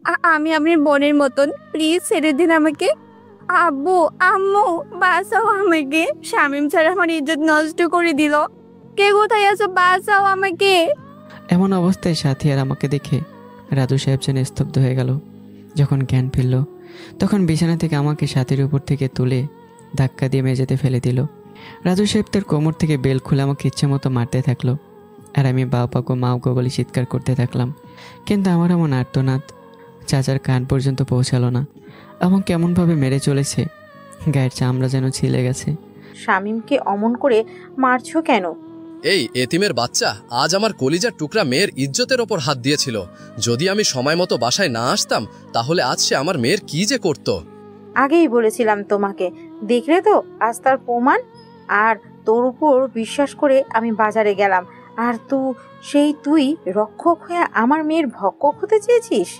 আমি আপনার বোনের মতন, প্লিজ ছেড়ে দিন আমাকে। আব্বু, আম্মু, বাঁচাও আমাকে। শামীম স্যার আমার ইজ্জত নষ্ট করে দিল। কে কোথায় আছো, বাঁচাও আমাকে। এমন অবস্থায় সাথী আর আমাকে দেখে রাজু সাহেব যেন স্তব্ধ হয়ে গেল। যখন জ্ঞান ফিরল তখন বিছানা থেকে আমাকে সাথীর উপর থেকে তুলে ধাক্কা দিয়ে মেঝেতে ফেলে দিল। রাজু সাহেব তার কোমর থেকে বেল খুলে আমাকে ইচ্ছে মতো মারতে থাকলো, আর আমি বাবা গো মা গো বলে চিৎকার করতে থাকলাম। কিন্তু আমার এমন আর্তনাদ চাচার কান পর্যন্ত পৌঁছালো না। এবং কেমনভাবে মেরে চলেছে, গায়ের চামড়া যেন ছিলে গেছে। শামীমকে অমন করে মারছো কেন? এই এতিমের বাচ্চা আজ আমার কলিজার টুকরা মেয়ের ইজ্জতের ওপর হাত দিয়েছিল। যদি আমি সময় মতো বাসায় না আসতাম তাহলে আজ সে আমার মেয়ের কি যে করত। আগেই বলেছিলাম তোমাকে, দেখলে তো আজ তার প্রমাণ। আর তোর উপর বিশ্বাস করে আমি বাজারে গেলাম, আর তুই রক্ষক হয়ে আমার মেয়ের ভক্ষক হতে চেয়েছিস।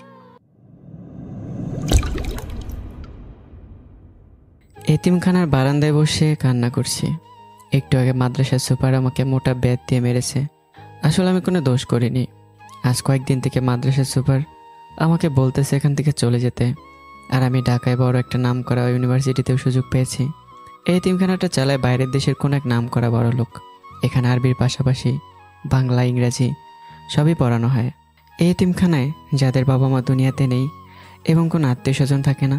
এতিমখানার বারান্দায় বসে কান্না করছি। একটু আগে মাদ্রাসার সুপার আমাকে মোটা ব্যাট দিয়ে মেরেছে। আসলে আমি কোনো দোষ করিনি। আজ কয়েকদিন থেকে মাদ্রাসার সুপার আমাকে বলতেছে এখান থেকে চলে যেতে। আর আমি ঢাকায় বড় একটা নাম করা ইউনিভার্সিটিতেও সুযোগ পেয়েছি। এই এতিমখানাটা চালায় বাইরের দেশের কোনো এক নাম করা বড় লোক। এখানে আরবির পাশাপাশি বাংলা ইংরাজি সবই পড়ানো হয়। এই এতিমখানায় যাদের বাবা মা দুনিয়াতে নেই এবং কোনো আত্মীয় স্বজন থাকে না,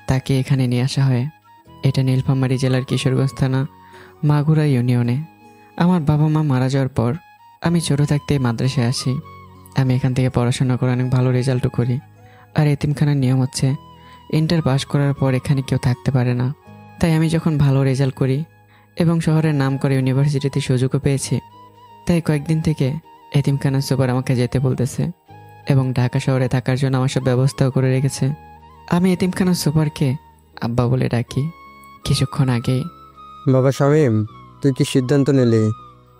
তাকে এখানে নিয়ে আসা হয়। এটা নীলফামারী জেলার কিশোরগঞ্জ থানা মাগুরা ইউনিয়নে। আমার বাবা মা মারা যাওয়ার পর আমি ছোটো থাকতে মাদ্রাসায় আসি। আমি এখান থেকে পড়াশোনা করে অনেক ভালো রেজাল্টও করি। আর এতিমখানার নিয়ম হচ্ছে ইন্টার পাস করার পর এখানে কেউ থাকতে পারে না। তাই আমি যখন ভালো রেজাল্ট করি এবং শহরের নাম করে ইউনিভার্সিটিতে সুযোগও পেয়েছি, তাই কয়েকদিন থেকে এতিমখানার সুপার আমাকে যেতে বলতেছে এবং ঢাকা শহরে থাকার জন্য আমার সব ব্যবস্থাও করে রেখেছে। আমি এতিমখানার সুপারকে আব্বা বলে ডাকি। কিছুক্ষণ আগেই বাবা শামীম, তুই কি সিদ্ধান্ত নিলি?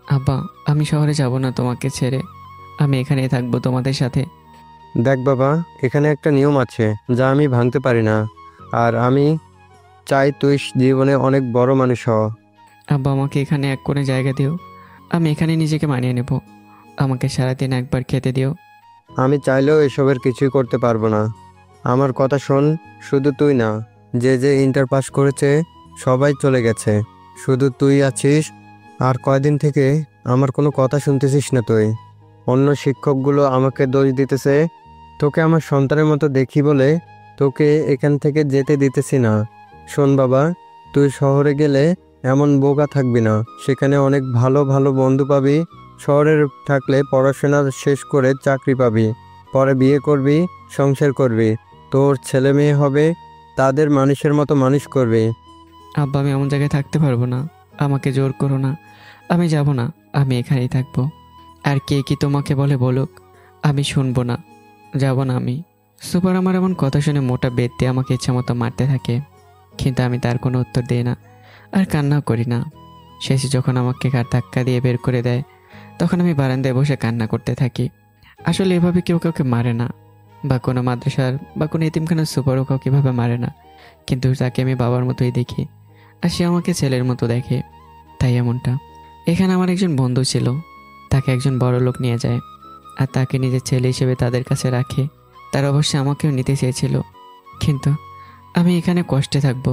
আব্বা, আমি শহরে যাব না তোমাকে ছেড়ে, আমি এখানেই থাকবো তোমাদের সাথে। দেখ বাবা, এখানে একটা নিয়ম আছে যা আমি ভাঙতে পারি না, আর আমি চাই তুই জীবনে অনেক বড় মানুষ হ। আব্বা, আমাকে এখানে এক কোণে জায়গা দিও, আমি এখানে নিজেকে মানিয়ে নেব। আমাকে সারাদিন একবার খেতে দিও। আমি চাইলেও এসবের কিছুই করতে পারবো না। আমার কথা শোন, শুধু তুই না, যে যে ইন্টার পাস করেছে সবাই চলে গেছে, শুধু তুই আছিস। আর কয়দিন থেকে আমার কোনো কথা শুনতেছিস না তুই। অন্য শিক্ষকগুলো আমাকে দোষ দিতেছে, তোকে আমার সন্তানের মতো দেখি বলে তোকে এখান থেকে যেতে দিতেছি না। শোন বাবা, তুই শহরে গেলে এমন বোকা থাকবি না, সেখানে অনেক ভালো ভালো বন্ধু পাবি। শহরে থাকলে পড়াশোনা শেষ করে চাকরি পাবি, পরে বিয়ে করবি, সংসার করবি, তোর ছেলে মেয়ে হবে, তাদের মানুষের মতো মানুষ করবি। আব্বা, আমি এমন জায়গায় থাকতে পারবো না, আমাকে জোর করো না, আমি যাব না, আমি এখানেই থাকবো। আর কে কি তোমাকে বলে বলুক, আমি শুনবো না, যাব না আমি। সুপার আমার এমন কথা শুনে মোটা বেত দিয়ে আমাকে ইচ্ছা মতো মারতে থাকে, কিন্তু আমি তার কোনো উত্তর দিই না আর কান্নাও করি না। শেষে যখন আমাকে ঘাট ধাক্কা দিয়ে বের করে দেয়, তখন আমি বারান্দায় বসে কান্না করতে থাকি। আসলে এভাবে কেউ কাউকে মারে না, বা কোনো মাদ্রাসার বা কোনো এতিমখানার সুপারও কাউকে এভাবে মারে না, কিন্তু তাকে আমি বাবার মতোই দেখি আর সে আমাকে ছেলের মতো দেখে, তাই এমনটা। এখানে আমার একজন বন্ধু ছিল, তাকে একজন বড় লোক নিয়ে যায় আর তাকে নিজের ছেলে হিসেবে তাদের কাছে রাখে। তার অবশ্যই আমাকেও নিতে চেয়েছিল, কিন্তু আমি এখানে কষ্টে থাকবো,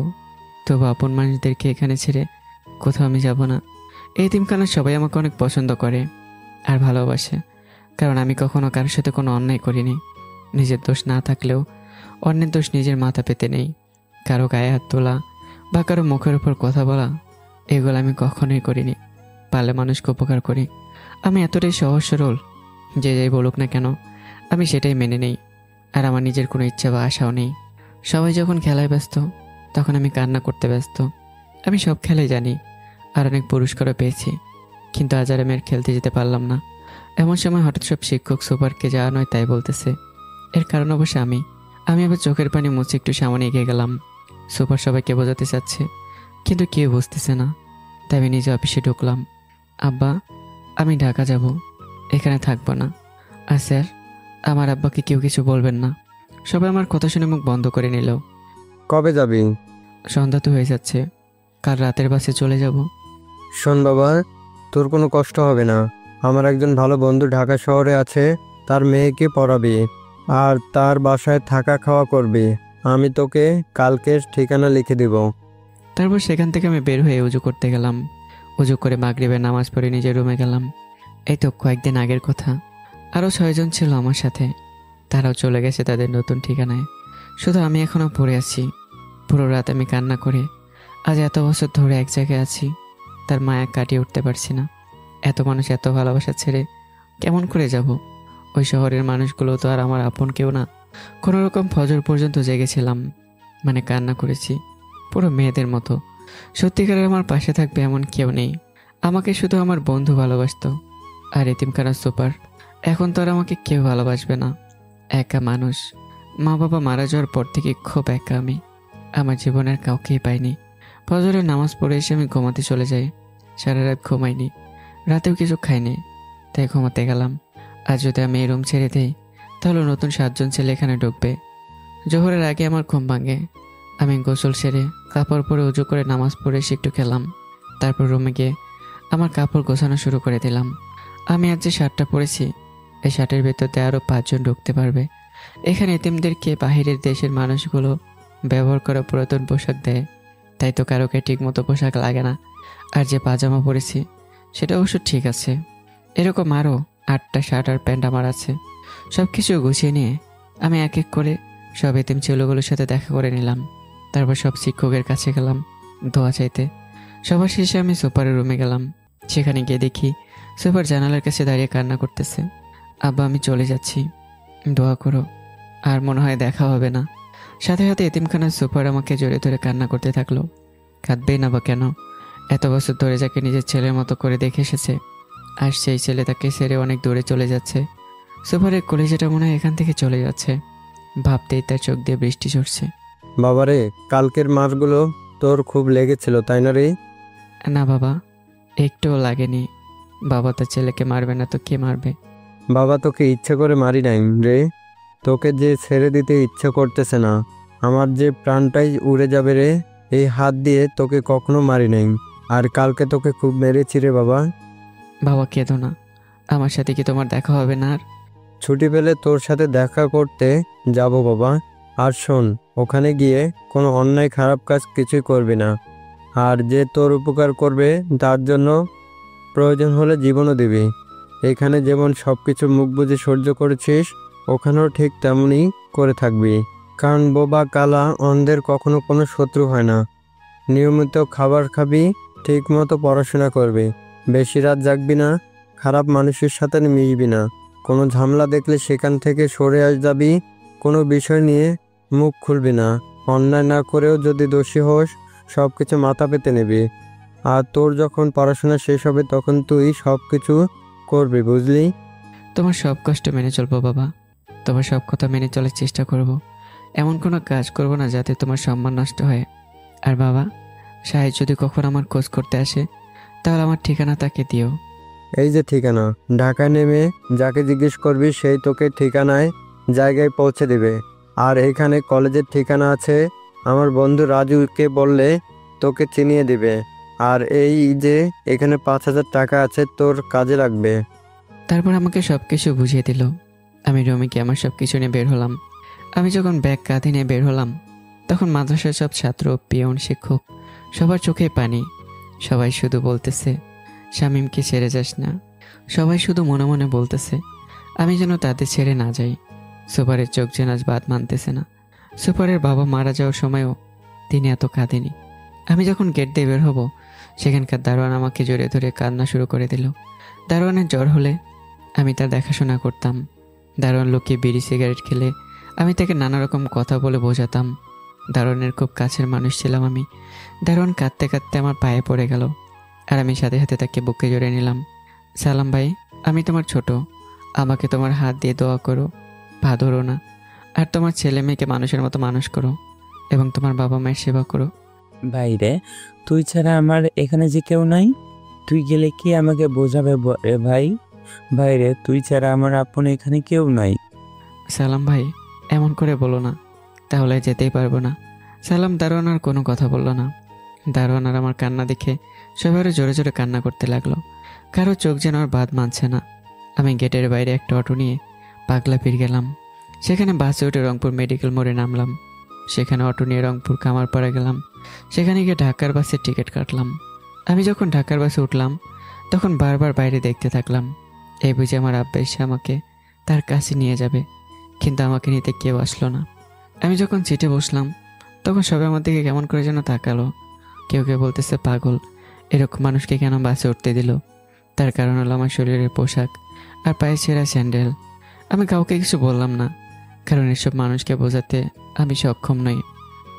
তবু আপন মানুষদেরকে এখানে ছেড়ে কোথাও আমি যাব না। এই এতিমখানার সবাই আমাকে অনেক পছন্দ করে আর ভালোবাসে, কারণ আমি কখনো কারোর সাথে কোনো অন্যায় করিনি। নিজের দোষ না থাকলেও অন্যের দোষ নিজের মাথা পেতে নেই। কারো গায়ে হাত তোলা বা কারো মুখের উপর কথা বলা, এগুলো আমি কখনোই করিনি। পারলে মানুষকে উপকার করি। আমি এতটাই সহজ সরল, যে যাই বলুক না কেন আমি সেটাই মেনে নেই, আর আমার নিজের কোনো ইচ্ছা বা আশাও নেই। সবাই যখন খেলায় ব্যস্ত, তখন আমি কান্না করতে ব্যস্ত। আমি সব খেলাই জানি আর অনেক পুরস্কারও পেয়েছি, কিন্তু আজ আর আমি আর খেলতে যেতে পারলাম না। এমন সময় হঠাৎ সব শিক্ষক সুপারকে যা নয় তাই বলতেছে। এর কারণ অবশ্য আমি আবার চোখের পানি মুছে একটু সামনে এগিয়ে গেলাম। সুপার সবাইকে বোঝাতে চাচ্ছে, কিন্তু কেউ বুঝতেছে না, তাই আমি নিজে অফিসে ঢুকলাম। আব্বা, আমি ঢাকা যাব, এখানে থাকবো না। আর স্যার, আমার আব্বাকে কেউ কিছু বলবেন না। সবাই আমার কথা শুনে মুখ বন্ধ করে নিল। কবে যাবি? সন্ধ্যা তো হয়ে যাচ্ছে, কাল রাতের বাসে চলে যাব। শোন বাবা, তোর কোনো কষ্ট হবে না। আমার একজন ভালো বন্ধু ঢাকা শহরে আছে, তার মেয়েকে পড়াবি। আর তার বাসায় থাকা খাওয়া করবি। আমি তোকে কালকের ঠিকানা লিখে দিব। তারপর সেখান থেকে আমি বের হয়ে উজু করতে গেলাম। উজু করে মাগরিবের নামাজ পড়ে নিজের রুমে গেলাম। এই তো কয়েকদিন আগের কথা। আরও 6 জন ছিল আমার সাথে, তারাও চলে গেছে তাদের নতুন ঠিকানায়। শুধু আমি এখনও পড়ে আছি। পুরো রাত আমি কান্না করে আজ এত বছর ধরে এক জায়গায় আছি, তার মায়া কাটিয়ে উঠতে পারছি না। এত মানুষ এত ভালোবাসা ছেড়ে কেমন করে যাব? ওই শহরের মানুষগুলো তো আর আমার আপন কেউ না। কোনো রকম ফজর পর্যন্ত জেগেছিলাম, মানে কান্না করেছি পুরো মেয়েদের মতো। সত্যিকারের আমার পাশে থাকবে এমন কেউ নেই। আমাকে শুধু আমার বন্ধু ভালোবাসতো আর এতিমখানার সুপার। এখন তো আর আমাকে কেউ ভালোবাসবে না। একা মানুষ। মা বাবা মারা যাওয়ার পর থেকে খুব একা আমি। আমার জীবনের কাউকেই পাইনি। ফজরের নামাজ পড়ে এসে আমি ঘুমাতে চলে যাই। সারা রাত ঘুমাইনি, রাতেও কিছু খাইনি, তাই ঘুমাতে গেলাম। আর যদি আমি এই রুম ছেড়ে দিই তাহলে নতুন 7 জন ছেলে এখানে ঢুকবে। জোহরের আগে আমার ঘুম ভাঙে। আমি গোসল সেরে কাপড় পরে উজু করে নামাজ পড়ে এসে একটু খেলাম। তারপর রুমে গিয়ে আমার কাপড় গোছানো শুরু করে দিলাম। আমি আজ যে শার্টটা পরেছি, এই শার্টের ভেতরতে আরও 5 জন ঢুকতে পারবে। এখানে এতিমদেরকে বাহিরের দেশের মানুষগুলো ব্যবহার করা পুরাতন পোশাক দেয়, তাই তো কারোকে ঠিক মতো পোশাক লাগে না। আর যে পাজামা পরেছি সেটা অবশ্য ঠিক আছে। এরকম আরও 8টা শার্ট আর প্যান্ট আমার আছে। সব কিছু গুছিয়ে নিয়ে আমি এক এক করে সব এতিম ছেলেগুলোর সাথে দেখা করে নিলাম। তারপর সব শিক্ষকের কাছে গেলাম দোয়া চাইতে। সবার শেষে আমি সুপারের রুমে গেলাম। সেখানে গিয়ে দেখি সুপার জানালার কাছে দাঁড়িয়ে কান্না করতেছে। আব্বা, আমি চলে যাচ্ছি, দোয়া করো, আর মনে হয় দেখা হবে না। সাথে সাথে এতিমখানার সুপার আমাকে জড়িয়ে ধরে কান্না করতে থাকলো। কাঁদবেই না বা কেন? এত বছর ধরে যাকে নিজের ছেলের মতো করে দেখে এসেছে, আর সেই ছেলে তাকে ছেড়ে অনেক দূরে চলে যাচ্ছে। সুপারের কলেজটা মনে হয় এখান থেকে চলে যাচ্ছে। ভাবতেই তার চোখ দিয়ে বৃষ্টি ঝরছে। বাবারে, কালকের মারগুলো তোর খুব লেগেছিল তাই না রে? না বাবা, একটুও লাগেনি। বাবা তার ছেলেকে মারবে না তো কে মারবে? বাবা, তোকে ইচ্ছে করে মারি নাই রে। তোকে যে ছেড়ে দিতে ইচ্ছে করতেছে না। আমার যে প্রাণটাই উড়ে যাবে রে। এই হাত দিয়ে তোকে কখনো মারি নাই, আর কালকে তোকে খুব মেরেছি রে বাবা। বাবা কেঁদো না, আমার সাথে কি তোমার দেখা হবে না আর? ছুটি পেলে তোর সাথে দেখা করতে যাব বাবা। আর শোন, ওখানে গিয়ে কোনো অন্যায় খারাপ কাজ কিছুই করবি না। আর যে তোর উপকার করবে তার জন্য প্রয়োজন হলে জীবনও দিবি। এখানে যেমন সব কিছু মুখ বুজে সহ্য করেছিস, ওখানেও ঠিক তেমনই করে থাকবি। কারণ বোবা কালা অন্ধের কখনো কোনো শত্রু হয় না। নিয়মিত খাবার খাবি, ঠিক মতো পড়াশোনা করবি, বেশি রাত জাগবি না, খারাপ মানুষের সাথে মিশবি না। কোনো ঝামেলা দেখলে সেখান থেকে সরে যাবি, কোনো বিষয় নিয়ে মুখ খুলবি না। অন্যায় না করেও যদি দোষী হোস, সব কিছু মাথা পেতে নিবি। আর তোর যখন পড়াশোনা শেষ হবে তখন তুই সব কিছু করবি, বুঝলি? তোমার সব কষ্ট মেনে চলবো বাবা, তোমার সব কথা মেনে চলার চেষ্টা করব। এমন কোনো কাজ করব না যাতে তোমার সম্মান নষ্ট হয়। আর বাবা, সাহেব যদি কখন আমার খোঁজ করতে আসে তাহলে আমার ঠিকানা তাকে দিও। এই যে ঠিকানা, ঢাকায় নেমে যাকে জিজ্ঞেস করবি সেই তোকে ঠিকানায় জায়গায় পৌঁছে দেবে। আর এখানে কলেজের ঠিকানা আছে, আমার বন্ধু রাজুকে বললে তোকে চিনিয়ে দিবে। আর এই যে এখানে 5,000 টাকা আছে, তোর কাজে লাগবে। তারপর আমাকে সব কিছু বুঝিয়ে দিল। আমি রুমে আমার সব কিছু নিয়ে বের হলাম। আমি যখন ব্যাগ কাঁধে নিয়ে বের হলাম তখন মাদ্রাসার সব ছাত্র, পিয়ন, শিক্ষক সবার চোখে পানি। সবাই শুধু বলতেছে শামীমকে ছেড়ে যাস না। সবাই শুধু মনে মনে বলতেছে আমি যেন তাদের ছেড়ে না যাই। সুপারের চোখ যেন আজ বাদ মানতেছে না। সুপারের বাবা মারা যাওয়ার সময়ও তিনি এত কাঁদেনি। আমি যখন গেট দিয়ে বের হব সেখানকার দারোয়ান আমাকে জড়িয়ে ধরে কান্না শুরু করে দিল। দারোয়ানের জ্বর হলে আমি তার দেখাশোনা করতাম। দারোয়ান লোককে বিড়ি সিগারেট খেলে আমি তাকে নানা রকম কথা বলে বোঝাতাম। দারোয়ানের খুব কাছের মানুষ ছিলাম আমি। দারোয়ান কাঁদতে কাঁদতে আমার পায়ে পড়ে গেল, আর আমি সাথে সাথে তাকে বুকে জড়িয়ে নিলাম। সালাম ভাই, আমি তোমার ছোট, আমাকে তোমার হাত দিয়ে দোয়া করো, পা ধরো না, আর তোমার ছেলে মেয়েকে মানুষের মতো মানুষ করো এবং তোমার বাবা মায়ের সেবা করো। ভাইরে, তুই ছাড়া আমার এখানে যে কেউ নাই। তুই গেলে কি আমাকে বোঝাবে রে ভাই? ভাইরে, তুই ছাড়া আমার আপন এখানে কেউ নাই। সালাম ভাই, এমন করে বলো না, তাহলে যেতেই পারবো না। সালাম দারোয়ান আর কোনো কথা বলল না। দারোয়ান আর আমার কান্না দেখে সবাই আরো জোরে জোরে কান্না করতে লাগলো। কারো চোখ যেন আর বাদ মানছে না। আমি গেটের বাইরে একটা অটো নিয়ে পাগলা পীর গেলাম। সেখানে বাসে উঠে রংপুর মেডিকেল মোড়ে নামলাম। সেখানে অটো নিয়ে রংপুর কামারপাড়া গেলাম। সেখানে গিয়ে ঢাকার বাসের টিকিট কাটলাম। আমি যখন ঢাকার বাসে উঠলাম তখন বারবার বাইরে দেখতে থাকলাম, এই বুঝে আমার আব্বা এসে আমাকে তার কাছে নিয়ে যাবে, কিন্তু আমাকে নিতে কেউ আসলো না। আমি যখন সিটে বসলাম তখন সবাই আমার দিকে কেমন করে যেন তাকালো। কেউ কেউ বলতেছে পাগল, এরকম মানুষকে কেন বাসে উঠতে দিল। তার কারণ হলো আমার শরীরের পোশাক আর পায়ে ছেঁড়া স্যান্ডেল। আমি কাউকে কিছু বললাম না, কারণ এসব মানুষকে বোঝাতে আমি সক্ষম নই।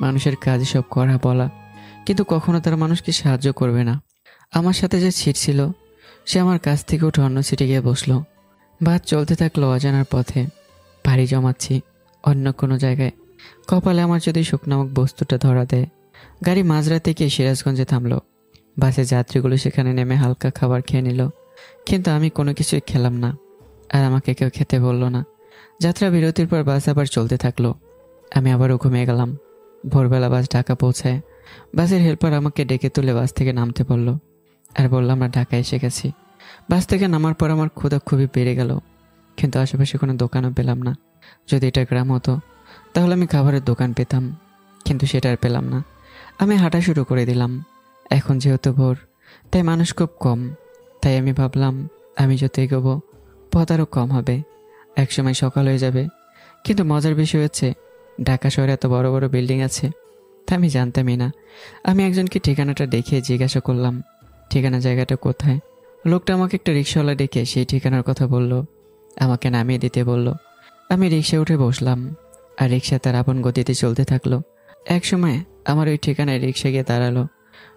মানুষের কাজ সব করা বলা, কিন্তু কখনো তারা মানুষকে সাহায্য করবে না। আমার সাথে যে সিট ছিল সে আমার কাছ থেকে উঠে অন্য সিটে গিয়ে বসলো। বাস চলতে থাকলো অজানার পথে। ভারী জমাচ্ছি অন্য কোনো জায়গায়। কপালে আমার যদি সুখ নামক বস্তুটা ধরা দেয়। গাড়ি মাঝরাতে গিয়ে সিরাজগঞ্জে থামলো। বাসের যাত্রীগুলো সেখানে নেমে হালকা খাবার খেয়ে নিল, কিন্তু আমি কোনো কিছুই খেলাম না, আর আমাকে কেউ খেতে বললো না। যাত্রা বিরতির পর বাস আবার চলতে থাকলো। আমি আবারও ঘুমিয়ে গেলাম। ভোরবেলা বাস ঢাকা পৌঁছায়। বাসের হেল্পার আমাকে ডেকে তুলে বাস থেকে নামতে বলল, আর বললাম আমরা ঢাকা এসে গেছি। বাস থেকে নামার পর আমার ক্ষুধা খুবই বেড়ে গেল, কিন্তু আশেপাশে কোনো দোকানও পেলাম না। যদি এটা গ্রাম হতো তাহলে আমি খাবারের দোকান পেতাম, কিন্তু সেটা আর পেলাম না। আমি হাঁটা শুরু করে দিলাম। এখন যেহেতু ভোর, তাই মানুষ খুব কম। তাই আমি ভাবলাম আমি যত এগোবো পথ আরও কম হবে, একসময় সকাল হয়ে যাবে। কিন্তু মজার বিষয় হচ্ছে ঢাকা শহরে এত বড় বড় বিল্ডিং আছে তা আমি জানতামই না। আমি একজনকে ঠিকানাটা দেখিয়ে জিজ্ঞাসা করলাম ঠিকানা জায়গাটা কোথায়। লোকটা আমাকে একটা রিক্সাওয়ালা ডেকে সেই ঠিকানার কথা বলল, আমাকে নামিয়ে দিতে বলল। আমি রিক্সায় উঠে বসলাম, আর রিক্সা তার আপন গতিতে চলতে থাকলো। এক সময় আমার ওই ঠিকানায় রিক্সা গিয়ে দাঁড়ালো।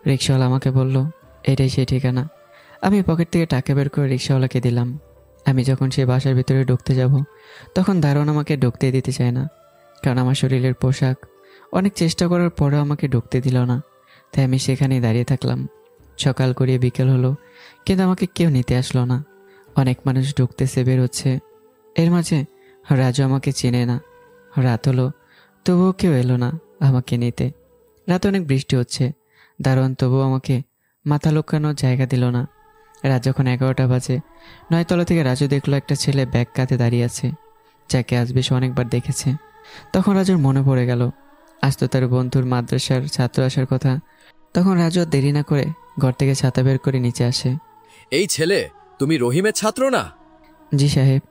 রিক্সাওয়ালা আমাকে বলল এটাই সেই ঠিকানা। আমি পকেট থেকে টাকা বের করে রিক্সাওয়ালাকে দিলাম। আমি যখন সেই বাসার ভিতরে ঢুকতে যাব তখন দারোয়ান আমাকে ঢুকতে দিতে চায় না, কারণ আমার শরীরের পোশাক। অনেক চেষ্টা করার পরেও আমাকে ঢুকতে দিল না, তাই আমি সেখানেই দাঁড়িয়ে থাকলাম। সকাল করিয়ে বিকেল হলো, কিন্তু আমাকে কেউ নিতে আসলো না। অনেক মানুষ ঢুকতেছে বেরোচ্ছে, এর মাঝে রাজু আমাকে চেনে না। রাত হলো তবুও কেউ এলো না আমাকে নিতে। রাত অনেক বৃষ্টি হচ্ছে, দারোয়ান তবুও আমাকে মাথা লুকানোর জায়গা দিল না। রাত যখন 11টা বাজে, 9 তলা থেকে রাজু দেখলো একটা ছেলে ব্যাগ কাঁধে দাঁড়িয়ে আছে, যাকে আজ বেশ অনেকবার দেখেছে। তখন রাজুর মনে পড়ে গেল আজ তো তার বন্ধুর মাদ্রাসার ছাত্র আসার কথা। তখন রাজু আর দেরি না করে ঘর থেকে ছাতা বের করে নিচে আসে। এই ছেলে, তুমি রহিমের ছাত্র না? জি সাহেব।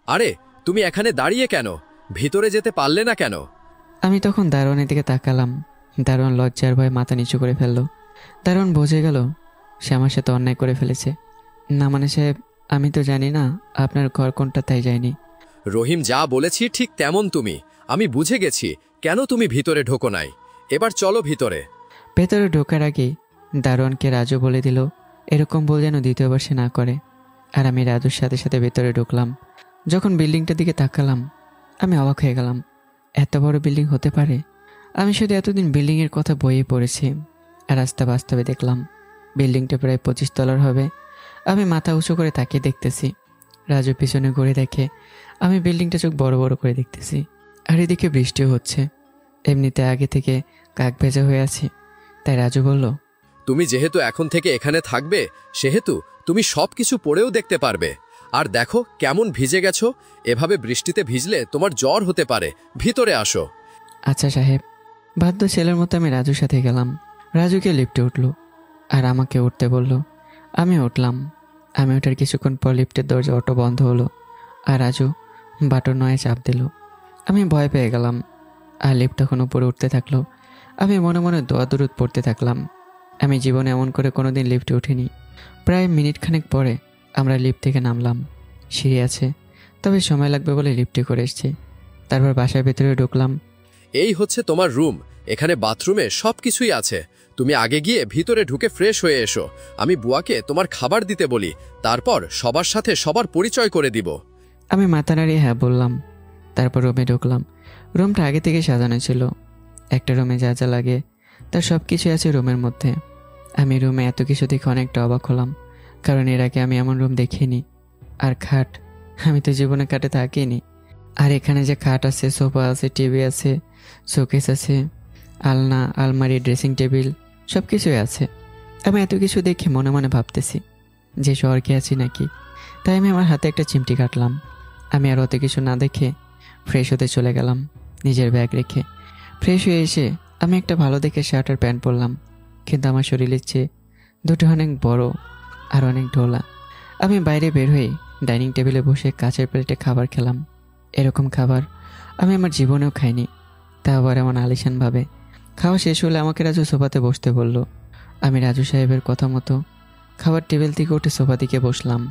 আরে তুমি এখানে দাঁড়িয়ে কেন? ভিতরে যেতে পারলে না কেন? আমি তখন দারোয়ানের দিকে তাকালাম। দারোয়ান লজ্জার ভয়ে মাথা নিচু করে ফেললো। দারোয়ান বুঝে গেল সে আমার সাথে অন্যায় করে ফেলেছে। না মানে সাহেব, আমি তো জানি না আপনার ঘর কোনটা, তাই যায়নি। রহিম যা বলেছি ঠিক তেমন তুমি। আমি বুঝে গেছি কেন তুমি ভিতরে ঢোকো নাই। এবার চলো ভিতরে। ভেতরে ঢোকার আগেই দারোয়ানকে রাজু বলে দিল এরকম বল যেন দ্বিতীয়বার সে না করে। আর আমি রাজুর সাথে সাথে ভেতরে ঢুকলাম। যখন বিল্ডিংটার দিকে তাকালাম আমি অবাক হয়ে গেলাম, এত বড় বিল্ডিং হতে পারে। আমি শুধু এতদিন বিল্ডিংয়ের কথা বইয়ে পড়েছি, আর আস্তে বাস্তবে দেখলাম বিল্ডিংটা প্রায় 25 তলার হবে। আমি মাথা উঁচু করে তাকিয়ে দেখতেছি। রাজু পিছনে ঘুরে দেখে আমি বিল্ডিংটা চোখ বড় বড় করে দেখতেছি। আর এদিকে বৃষ্টিও হচ্ছে। এমনিতে আগে থেকে কাক ভেজা হয়ে আছি, তাই রাজু বলল তুমি যেহেতু এখন থেকে এখানে থাকবে, সেহেতু তুমি সবকিছু পড়েও দেখতে পারবে। আর দেখো কেমন ভিজে গেছো। এভাবে বৃষ্টিতে ভিজলে তোমার জ্বর হতে পারে। ভিতরে আসো। আচ্ছা সাহেব। বাধ্য ছেলের মতো আমি রাজুর সাথে গেলাম। রাজুকে লিফটে উঠলো আর আমাকে উঠতে বলল। আমি উঠলাম। আমি ওঠার কিছুক্ষণ পর লিফটের দরজা অটো বন্ধ হলো, আর রাজু বাটন 9 চাপ দিল। আমি ভয় পেয়ে গেলাম, আর লিফট তখন উপরে উঠতে থাকলো। আমি মনে মনে দোয়া দরুদ পড়তে থাকলাম। আমি জীবনে এমন করে কোনোদিন লিফটে উঠিনি। প্রায় মিনিট খানেক পরে আমরা লিফট থেকে নামলাম। সিঁড়ি আছে, তবে সময় লাগবে বলে লিফটে করে এসেছি। তারপর বাসার ভেতরে ঢুকলাম। এই হচ্ছে তোমার রুম। এখানে বাথরুমে সবকিছুই আছে। তুমি আগে গিয়ে ভিতরে ঢুকে ফ্রেশ হয়ে এসো। আমি বুয়াকে তোমার খাবার দিতে বলি, তারপর সবার সাথে সবার পরিচয় করে দিব। আমি মাথা নাড়িয়ে হ্যাঁ বললাম। তারপর রুমে ঢুকলাম। রুমটা আগে থেকে সাজানো ছিল। একটা রুমে যা যা লাগে তার সব কিছুই আছে রুমের মধ্যে। আমি রুমে এত কিছু দেখে অনেকটা অবাক হলাম, কারণ এর আগে আমি এমন রুম দেখিনি। আর খাট, আমি তো জীবনে খাটে থাকিনি। আর এখানে যে খাট আছে, সোফা আছে, টিভি আছে, শোকেস আছে, আলনা, আলমারি, ড্রেসিং টেবিল, সব কিছুই আছে। আমি এত কিছু দেখে মনে মনে ভাবতেছি যে শহরকে আছি নাকি। তাই আমি আমার হাতে একটা চিমটি কাটলাম। আমি আর অত কিছু না দেখে ফ্রেশ হতে চলে গেলাম নিজের ব্যাগ রেখে। ফ্রেশ হয়ে এসে আমি একটা ভালো দেখে শার্ট আর প্যান্ট পরলাম, কিন্তু আমার শরীরের চেয়ে দুটো অনেক বড় আর অনেক ঢোলা। আমি বাইরে বের হয়ে ডাইনিং টেবিলে বসে কাচের প্লেটে খাবার খেলাম। এরকম খাবার আমি আমার জীবনেও খাইনি, তা আবার এমন আলিশানভাবে। খাওয়া শেষ হলে আমাকে রাজু সোফাতে বসতে বলল। আমি রাজু সাহেবের কথা মতো খাবার টেবিল থেকে উঠে সোফা দিকে বসলাম।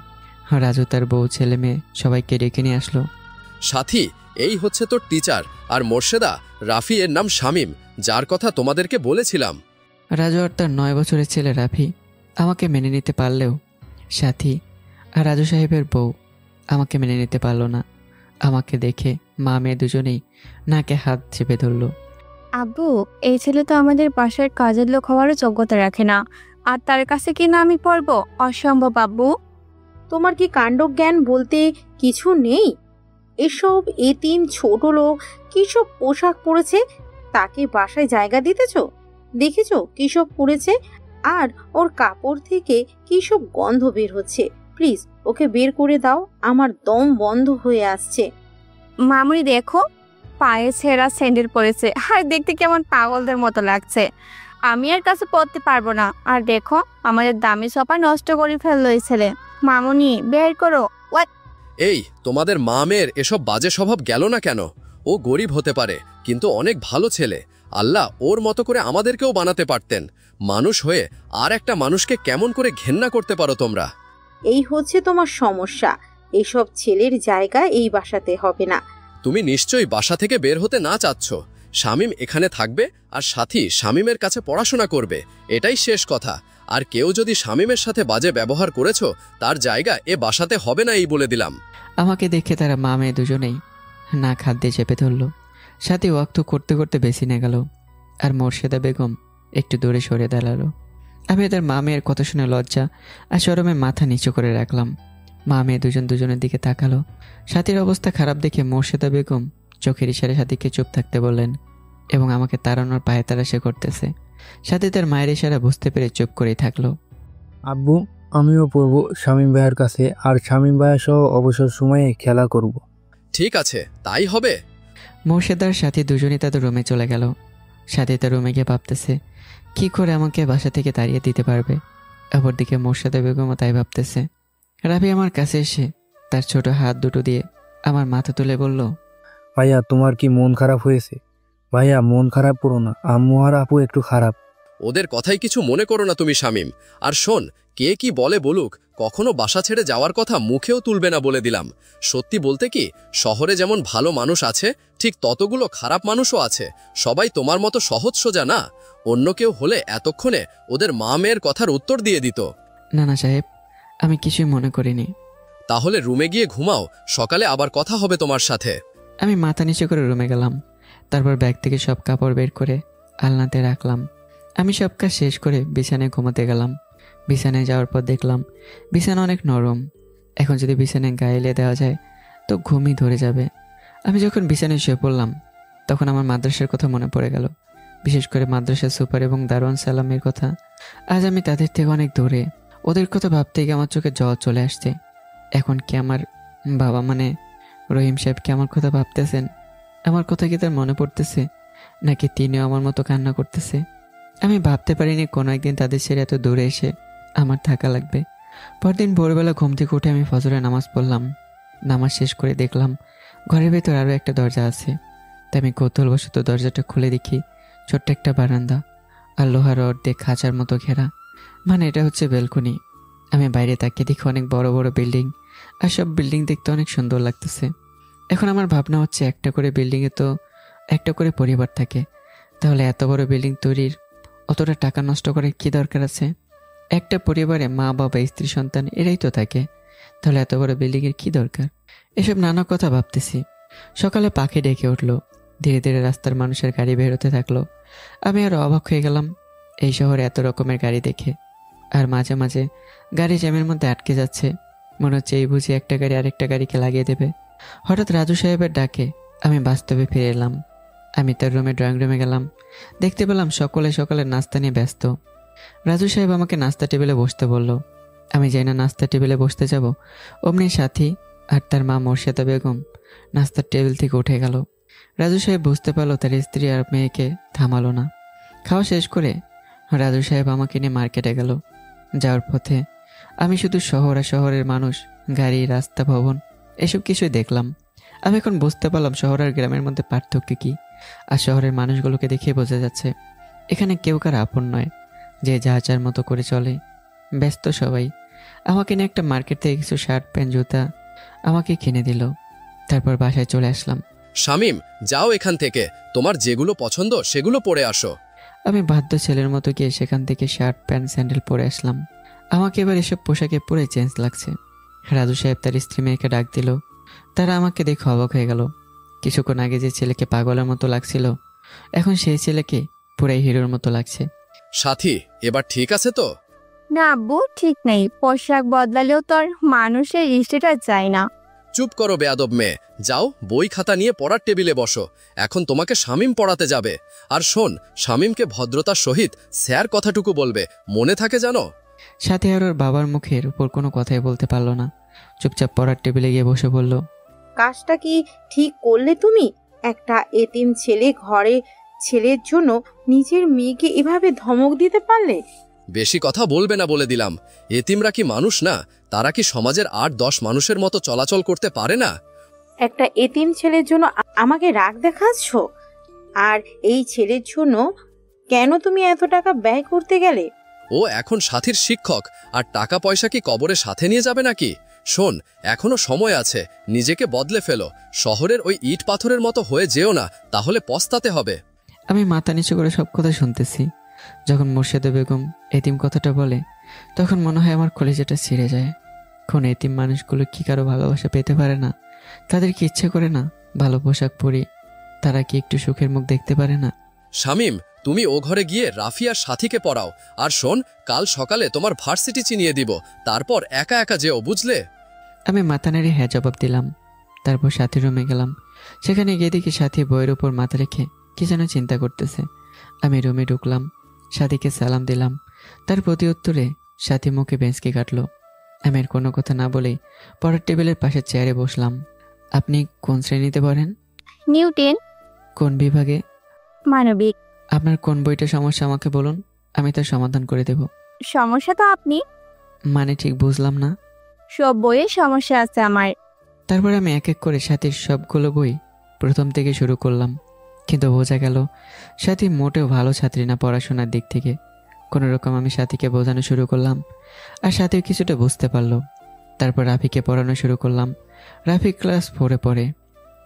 রাজু তার বউ, ছেলে মেয়ে সবাইকে ডেকে নিয়ে আসলো। সাথী, এই হচ্ছে তোর টিচার, আর মোর্শেদা, রাফি এর নাম শামীম, যার কথা তোমাদেরকে বলেছিলাম। রাজু আর তার 9 বছরের ছেলে রাফি আমাকে মেনে নিতে পারলেও সাথী আর রাজু সাহেবের বউ আমাকে মেনে নিতে পারল না। আমাকে দেখে মা মেয়ে দুজনেই নাকে হাত চেপে ধরল। আব্বু, এই ছেলে তো আমাদের বাসার কাজের লোক হওয়ারও যোগ্যতা রাখে না, আর তার কাছে কি না আমি পড়বো? অসম্ভব আব্বু। তোমার কি কাণ্ডজ্ঞান বলতে কিছু নেই? এসব এতিম ছোট লোক কিসব পোশাক পরেছে, তাকে বাসায় জায়গা দিতেছো? দেখেছো কিসব পরেছে? আর ওর কাপড় থেকে কিসব গন্ধ বের হচ্ছে। প্লিজ ওকে বের করে দাও, আমার দম বন্ধ হয়ে আসছে। মামুনি দেখো, পায়ে ছেঁড়া স্যান্ডেল পরেছে, আর দেখতে কেমন পাগলদের মতো লাগছে। আমি আর কাছে পড়তে পারবো না। আর দেখো, আমাদের দামি সোফা নষ্ট করে ফেললো এই ছেলে। মামুনি বের করো। এই, তোমাদের মা মেয়ের এসব বাজে স্বভাব গেল না কেন? ও গরিব হতে পারে, কিন্তু অনেক ভালো ছেলে। আল্লাহ ওর মতো করে আমাদেরকেও বানাতে পারতেন। মানুষ হয়ে আর একটা মানুষকে কেমন করে ঘেন্না করতে পারো তোমরা? এই হচ্ছে তোমার সমস্যা। এসব ছেলের জায়গা এই বাসাতে হবে না। তুমি নিশ্চয়ই বাসা থেকে বের হতে না চাচ্ছ। শামীম এখানে থাকবে, আর সাথী শামীমের কাছে পড়াশোনা করবে, এটাই শেষ কথা। আর কেউ যদি শামীমের সাথে বাজে ব্যবহার করেছো, তার জায়গা এ বাসাতে হবে না, এই বলে দিলাম। আমাকে দেখে তারা মা মেয়ে দুজনেই না খাদ্যে চেপে ধরল। সাথে ওয়াক্ত করতে করতে বেশি নিয়ে গেল, আর মোর্শেদা বেগম একটু দূরে সরে দাঁড়ালো। আমি তার মা মেয়ের কথা শুনে লজ্জা আর শরমে মাথা নিচু করে রাখলাম। মা মেয়ে দুজনের দিকে তাকালো। সাথীর অবস্থা খারাপ দেখে মোর্শেদা বেগম চোখের ইশারে সাথীকে চুপ থাকতে বললেন, এবং আমাকে তাড়ানোর পায়ে তারা সে করতেছে। সাথী তার মায়ের ইশারা বুঝতে পেরে চুপ করেই থাকলো। আব্বু, আমিও পড়বো শামীম ভাইয়ের কাছে, আর শামীম ভাইয়া সহ অবসর সময়ে খেলা করব। ঠিক আছে, তাই হবে। মোর্শেদার সাথী দুজনেই তাদের রুমে চলে গেল। সাথী তার রুমে গিয়ে ভাবতেছে কি করে আমাকে বাসা থেকে তাড়িয়ে দিতে পারবে। অপরদিকে মোর্শেদা বেগমও তাই ভাবতেছে। রাবি আমার কাছে এসে তার ছোট হাত দুটো দিয়ে আমার মাথা তুলে বলল, ভাইয়া তোমার কি মন খারাপ হয়েছে? ভাইয়া মন খারাপ করো না, আম্মু আর আপু একটু খারাপ। ওদের কথাই কিছু মনে করো না তুমি শামীম। আর শোন, কে কি বলে বলুক, কখনো বাসা ছেড়ে যাওয়ার কথা মুখেও তুলবে না বলে দিলাম। সত্যি বলতে কি, শহরে যেমন ভালো মানুষ আছে, ঠিক ততগুলো খারাপ মানুষও আছে। সবাই তোমার মতো সহজ সোজা না। অন্য কেউ হলে এতক্ষণে ওদের মা মেয়ের কথার উত্তর দিয়ে দিত। না না সাহেব, আমি কিছুই মনে করিনি। তাহলে রুমে গিয়ে ঘুমাও, সকালে আবার কথা হবে তোমার সাথে। আমি মাথা নিচু করে রুমে গেলাম। তারপর ব্যাগ থেকে সব কাপড় বের করে আলনাতে রাখলাম। আমি সব কাজ শেষ করে বিছানায় ঘুমাতে গেলাম। বিছানায় যাওয়ার পর দেখলাম বিছানা অনেক নরম। এখন যদি বিছানায় গায়ে এলে দেওয়া যায় তো ঘুমই ধরে যাবে। আমি যখন বিছানায় শুয়ে পড়লাম তখন আমার মাদ্রাসার কথা মনে পড়ে গেল, বিশেষ করে মাদ্রাসার সুপার এবং দারোয়ান সালামের কথা। আজ আমি তাদের থেকে অনেক দূরে। ওদের কথা ভাবতে গিয়ে আমার চোখে জল চলে আসছে। এখন কি আমার বাবা মানে রহিম সাহেব কি আমার কথা ভাবতেছেন? আমার কথা কি তার মনে পড়তেছে, নাকি তিনিও আমার মতো কান্না করতেছে? আমি ভাবতে পারিনি কোনো একদিন তাদের ছেড়ে এত দূরে এসে আমার থাকা লাগবে। পরদিন ভোরবেলা ঘুম থেকে উঠে আমি ফজরের নামাজ পড়লাম। নামাজ শেষ করে দেখলাম ঘরের ভেতর আরও একটা দরজা আছে। তাই আমি কৌতূহলবশত দরজাটা খুলে দেখি ছোট্ট একটা বারান্দা, আর লোহার রড দিয়ে খাঁচার মতো ঘেরা, মানে এটা হচ্ছে বেলকনি। আমি বাইরে তাকিয়ে দেখি অনেক বড় বড় বিল্ডিং, আর সব বিল্ডিং দেখতে অনেক সুন্দর লাগতেছে। এখন আমার ভাবনা হচ্ছে একটা করে বিল্ডিংয়ে তো একটা করে পরিবার থাকে, তাহলে এত বড় বিল্ডিং তৈরির অতটা টাকা নষ্ট করার কী দরকার আছে? একটা পরিবারে মা বাবা স্ত্রী সন্তান এরাই তো থাকে, তাহলে এত বড় বিল্ডিংয়ের কী দরকার? এসব নানা কথা ভাবতেছি। সকালে পাখি ডেকে উঠলো। ধীরে ধীরে রাস্তার মানুষের গাড়ি বেরোতে থাকলো। আমি আরও অবাক হয়ে গেলাম এই শহরে এত রকমের গাড়ি দেখে। আর মাঝে মাঝে গাড়ি জ্যামের মধ্যে আটকে যাচ্ছে, মনে হচ্ছে এই বুঝি একটা গাড়ি আরেকটা গাড়িকে লাগিয়ে দেবে। হঠাৎ রাজু সাহেবের ডাকে আমি বাস্তবে ফিরে এলাম। আমি তার রুমে ড্রয়িং রুমে গেলাম। দেখতে পেলাম সকালে নাস্তা নিয়ে ব্যস্ত। রাজু সাহেব আমাকে নাস্তা টেবিলে বসতে বলল। আমি যাই না নাস্তা টেবিলে বসতে যাব, অমনি সাথী আর তার মা মোর্শেদা বেগম নাস্তার টেবিল থেকে উঠে গেল। রাজু সাহেব বুঝতে পারলো তার স্ত্রী আর মেয়েকে থামালো না। খাওয়া শেষ করে রাজু সাহেব আমাকে নিয়ে মার্কেটে গেল। যাওয়ার পথে আমি শুধু শহর আর শহরের মানুষ, গাড়ি, রাস্তা, ভবন এসব কিছুই দেখলাম। আমি এখন বুঝতে পারলাম শহর আর গ্রামের মধ্যে পার্থক্য কী। আর শহরের মানুষগুলোকে দেখে বোঝা যাচ্ছে এখানে কেউ কার আপন নয়, যে যা যার মতো করে চলে, ব্যস্ত সবাই। আমাকে নিয়ে একটা মার্কেট থেকে কিছু শার্ট, প্যান্ট, জুতা আমাকে কিনে দিল। তারপর বাসায় চলে আসলাম। শামীম, যাও এখান থেকে, তোমার যেগুলো পছন্দ সেগুলো পরে আসো। আমি বাধ্য ছেলের মতো গিয়ে সেখান থেকে শার্ট, প্যান্ট, স্যান্ডেল পরে আসলাম। আমাকে এবার এসব পোশাকে পুরো চেঞ্জ লাগছে। রাজু সাহেব তার স্ত্রী মেয়েকে ডাক দিল। তারা আমাকে দেখে অবাক হয়ে গেল। কিছুক্ষণ আগে যে ছেলেকে পাগলের মতো লাগছিল, এখন সেই ছেলেকে পুরাই হিরোর মতো লাগছে। সাথী, এবার ঠিক আছে তো? না আব্বু, ঠিক নেই। পোশাক বদলালেও তো আর মানুষের ইষ্টেটা চাই না। চুপ করো বেয়াদব মেয়ে, যাও বই খাতা নিয়ে পড়ার টেবিলে বসো। এখন তোমাকে শামীম পড়াতে যাবে। আর শোন, শামীমকে ভদ্রতার সহিত স্যার কথাটুকু বলবে, মনে থাকে জানো? সাথে আর ওর বাবার মুখের উপর কোনো কথাই বলতে পারলো না। চুপচাপ পড়ার টেবিলে গিয়ে বসে বলল, কাজটা কি ঠিক করলে তুমি? একটা এতিম ছেলের জন্য নিজের মেয়েকে এভাবে ধমক দিতে পারলে? বেশি কথা বলবে না বলে দিলাম। এতিমরা কি মানুষ না? তারা কি সমাজের ৮-১০ মানুষের মতো চলাচল করতে পারে না? একটা এতিম ছেলের জন্য আমাকে রাগ দেখাচ্ছ? আর এই ছেলের জন্য কেন তুমি এত টাকা ব্যয় করতে গেলে? ও এখন সাথীর শিক্ষক, আর টাকা পয়সা কি কবরে সাথে নিয়ে যাবে নাকি? শোন, এখনো সময় আছে, নিজেকে বদলে ফেলো। শহরের ওই ইট পাথরের মতো হয়ে যেও না, তাহলে পস্তাতে হবে। আমি মাথা নিচু করে সব কথা শুনতেছি। যখন মোর্শেদা বেগম এতিম কথাটা বলে, তখন মনে হয় আমার কলিজাটা ছিঁড়ে যায়। কোন এতিম মানুষগুলো কি কারো ভালোবাসা পেতে পারে না? তাদের কি ইচ্ছে করে না ভালো পোশাক পরি? তারা কি একটু সুখের মুখ দেখতে পারে না? শামীম, তুমি ও ঘরে গিয়ে রাফিয়ার সাথীকে পড়াও। আর শোন, কাল সকালে তোমার ভার্সিটি চিনিয়ে দিব, তারপর একা একা যেও, বুঝলে? আমি মাথা নেড়ে হ্যাঁ জবাব দিলাম। তারপর সাথীর রুমে গেলাম। সেখানে গিয়ে দেখি সাথী বইয়ের উপর মাথা রেখে কি যেন চিন্তা করতেছে। আমি রুমে ঢুকলাম, সাথীকে সালাম দিলাম। তার প্রতি উত্তরে সাথী মুখে বেঞ্চকে কাটলো। আমি আর কোনো কথা না বলেই পড়ার টেবিলের পাশে চেয়ারে বসলাম। আপনি কোন শ্রেণীতে পড়েন? নিউটেন। কোন বিভাগে? মানবিক। আপনার কোন বইটা সমস্যা আমাকে বলুন, আমি তার সমাধান করে দেব। সমস্যা তো আপনি। মানে ঠিক বুঝলাম না। সব বইয়ে সমস্যা আছে আমার। তারপর আমি এক এক করে সাথীর সবগুলো বই প্রথম থেকে শুরু করলাম। কিন্তু বোঝা গেল সাথী মোটেও ভালো ছাত্রী না পড়াশোনার দিক থেকে। কোনো রকম আমি সাথীকে বোঝানো শুরু করলাম, আর সাথীও কিছুটা বুঝতে পারলো। তারপর রাফিকে পড়ানো শুরু করলাম। রাফি ক্লাস 4-এ পড়ে,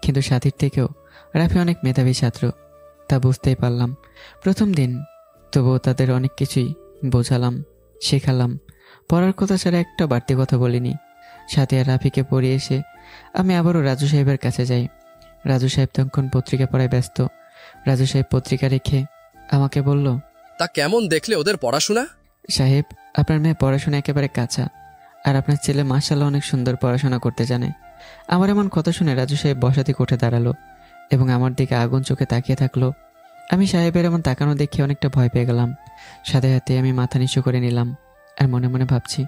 কিন্তু সাথীর থেকেও রাফি অনেক মেধাবী ছাত্র, তা বুঝতেই পারলাম প্রথম দিন। তবুও তাদের অনেক কিছুই বোঝালাম, শেখালাম। পড়ার কথা ছাড়া একটা বাড়তি কথা বলিনি। সাথে আর রাফিকে পড়িয়ে এসে আমি আবারও রাজু সাহেবের কাছে যাই। রাজু সাহেব তখন পত্রিকা পড়ায় ব্যস্ত। রাজু সাহেব পত্রিকা রেখে আমাকে বলল, তা কেমন দেখলে ওদের পড়াশোনা? সাহেব, আপনার মেয়ে পড়াশোনা একেবারে কাঁচা, আর আপনার ছেলে মাশাআল্লাহ অনেক সুন্দর পড়াশোনা করতে জানে। আমার এমন কথা শুনে রাজু সাহেব বসা থেকে উঠে দাঁড়ালো এবং আমার দিকে আগুন চোখে তাকিয়ে থাকলো। আমি সাহেবের এমন তাকানো দেখে অনেকটা ভয় পেয়ে গেলাম। সাথে সাথে আমি মাথা নিচু করে নিলাম, আর মনে মনে ভাবছি,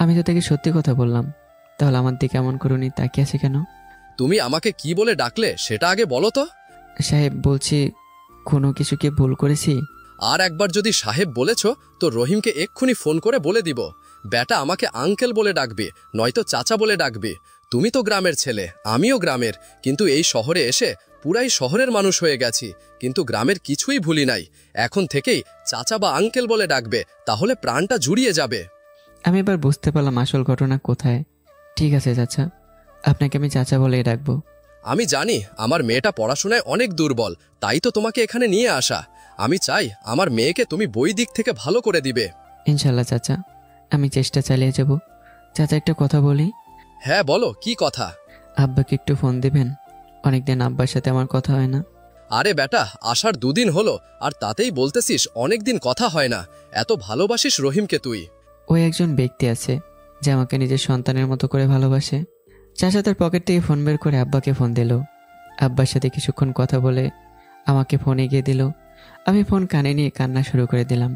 আমি তো তাকে সত্যি কথা বললাম, তাহলে আমার দিকে এমন করুনি তাকিয়ে আছে কেন? তুমি আমাকে কি বলে ডাকলে সেটা আগে বলো তো। সাহেব, বলছি কোনো কিছু কি ভুল করেছি? আর একবার যদি সাহেব বলেছ তো রহিমকে এক্ষুনি ফোন করে বলে দিব। বেটা আমাকে আঙ্কেল বলে ডাকবে, নয়তো চাচা বলে ডাকবে। তুমি তো গ্রামের ছেলে, আমিও গ্রামের, কিন্তু এই শহরে এসে পুরাই শহরের মানুষ হয়ে গেছি, কিন্তু গ্রামের কিছুই ভুলি নাই। এখন থেকেই চাচা বা আঙ্কেল বলে ডাকবে, তাহলে প্রাণটা জুড়িয়ে যাবে। আমি এবার বুঝতে পারলাম আসল ঘটনা কোথায়। ঠিক আছে চাচা, আপনাকে আমি চাচা বলেই ডাকবো। আমি জানি আমার মেয়েটা পড়াশোনায় অনেক দুর্বল, তাই তো তোমাকে এখানে নিয়ে আসা। আমি চাই আমার মেয়েকে তুমি বই দিক থেকে ভালো করে দিবে। ইনশাল্লাহ চাচা, আমি চেষ্টা চালিয়ে যাব। চাচা, একটা কথা বলি। হ্যাঁ বলো, কি কথা? আব্বাকে একটু ফোন দিবেন, অনেকদিন আব্বার সাথে আমার কথা হয় না। আরে বেটা, আসার 2 দিন হলো, আর তাতেই বলতেছিস অনেকদিন কথা হয় না। এত ভালোবাসিস রহিমকে তুই? ওই একজন ব্যক্তি আছে যে আমাকে নিজের সন্তানের মতো করে ভালোবাসে। চাচা তার পকেট থেকে ফোন বের করে আব্বাকে ফোন দিল। আব্বার সাথে কিছুক্ষণ কথা বলে আমাকে ফোন এগিয়ে দিল। আমি ফোন কানে নিয়ে কান্না শুরু করে দিলাম।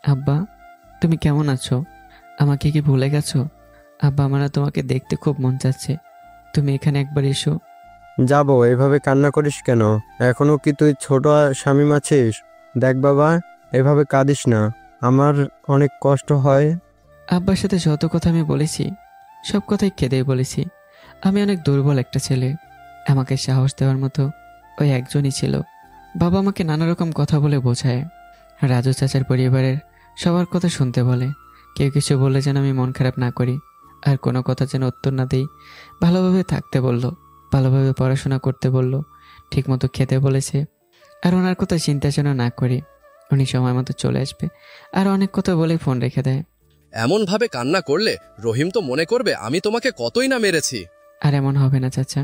আব্বা, তুমি কেমন আছো? আমাকে কি ভুলে গেছো? আব্বা, আমার তোমাকে দেখতে খুব মন চাচ্ছে, তুমি এখানে একবার এসো। যাবো, এভাবে কান্না করিস কেন? এখনো কি তুই ছোট শামীম আছিস? দেখ বাবা, এভাবে কাঁদিস না, আমার অনেক কষ্ট হয়। আব্বার সাথে যত কথা আমি বলেছি সব কথাই কেঁদেই বলেছি। আমি অনেক দুর্বল একটা ছেলে, আমাকে সাহস দেওয়ার মতো ওই একজনই ছিল। বাবা আমাকে নানা রকম কথা বলে বোঝায়, রাজু চাচার পরিবারের সবার কথা শুনতে বলে, কেউ কিছু বললে যেন আমি মন খারাপ না করি, আর কোনো কথা যেন উত্তর না দিই। ভালোভাবে থাকতে বলল, ভালোভাবে পড়াশোনা করতে বলল, ঠিকমতো খেতে বলেছে, আর ওনার কথা চিন্তা যেন না করি, উনি সময় মতো চলে আসবে। আর অনেক কথা বলে ফোন রেখে দেয়। এমনভাবে কান্না করলে রহিম তো মনে করবে আমি তোমাকে কতই না মেরেছি। আর এমন হবে না চাচা।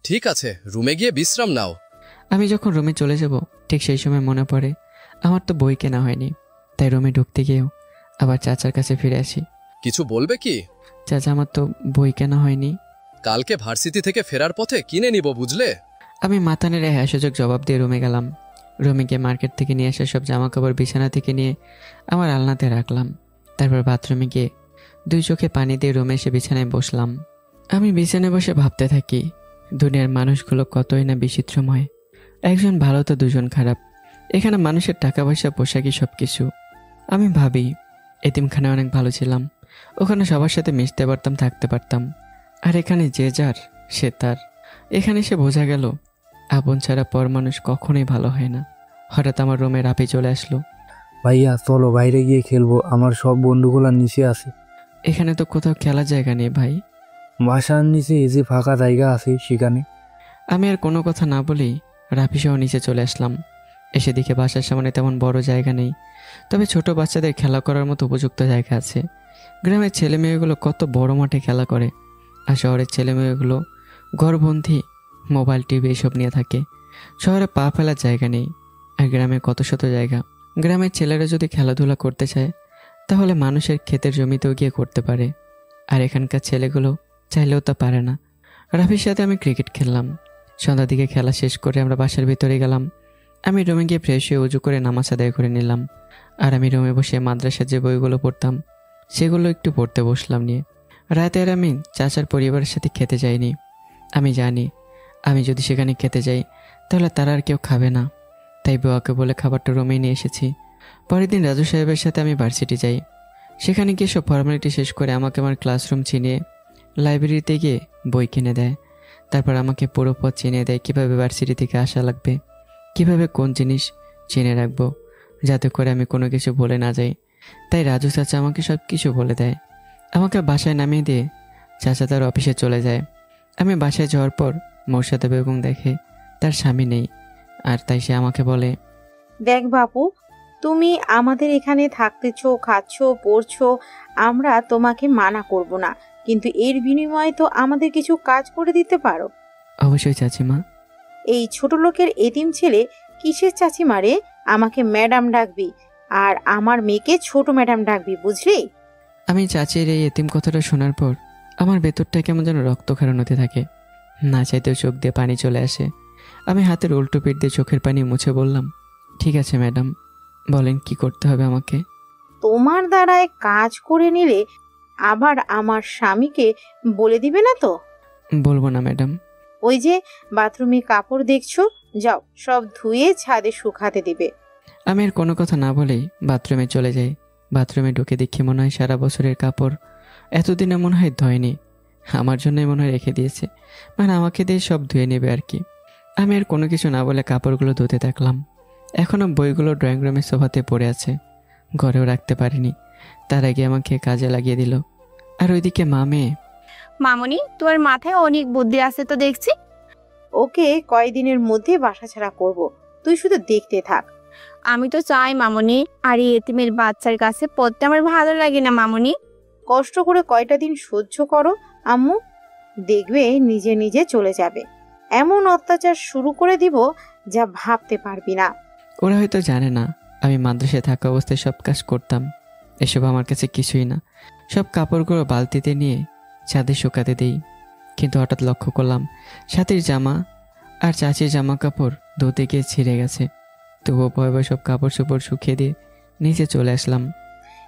ঠিক আছে, রুমে গিয়ে বিশ্রাম নাও। আমি যখন রুমে চলে যাব ঠিক সেই সময় মনে পড়ে আমার তো বই কেনা হয়নি, তাই রুমে ঢুকতে গিয়েও আবার চাচার কাছে ফিরে আসি। কিছু বলবে কি? চাচা, আমার তো বই কেনা হয়নি। কালকে ভার্সিটি থেকে ফেরার পথে কিনে নিব, বুঝলে? আমি মাথা নেড়ে হ্যাঁ সূচক জবাব দিয়ে রুমে গেলাম। রুমে গিয়ে মার্কেট থেকে নিয়ে আসা সব জামা কাপড় বিছানা থেকে নিয়ে আমার আলনাতে রাখলাম। তারপর বাথরুমে গিয়ে 2 চোখে পানি দিয়ে রুমে এসে বিছানায় বসলাম। আমি বিছানায় বসে ভাবতে থাকি, দুনিয়ার মানুষগুলো কতই না বিচিত্রময়। একজন ভালো তো দুজন খারাপ। এখানে মানুষের টাকা পয়সা পোশাকই সব কিছু। আমি ভাবি এতিমখানায় অনেক ভালো ছিলাম, ওখানে সবার সাথে মিশতে পারতাম, থাকতে পারতাম। আর এখানে যে যার সে তার। এখানে সে বোঝা গেল আপন ছাড়া পর মানুষ কখনোই ভালো হয় না। হঠাৎ আমার রুমে রাপি চলে আসলো। ভাইয়া চলো বাইরে গিয়ে খেলবো, আমার সব বন্ধুগুলা নিচে আছে। এখানে তো কোথাও খেলার জায়গা নেই ভাই। বাসার নিচে এই যে ফাঁকা জায়গা আছে সেখানে। আমি আর কোনো কথা না বলেই রাফি সহ নিচে চলে আসলাম। এসে দেখে বাসার সামনে তেমন বড় জায়গা নেই, তবে ছোট বাচ্চাদের খেলা করার মতো উপযুক্ত জায়গা আছে। গ্রামের ছেলে মেয়েগুলো কত বড় মাঠে খেলা করে, আর শহরের ছেলে মেয়েগুলো ঘরবন্দি মোবাইল টিভি এসব নিয়ে থাকে। শহরে পা ফেলার জায়গা নেই, আর গ্রামে কত শত জায়গা। গ্রামের ছেলেরা যদি খেলাধুলা করতে চায় তাহলে মানুষের ক্ষেতের জমিতেও গিয়ে করতে পারে, আর এখানকার ছেলেগুলো চাইলেও তা পারে না। রাফির সাথে আমি ক্রিকেট খেললাম। সন্ধ্যার দিকে খেলা শেষ করে আমরা বাসার ভিতরে গেলাম। আমি রুমে গিয়ে ফ্রেশ হয়ে উজু করে নামাজ আদায় করে নিলাম। আর আমি রুমে বসে মাদ্রাসার যে বইগুলো পড়তাম সেগুলো একটু পড়তে বসলাম নিয়ে। রাতে আর আমি চাচার পরিবারের সাথে খেতে যাইনি। আমি জানি আমি যদি সেখানে খেতে যাই তাহলে তারা আর কেউ খাবে না, তাই বুয়াকে বলে খাবারটা রুমেই নিয়ে এসেছি। পরের দিন রাজু সাহেবের সাথে আমি ভার্সিটি যাই। সেখানে গিয়ে সব ফর্মালিটি শেষ করে আমাকে আমার ক্লাসরুম চিনিয়ে লাইব্রেরিতে গিয়ে বই কিনে দেয়। তারপর আমাকে পুরো পথ চিনিয়ে দেয় কীভাবে ভার্সিটি থেকে আসা লাগবে, কিভাবে কোন জিনিস চিনে রাখবো যাতে করে আমি কোনো কিছু বলে না যাই। তাই রাজু চাচা আমাকে সব কিছু বলে দেয়। আমাকে বাসায় নামিয়ে দিয়ে চাচা তার অফিসে চলে যায়। আমি বাসায় যাওয়ার পর মোর্শেদা বেগম দেখে তার স্বামী নেই, আর তাই সে আমাকে বলে, দেখ বাপু, তুমি আমাদের এখানে থাকতেছো, খাচ্ছো, পড়ছো, আমরা তোমাকে মানা করব না, কিন্তু এর বিনিময়ে তো আমাদের কিছু কাজ করে দিতে পারো। অবশ্যই চাচিমা। এই ছোট লোকের এতিম ছেলে কিসের চাচিমা রে? আমাকে ম্যাডাম ডাকবি, আর আমার মেয়েকে ছোট ম্যাডাম ডাকবি, বুঝলি? আমি চাচির এই এতিম কথাটা শোনার পর আমার ভেতরটা কেমন যেন রক্তক্ষরণ হতে থাকে। না চাইতেও চোখ দিয়ে পানি চলে আসে। আমি হাতের উল্টো পিঠ দিয়ে চোখের পানি মুছে বললাম, ঠিক আছে ম্যাডাম, বলেন কি করতে হবে আমাকে। তোমার দ্বারায় কাজ করে নিলে আবার আমার স্বামীকে বলে দিবে না তো? বলবো না ম্যাডাম। ওই যে বাথরুমে কাপড় দেখছো, যাও সব ধুয়ে ছাদে শুকাতে দিবে। আমি আর কোনো কথা না বলেই বাথরুমে চলে যাই। বাথরুমে ঢুকে দেখি মনে হয় সারা বছরের কাপড় এতদিনে মনে হয় ধোয়নি, আমার জন্যই মনে হয় রেখে দিয়েছে, মানে আমাকে দিয়ে সব ধুয়ে নেবে আর কি। আমি আর কোনো কিছু না বলে কাপড়গুলো ধুতে থাকলাম। এখনও বইগুলো ড্রয়িং রুমের সোফাতে পড়ে আছে, ঘরেও রাখতে পারিনি। তার আগে আমাকে কাজে লাগিয়ে দিল। আর ওইদিকে মেয়ে। মামনি, তোমার মাথায় অনেক বুদ্ধি আছে তো দেখছি। ওকে কয়দিনের মধ্যে বাসা ছাড়া করব, তুই শুধু দেখতে থাক। আমি তো চাই মামনি, আর এই এতিমের বাচ্চার কাছে পড়তে আমার ভালো লাগে না মামনি। কষ্ট করে কয়টা দিন সহ্য করো আম্মু, দেখবে নিজে নিজে চলে যাবে। এমন অত্যাচার শুরু করে দিব যা ভাবতে পারবি না। ওরা হয়তো জানে না আমি মাদ্রাসায় থাকা অবস্থায় সব কাজ করতাম। এসব আমার কাছে কিছুই না। সব কাপড়গুলো বালতিতে নিয়ে ছাদে শুকাতে দিই। কিন্তু হঠাৎ লক্ষ্য করলাম সাথীর জামা আর চাচির জামা কাপড় ধুতে গিয়ে ছিঁড়ে গেছে। তবুও ভয় ভয় সব কাপড় চোপড় শুকিয়ে দিয়ে নিচে চলে আসলাম।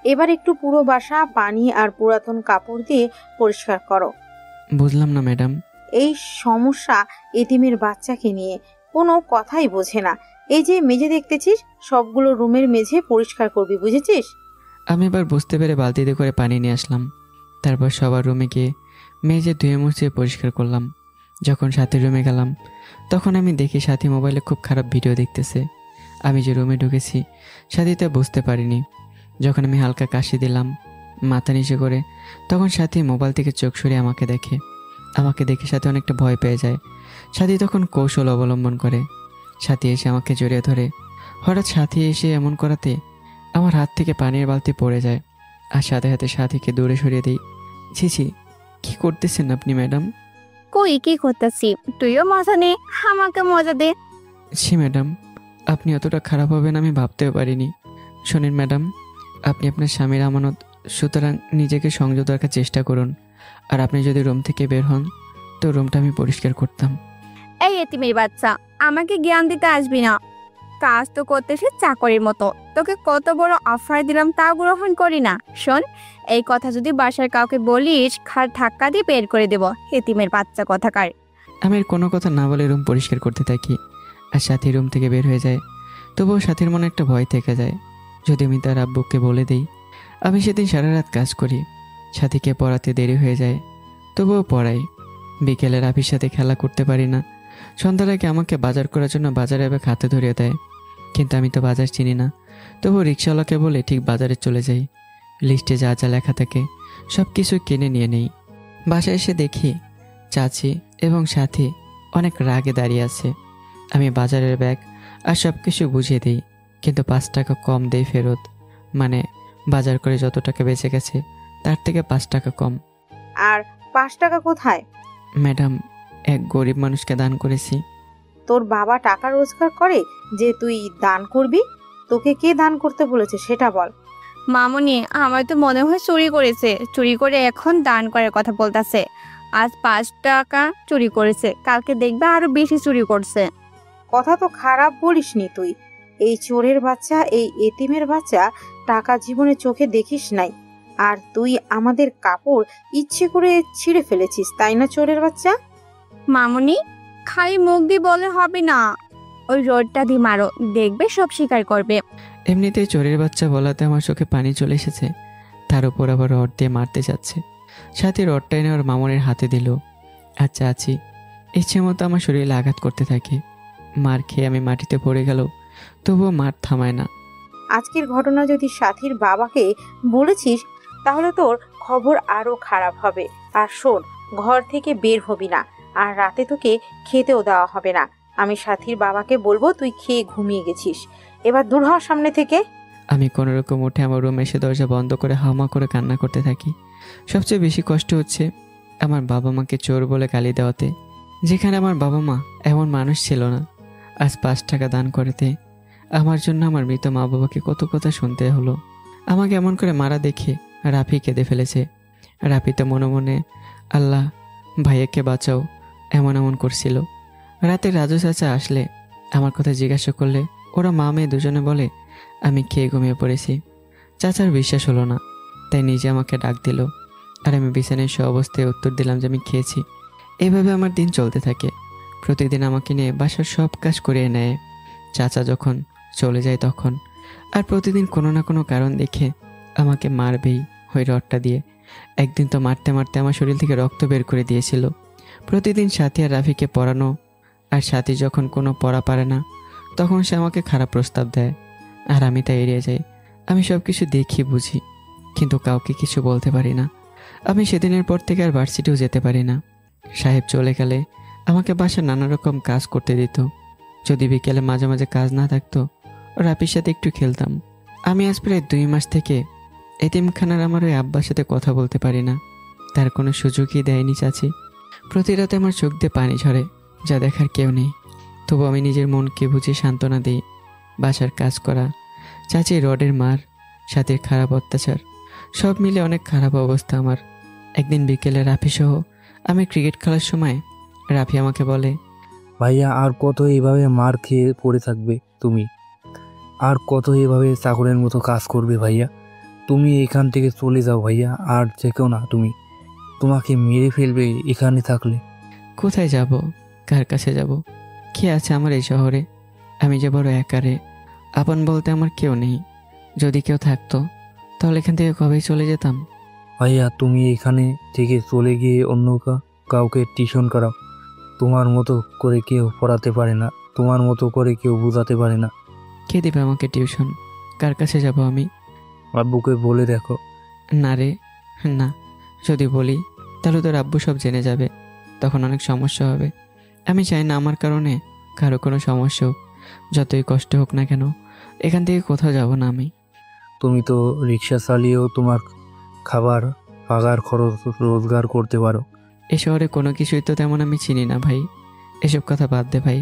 এবার একটু পুরো বাসা পানি আর পুরাতন কাপড় দিয়ে পরিষ্কার করো। বুঝলাম না ম্যাডাম। এই সমস্যা এতিমের বাচ্চাকে নিয়ে কোনো কথাই বোঝে না। এই যে মেঝে দেখতেছিস, সবগুলো রুমের মেঝে পরিষ্কার করবি, বুঝেছিস? আমি এবার বুঝতে পেরে বালতিতে করে পানি নিয়ে আসলাম। তারপর সবার রুমে গিয়ে মেঝে ধুয়ে মুছিয়ে পরিষ্কার করলাম। যখন সাথীর রুমে গেলাম তখন আমি দেখি সাথী মোবাইলে খুব খারাপ ভিডিও দেখতেছে। আমি যে রুমে ঢুকেছি সাথী তা বুঝতে পারিনি। যখন আমি হালকা কাশি দিলাম মাথা নিচে করে, তখন সাথী মোবাইল থেকে চোখ সরিয়ে আমাকে দেখে। আমাকে দেখে সাথী অনেকটা ভয় পেয়ে যায়। সাথী তখন কৌশল অবলম্বন করে। সাথী এসে আমাকে জড়িয়ে ধরে। হঠাৎ সাথী এসে এমন করাতে আমার হাত থেকে পানির বালতি পড়ে যায়, আর সাথে সাথে সাথীকে দূরে সরিয়ে দিই। ছি ছি, কী করতেছেন আপনি ম্যাডাম? কই কি করতেছি, তুইও মজা নে, আমাকে মজা দে। ছি ম্যাডাম, আপনি অতটা খারাপ হবেন আমি ভাবতেও পারিনি। শোনেন ম্যাডাম, আপনি আপনার স্বামীর আমানত, সুতরাং নিজেকে সংযত রাখার চেষ্টা করুন। আর আপনি যদি রুম থেকে বের হন তো রুমটা আমি পরিষ্কার করতাম। এই এতিমের বাচ্চা, আমাকে জ্ঞান দিতে আসবি না। কাজ তো করতেছে চাকরির মতো, তোকে কত বড় অফার দিলাম তাও গ্রহণ করি না। শোন, এই কথা যদি বাসার কাউকে বলিস, খাট ধাক্কা দিয়ে বের করে দেব, এতিমের বাচ্চা কথাকার। আমি আর কোনো কথা না বলে রুম পরিষ্কার করতে থাকি, আর সাথী রুম থেকে বের হয়ে যায়। তবুও সাথীর মনে একটা ভয় থেকে যায়। যদি আমি তার আব্বুকে বলে দিই আমি সেদিন সারা রাত কাজ করি, সাথীকে পড়াতে দেরি হয়ে যায়, তবুও পড়াই। বিকেলে রাফির সাথে খেলা করতে পারি না। সন্ধ্যার আগে আমাকে বাজার করার জন্য বাজারে এবার হাতে ধরিয়ে দেয়, কিন্তু আমি তো বাজার চিনি না। তবুও রিক্সাওয়ালাকে বলে ঠিক বাজারে চলে যাই। লিস্টে যা যা লেখা থাকে সব কিছু কিনে নিয়ে নেই। বাসায় এসে দেখি চাচি এবং সাথী অনেক রাগে দাঁড়িয়ে আছে। আমি বাজারের ব্যাগ আর সব কিছু বুঝিয়ে দিই, কিন্তু 5 টাকা কম দেই ফেরত। মানে বাজার করে যত টাকা বেঁচে গেছে তার থেকে 5 টাকা কম। আর 5 টাকা কোথায়? ম্যাডাম, এক গরিব মানুষকে দান করেছি। তোর বাবা টাকা রোজগার করে যে তুই দান করবি? তোকে কে দান করতে বলেছে সেটা বল। মামুনি, আমার তো মনে হয় চুরি করেছে, চুরি করে এখন দান করার কথা বলতেছে। আজ 5 টাকা চুরি করেছে, কালকে দেখবে আরো বেশি চুরি করছে। কথা তো খারাপ বলিসনি তুই। এই চোরের বাচ্চা, এই এতিমের বাচ্চা টাকা জীবনে চোখে দেখিস নাই। আর তুই আমাদের কাপড় ইচ্ছে করে ছিঁড়ে ফেলেছিস, তাই না চোরের বাচ্চা? মামুনি, খালি মুখ দিয়ে বলে হবে না, ওই রোডটা দিয়ে মারো, দেখবে সব স্বীকার করবে। এমনিতেই চোরের বাচ্চা বলাতে আমার চোখে পানি চলে এসেছে, তার উপর আবার রড দিয়ে মারতে যাচ্ছে। সাথে রডটা এনে ওর মামনের হাতে দিল। আচ্ছা আছি ইচ্ছে মতো আমার শরীরে আঘাত করতে থাকে। মার খেয়ে আমি মাটিতে পড়ে গেল, তবুও মার থামায় না। আজকের ঘটনা যদি সাথীর বাবাকে বলেছিস তাহলে তোর খবর আরো খারাপ হবে। আর শোন, ঘর থেকে বের হবি না, আর রাতে তোকে খেতেও দেওয়া হবে না। আমি সাথীর বাবাকে বলবো তুই খেয়ে ঘুমিয়ে গেছিস। এবার দূর হ সামনে থেকে। আমি কোনোরকম উঠে আমার রুমে এসে দরজা বন্ধ করে হামা করে কান্না করতে থাকি। সবচেয়ে বেশি কষ্ট হচ্ছে আমার বাবা মাকে চোর বলে গালি দেওয়াতে, যেখানে আমার বাবা মা এমন মানুষ ছিল না। আজ 5 টাকা দান করতে আমার জন্য আমার মৃত মা বাবাকে কত কথা শুনতে হলো। আমাকে এমন করে মারা দেখে রাফি কেঁদে ফেলেছে। রাফি তো মনে মনে আল্লাহ ভাইয়াকে বাঁচাও এমন এমন করছিল। রাতে রাজু চাচা আসলে আমার কথা জিজ্ঞাসা করলে ওরা মা মেয়ে দুজনে বলে আমি খেয়ে ঘুমিয়ে পড়েছি। চাচার বিশ্বাস হলো না, তাই নিজে আমাকে ডাক দিল, আর আমি বিছানায় সে অবস্থায় উত্তর দিলাম যে আমি খেয়েছি। এইভাবে আমার দিন চলতে থাকে। প্রতিদিন আমাকে নিয়ে বাসার সব কাজ করিয়ে নেয়। চাচা যখন চলে যায় তখন, আর প্রতিদিন কোনো না কোনো কারণ দেখে আমাকে মারবেই ওই রডটা দিয়ে। একদিন তো মারতে মারতে আমার শরীর থেকে রক্ত বের করে দিয়েছিল। প্রতিদিন সাথী আর রাফিকে পড়ানো, আর সাথী যখন কোনো পড়া পারে না তখন সে আমাকে খারাপ প্রস্তাব দেয়, আর আমি তা এড়িয়ে যাই। আমি সব কিছু দেখি বুঝি, কিন্তু কাউকে কিছু বলতে পারি না। আমি সেদিনের পর থেকে আর ভার্সিটিও যেতে পারি না। সাহেব চলে গেলে আমাকে বাসায় নানা রকম কাজ করতে দিত। যদি বিকেলে মাঝে মাঝে কাজ না থাকতো রাফির সাথে একটু খেলতাম। আমি আজ প্রায় 2 মাস থেকে এতিমখানার আমার ওই আব্বার সাথে কথা বলতে পারি না। তার কোনো সুযোগই দেয়নি চাচি। প্রতি রাতে আমার চোখ দিয়ে পানি ঝরে, যা দেখার কেউ নেই। তবু আমি নিজের মনকে বুঝে সান্ত্বনা দিই। বাসার কাজ করা, চাচি রডের মার, সাথীর খারাপ অত্যাচার, সব মিলে অনেক খারাপ অবস্থা আমার। একদিন বিকেলে রাফি সহ আমি ক্রিকেট খেলার সময় রাফি আমাকে বলে, ভাইয়া আর কত এইভাবে মার খেয়ে পড়ে থাকবে তুমি? আর কত এইভাবে চাকরের মতো কাজ করবে ভাইয়া? তুমি এখান থেকে চলে যাও ভাইয়া, আর থেকেও না, তুমি তোমাকে মেরে ফেলবে এখানে থাকলে। কোথায় যাব, কার কাছে যাব? কে আছে আমার এই শহরে? আমি যে বড় একারে, আপন বলতে আমার কেউ নেই। যদি কেউ থাকতো তাহলে এখান থেকে কবেই চলে যেতাম। ভাইয়া তুমি এখানে থেকে চলে গিয়ে অন্য কাউকে টিউশন করাও। তোমার মতো করে কেউ পড়াতে পারে না, তোমার মতো করে কেউ বোঝাতে পারে না। কে দিবে আমাকে টিউশন? কার কাছে যাব আমি? আব্বুকে বলে দেখো। না রে, না। যদি বলি তাহলে তোর আব্বু সব জেনে যাবে, তখন অনেক সমস্যা হবে। আমি চাই না আমার কারণে কারো কোনো সমস্যা হোক। যতই কষ্ট হোক না কেন, এখান থেকে কোথাও যাব না আমি। তুমি তো রিক্সা চালিয়েও তোমার খাবার পাগার খরচ রোজগার করতে পারো। এ শহরে কোনো কিছুই তো তেমন আমি চিনি না ভাই। এসব কথা বাদ দে ভাই।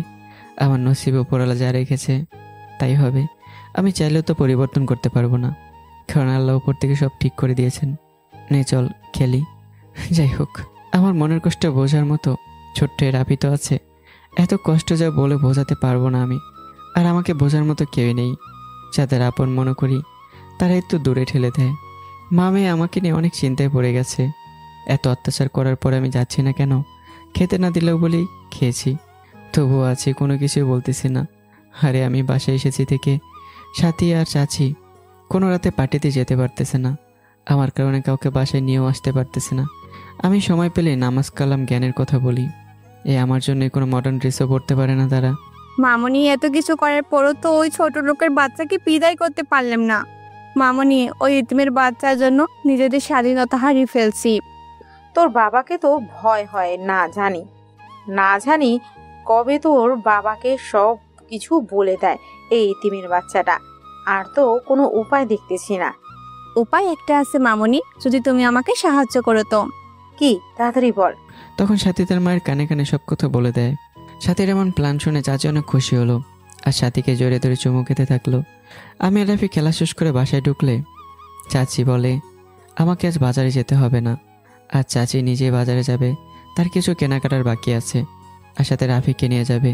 আমার নসিবে উপরওয়ালা যা রেখেছে তাই হবে। আমি চাইলেও তো পরিবর্তন করতে পারবো না, কারণ আল্লাহ উপর থেকে সব ঠিক করে দিয়েছেন। নে চল খেলি। যাই হোক, আমার মনের কষ্ট বোঝার মতো ছোট্ট রাপি তো আছে। এত কষ্ট যা বলে বোঝাতে পারবো না আমি। আর আমাকে বোঝার মতো কেউই নেই। যাদের আপন মনে করি তারাই তো দূরে ঠেলে দেয়। মা মেয়ে আমাকে নিয়ে অনেক চিন্তায় পড়ে গেছে। এত অত্যাচার করার পর আমি যাচ্ছি না কেন? খেতে না দিলেও বলি খেয়েছি, তবুও আছি, কোনো কিছুই বলতেছি না। আরে আমি বাসায় এসেছি থেকে সাথী আর চাচি কোনো রাতে পার্টিতে যেতে পারতেছে না। আমার কারণে কাউকে বাসায় নিয়েও আসতে পারতেছে না। আমি সময় পেলে নামাজ কালাম জ্ঞানের কথা বলি। আমার জন্য কোনো মডার্ন ড্রেসও পরতে পারে না তারা। মামনি এত কিছু করার পরও তো ওই ছোট লোকের বাচ্চাকে বিদায় করতে পারলাম না। মামনি, ওই ইতিমের বাচ্চার জন্য নিজেদের স্বাধীনতা হারিয়ে ফেলছি। তোর বাবাকে তো ভয় হয় না জানি, না জানি কবে তোর বাবাকে সব কিছু বলে দেয় এই এতিমের বাচ্চাটা। আর তো কোনো উপায় দেখতেছি না। উপায় একটা আছে মামনি, যদি তুমি আমাকে সাহায্য করো তো। কি, তাড়াতাড়ি বল। তখন সাথী তার মায়ের কানে কানে সব কথা বলে দেয়। সাথীর এমন প্ল্যান শুনে চাচি অনেক খুশি হলো আর সাথীকে জড়িয়ে ধরে চুমু খেতে থাকলো। আমি আর রাফি খেলা শেষ করে বাসায় ঢুকলে চাচি বলে আমাকে আজ বাজারে যেতে হবে না। আর চাচি নিজে বাজারে যাবে, তার কিছু কেনাকাটার বাকি আছে, আর সাথে রাফিকে নিয়ে যাবে।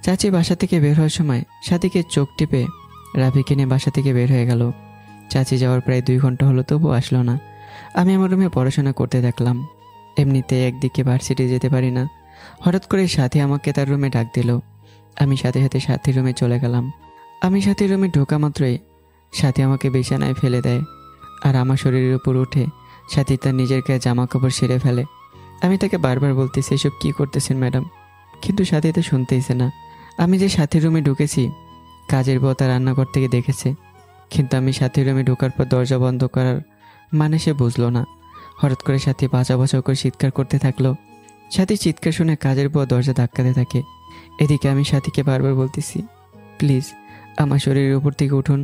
চাচি বাসা থেকে বের হওয়ার সময় সাথীকে চোখ টিপে রাফিকে নিয়ে বাসা থেকে বের হয়ে গেল। চাচি যাওয়ার প্রায় 2 ঘন্টা হলো, তবুও আসলো না। আমি আমার রুমে পড়াশোনা করতে থাকলাম। এমনিতে একদিকে ভার্সিটি যেতে পারি না। হঠাৎ করে সাথী আমাকে তার রুমে ডাক দিল। আমি সাথে সাথে সাথীর রুমে চলে গেলাম। আমি সাথীর রুমে ঢোকা মাত্রই সাথী আমাকে বিছানায় ফেলে দেয় আর আমার শরীরের উপর উঠে সাথী তার নিজের গায়ে জামা কাপড় ছেড়ে ফেলে। আমি তাকে বারবার বলতেছি এসব কী করতেছেন ম্যাডাম, কিন্তু সাথী তো শুনতেইছে না। আমি যে সাথীর রুমে ঢুকেছি কাজের বউ তার রান্নাঘর থেকে দেখেছে, কিন্তু আমি সাথীর রুমে ঢোকার পর দরজা বন্ধ করার মানে সে বুঝলো না। হঠাৎ করে সাথী বাঁচা বাঁচাও করে চিৎকার করতে থাকলো। সাথী চিৎকার শুনে কাজের বউ দরজা ধাক্কাতে থাকে। এদিকে আমি সাথীকে বারবার বলতেছি প্লিজ আমার শরীরের উপর থেকে উঠুন।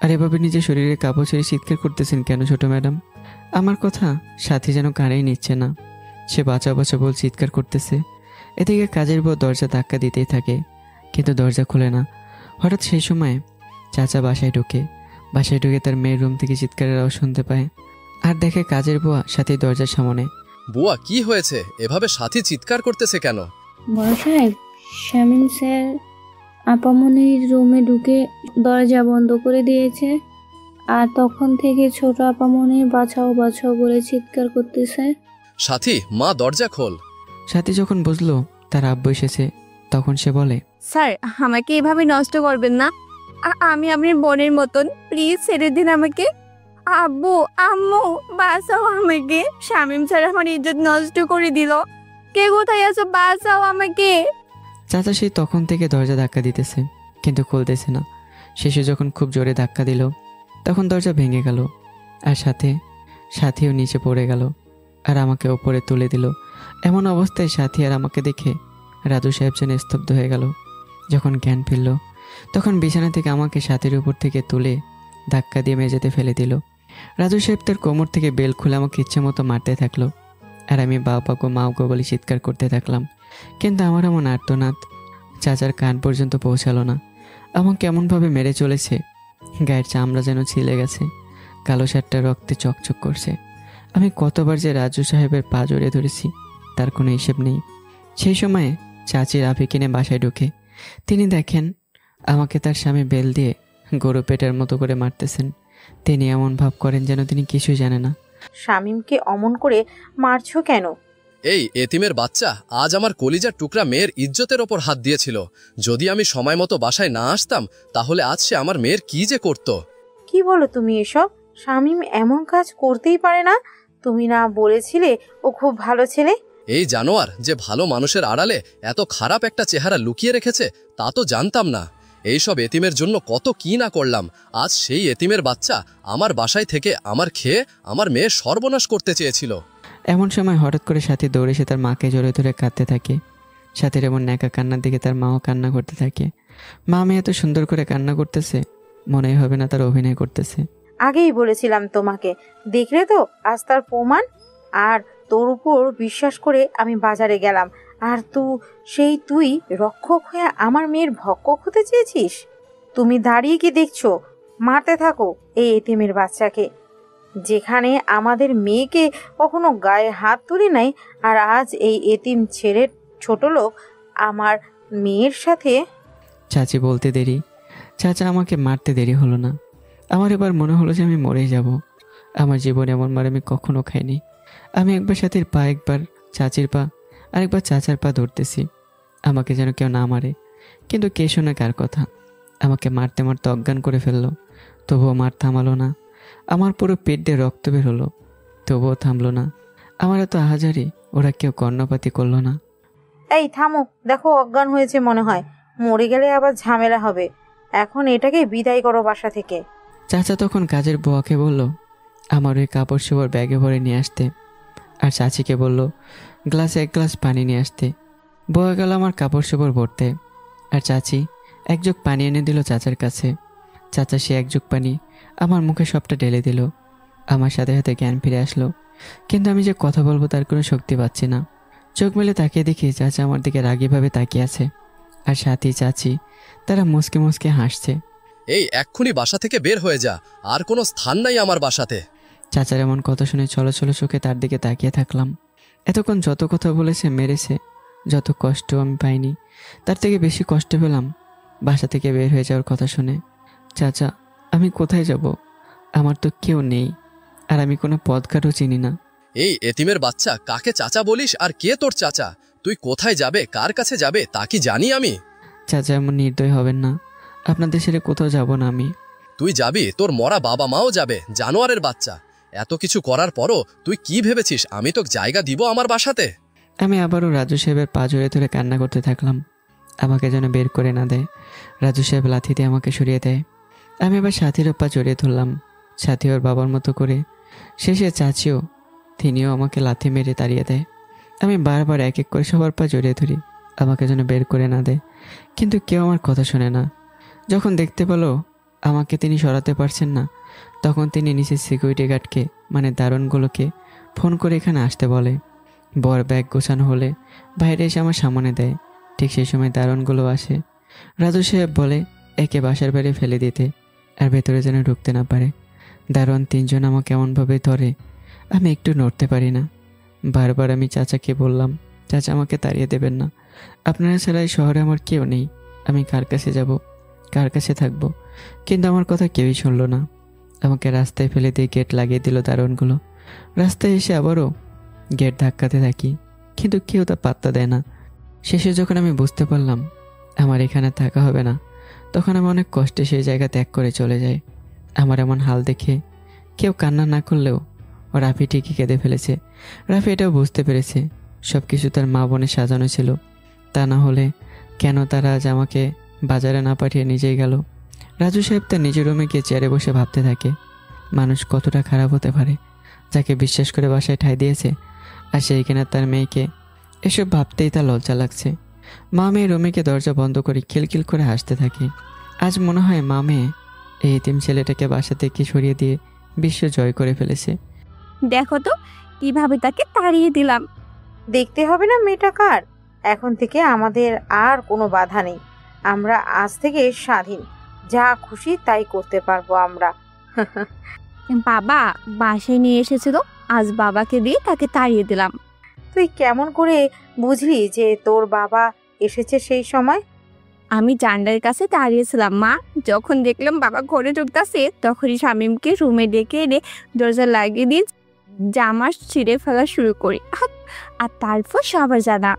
আর এভাবে নিজের শরীরে কাপড় ছেড়ে চিৎকার করতেছেন কেন ছোট ম্যাডাম? আমার কথা সাথী যেন কানেই নিচ্ছে না। সে বাঁচা বাঁচা বল চিৎকার করতেছে। এদিকে কাজের বউ দরজা ধাক্কা দিতেই থাকে, কিন্তু দরজা খুলে না। হঠাৎ সেই সময় চাচা বাসায় ঢুকে তার মেয়ের রুম থেকে চিৎকারের আওয়াজ শুনতে পায় আর দেখে কাজের বুয়া সাথী দরজার সামনে। বুয়া, কি হয়েছে? এভাবে সাথী চিৎকার করতেছে কেন? বড় সাহেব, শামীম স্যার আপামনির রুমে ঢুকে দরজা বন্ধ করে দিয়েছে, আর তখন থেকে ছোট আপামনি বাঁচাও বাঁচাও বলে চিৎকার করতেছে। সাথী, মা দরজা খোল। সাথী যখন বুঝলো তার আব্বু এসেছে তখন সে বলে স্যার, আমাকে এভাবে নষ্ট করবেন না। আমি আপনার বোনের মতন, প্লিজ ছেড়ে দিন আমাকে। আব্বু, আম্মু, বাঁচাও আমাকে। শামীম স্যার আমার ইজ্জত নষ্ট করে দিল। কে কোথায় আছো? বাঁচাও আমাকে। চাচা সেই তখন থেকে দরজা ধাক্কা দিতেছে, কিন্তু খুলতেছে না। শেষে যখন খুব জোরে ধাক্কা দিল তখন দরজা ভেঙে গেল আর সাথীও নিচে পড়ে গেল আর আমাকে ওপরে তুলে দিল। এমন অবস্থায় সাথী আর আমাকে দেখে রাজু সাহেব যেন স্তব্ধ হয়ে গেল। যখন জ্ঞান ফিরল তখন বিছানা থেকে আমাকে সাথীর উপর থেকে তুলে ধাক্কা দিয়ে মেঝেতে ফেলে দিল। রাজু সাহেব তার কোমর থেকে বেল খুলে আমাকে ইচ্ছে মতো মারতে থাকলো আর আমি বাবা মাও গো বলে চিৎকার করতে থাকলাম। কিন্তু আমার এমন আর্তনাদ চাচার কান পর্যন্ত পৌঁছালো না। আমাকে এমনভাবে মেরে চলেছে, গায়ের চামড়া যেন ছিলে গেছে, কালো শার্টটা রক্তে চকচক করছে। আমি কতবার যে রাজু সাহেবের পা জড়িয়ে ধরেছি তার কোনো হিসেব নেই। সেই সময়ে চাচি রাফি কিনে বাসায় ঢুকে তিনি দেখেন আমাকে তার স্বামী বেল দিয়ে গরু পেটের মতো করে মারতেছেন। তিনি এমন ভাব করেন যেন তিনি কিছুই জানে না। শামীমকে অমন করে মারছো কেন? এই এতিমের বাচ্চা আজ আমার কলিজার টুকরা মেয়ের ইজ্জতের ওপর হাত দিয়েছিল। যদি আমি সময় মতো বাসায় না আসতাম তাহলে আজ সে আমার মেয়ের কি যে করত। কি বলো তুমি এসব? শামীম এমন কাজ করতেই পারে না। তুমি না বলেছিলে ও খুব ভালো ছেলে? এই জানোয়ার যে ভালো মানুষের আড়ালে এত খারাপ একটা চেহারা লুকিয়ে রেখেছে তা তো জানতাম না। এইসব এতিমের জন্য কত কি না করলাম। আজ সেই এতিমের বাচ্চা আমার বাসায় থেকে আমার খেয়ে আমার মেয়ের সর্বনাশ করতে চেয়েছিল। এমন সময় হঠাৎ করে সাথী দৌড়ে এসে তার মাকে জড়ে ধরে কাঁদতে থাকে। সাথীর এমন ন্যাকা কান্নার দিকে তার মাও কান্না করতে থাকে। মা মেয়ে এত সুন্দর করে কান্না করতেছে, মনেই হবে না তার অভিনয় করতেছে। আগেই বলেছিলাম তোমাকে, দেখলে তো আজ তার প্রমাণ। আর তোর উপর বিশ্বাস করে আমি বাজারে গেলাম, আর তুই রক্ষক হয়ে আমার মেয়ের ভক্ষক হতে চেয়েছিস। তুমি দাঁড়িয়ে কি দেখছো? মারতে থাকো এই এতিমের বাচ্চাকে। যেখানে আমাদের মেয়েকে কখনো গায়ে হাত তুলে নাই, আর আজ এই এতিম ছেলের ছোট লোক আমার মেয়ের সাথে। চাচি বলতে দেরি, চাচা আমাকে মারতে দেরি হলো না। আমার এবার মনে হলো যে আমি মরেই যাব। আমার জীবনে এমন মার আমি কখনো খাইনি। আমি একবার সাথীর পা, একবার চাচির পা, আরেকবার চাচার পা ধরতেছি আমাকে যেন কেউ না মারে। কিন্তু কে শোনে কার কথা? আমাকে মারতে মারতে অজ্ঞান করে ফেললো, তবুও মার থামালো না। আমার পুরো পেট দিয়ে রক্ত বের হলো, তবুও থামলো না। আমার এত আহাজারি ওরা কেউ কর্ণপাতি করলো না। এই থামো, দেখো অজ্ঞান হয়েছে মনে হয়। মরে গেলে আবার ঝামেলা হবে। এখন এটাকে বিদায় করো বাসা থেকে। চাচা তখন কাজের বুয়াকে বলল আমার ওই কাপড় চোপড় ব্যাগে ভরে নিয়ে আসতে, আর চাচিকে বলল গ্লাসে 1 গ্লাস পানি নিয়ে আসতে। বুয়া গেল আমার কাপড় চোপড় ভরতে, আর চাচি 1 জগ পানি এনে দিল চাচার কাছে। চাচা সে 1 জগ পানি আমার মুখে সবটা ঢেলে দিল। আমার সাথে সাথে জ্ঞান ফিরে আসলো, কিন্তু আমি যে কথা বলবো তার কোনো শক্তি পাচ্ছি না। চোখ মেলে তাকিয়ে দেখি চাচা আমার দিকে রাগীভাবে তাকিয়ে আছে, আর সাথী চাচি তারা মুসকে মুসকে হাসছে। এই এক্ষুনি বাসা থেকে বের হয়ে যা, আর কোনো স্থান নাই আমার বাসাতে। চাচার এমন কথা শুনে চলো চলো চোখে তার দিকে তাকিয়ে থাকলাম। এতক্ষণ যত কথা বলেছে মেরেছে, যত কষ্ট আমি পাইনি, তার থেকে বেশি কষ্ট পেলাম বাসা থেকে বের হয়ে যাওয়ার কথা শুনে। চাচা, আমি কোথায় যাব? আমার তো কেউ নেই, আর আমি কোনো পথঘাটও চিনি না। এই এতিমের বাচ্চা, কাকে চাচা বলিস আর কে তোর চাচা? তুই কোথায় যাবে, কার কাছে যাবে তা কি জানি আমি? চাচা এমন নির্দয় হবেন না, আপনাদের ছেড়ে কোথাও যাব না আমি। তুই যাবি, তোর মরা বাবা মাও যাবে, জানোয়ারের বাচ্চা। এত কিছু করার পরও তুই কি ভেবেছিস আমি তোকে জায়গা দিব আমার বাসাতে? আমি আবারও রাজু সাহেবের পা জড়িয়ে ধরে কান্না করতে থাকলাম, আমাকে যেন বের করে না দেয়। রাজু সাহেব লাথি দিয়ে আমাকে সরিয়ে দেয়। আমি এবার সাথীর পা জড়িয়ে ধরলাম, সাথী ওর বাবার মতো করে। শেষে চাচিও, তিনিও আমাকে লাথি মেরে তাড়িয়ে দেয়। আমি বারবার 1 করে সবার পা জড়িয়ে ধরি, আমাকে যেন বের করে না দেয়, কিন্তু কেউ আমার কথা শোনে না। যখন দেখতে পেল আমাকে তিনি সরাতে পারছেন না, তখন তিনি নিচের সিকিউরিটি গার্ডকে মানে দারোয়ানগুলোকে ফোন করে এখানে আসতে বলে। বর ব্যাগ গোছানো হলে বাইরে এসে আমার সামনে দেয়। ঠিক সেই সময় দারোয়ানগুলো আসে। রাজু সাহেব বলে একে বাসার বাইরে ফেলে দিতে, আর ভেতরে যেন ঢুকতে না পারে। দারোয়ান 3 জন আমাকে এমনভাবে ধরে আমি একটু নড়তে পারি না। বারবার আমি চাচাকে বললাম, চাচা আমাকে তাড়িয়ে দেবেন না, আপনারা ছাড়া এই শহরে আমার কেউ নেই, আমি কার কাছে যাব, কার কাছে থাকবো? কিন্তু আমার কথা কেউই শুনল না। আমাকে রাস্তায় ফেলে দিয়ে গেট লাগিয়ে দিল দারোয়ানগুলো। রাস্তায় এসে আবারও গেট ধাক্কাতে থাকি, কিন্তু কেউ তা পাত্তা দেয় না। শেষে যখন আমি বুঝতে পারলাম আমার এখানে থাকা হবে না, তখন আমি অনেক কষ্টে সেই জায়গা ত্যাগ করে চলে যাই। আমার এমন হাল দেখে কেউ কান্না না করলেও রাফি ঠিকই কেঁদে ফেলেছে। রাফি এটাও বুঝতে পেরেছে সব কিছু তার মা বোনে সাজানো ছিল, তা না হলে কেন তারা আজ আমাকে বাজারে না পাঠিয়ে নিজেই গেল। রাজু সাহেব তার নিজের রুমে গিয়ে চেয়ারে বসে ভাবতে থাকে মানুষ কতটা খারাপ হতে পারে, যাকে বিশ্বাস করে বাসায় ঠাঁই দিয়েছে, আর সেই কিনা তার মেয়েকে। এসব ভাবতেই তার লজ্জা লাগছে। মা মেয়ে রুমে গিয়ে দরজা বন্ধ করে খিলখিল করে হাসতে থাকে। আজ মনে হয় মা মেয়ে এই এতিম ছেলেটাকে বাসা থেকে সরিয়ে দিয়ে বিশ্ব জয় করে ফেলেছে। দেখো তো কিভাবে তাকে তাড়িয়ে দিলাম। দেখতে হবে না মেয়েটা কার। এখন থেকে আমাদের আর কোনো বাধা নেই। আমরা আজ থেকে স্বাধীন, যা খুশি তাই করতে পারবো আমরা। বাবা বাসায় নিয়ে এসেছিল, আজ বাবাকে দিয়ে তাকে তাড়িয়ে দিলাম। তুই কেমন করে বুঝলি যে তোর বাবা এসেছে সেই সময়? আমি জানলার কাছে দাঁড়িয়েছিলাম মা, যখন দেখলাম বাবা ঘরে ঢুকতেছে তখনই শামীমকে রুমে ডেকে এনে দরজা লাগিয়ে দিয়ে জামা ছিঁড়ে ফেলা শুরু করি। আর তারপর সবার জানা।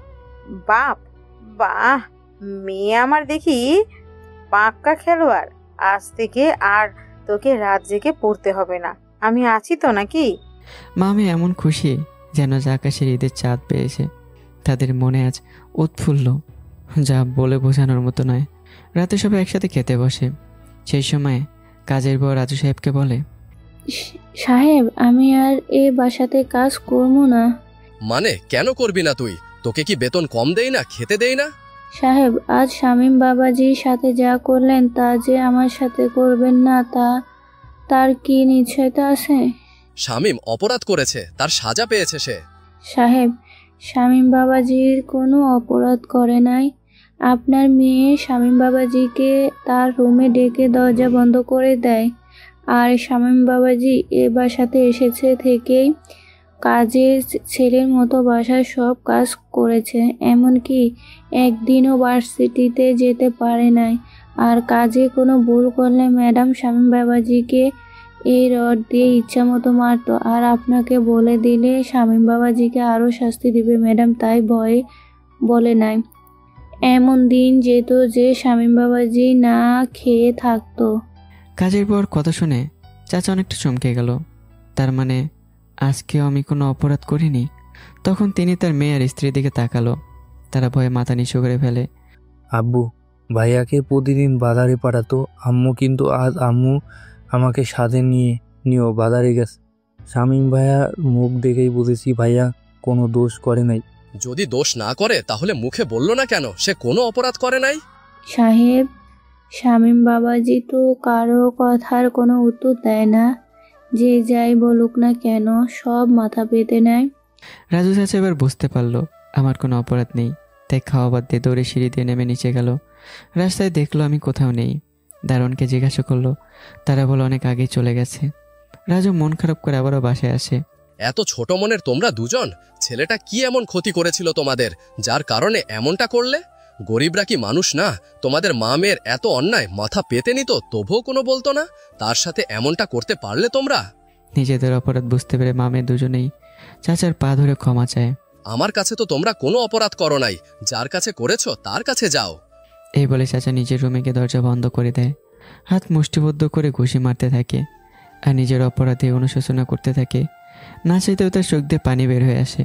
বাপ, বাহ, মেয়ে আমার দেখি পাক্কা খেলোয়াড়। আজ থেকে আর তোকে রাত জেগে পড়তে হবে না, আমি আছি তো নাকি? মা আমি এমন খুশি যেন যে আকাশের ঈদের চাঁদ পেয়েছে। তাদের মনে আজ উৎফুল্ল, যা বলে বোঝানোর মতো নয়। রাতে সবাই একসাথে খেতে বসে। সেই সময় কাজের বউ রাজু সাহেবকে বলে, সাহেব, আমি আর এ বাসাতে কাজ করবো না। মানে কেন করবি না তুই? তোকে কি বেতন কম দেই না, খেতে দেই না? সাহেব, আজ শামীম বাবাজির সাথে যা করলেন তা যে আমার সাথে করবেন না তার কি নিশ্চয়তা আছে? শামীম অপরাধ করেছে, তার সাজা পেয়েছে সে। সাহেব, শামীম বাবাজির কোনো অপরাধ করে নাই। আপনার মেয়ে শামীম বাবাজিকে তার রুমে ডেকে দরজা বন্ধ করে দেয়। আর শামীম বাবাজি এ বাসাতে এসেছে থেকেই কাজের ছেলের মতো বাসার সব কাজ করেছে, এমনকি একদিনও ভার্সিটিতে যেতে পারে নাই। আর কাজে কোনো ভুল করলে ম্যাডাম শামীম বাবাজিকে এই রড দিয়ে ইচ্ছামতো মারতো। আর আপনাকে বলে দিলে শামীম বাবাজিকে আরও শাস্তি দিবে ম্যাডাম, তাই ভয়ে বলে নাই। এমন দিন যেত যে শামীম বাবাজি না খেয়ে থাকতো। কাজের পর কথা শুনে চাচা অনেকটা চমকে গেল। তার মানে আজকেও আমি কোনো অপরাধ করিনি? তখন তিনি তার মেয়ে আর স্ত্রীর দিকে তাকালো। তারা ভয়ে মাথা নিচু করে ফেলে। আব্বু ভাইয়াকে প্রতিদিন বাজারে পাঠাতো, আম্মু কিন্তু আজ আম্মু আমাকে সাথে নিয়েও বাজারে গেছে। শামীম ভাইয়ার মুখ দেখেই বুঝেছি ভাইয়া কোনো দোষ করে নাই। যদি দোষ না করে তাহলে মুখে বলল না কেন সে কোনো অপরাধ করে নাই? সাহেব, শামীম বাবাজি তো কারো কথার কোনো উত্তর দেয় না। যে যাই বলুক না কেন সব মাথা পেতে নেয়। রাজু চাচা এবার বুঝতে পারলো আমার কোনো অপরাধ নেই, তাই খাওয়া বাদ দিয়ে দৌড়ে সিঁড়ি দিয়ে নেমে নিচে গেল। রাস্তায় দেখলো আমি কোথাও নেই। দারোয়ানকে জিজ্ঞাসা করলো, তারা বলে অনেক আগেই চলে গেছে। রাজু মন খারাপ করে আবারও বাসায় আসে। এত ছোট মনের তোমরা দুজন, ছেলেটা কি এমন ক্ষতি করেছিল তোমাদের যার কারণে এমনটা করলে? গরিবরা কি মানুষ না? তোমাদের মা মেয়ের এত অন্যায় মাথা পেতে নিত, তবুও কোনো বলতো না? তার সাথে এমনটা করতে পারলে তোমরা? নিজেদের অপরাধ বুঝতে পেরে মা মেয়ে দুজনেই চাচার পা ধরে ক্ষমা চায়। আমার কাছে তো তোমরা কোনো অপরাধ করো নাই, যার কাছে করেছো তার কাছে যাও। এই বলে চাচা নিজের রুমে গিয়ে দরজা বন্ধ করে দেয়। হাত মুষ্টিবদ্ধ করে ঘুষি মারতে থাকে আর নিজের অপরাধে অনুশোচনা করতে থাকে। না চাইতেও তার চোখ দিয়ে পানি বের হয়ে আসে।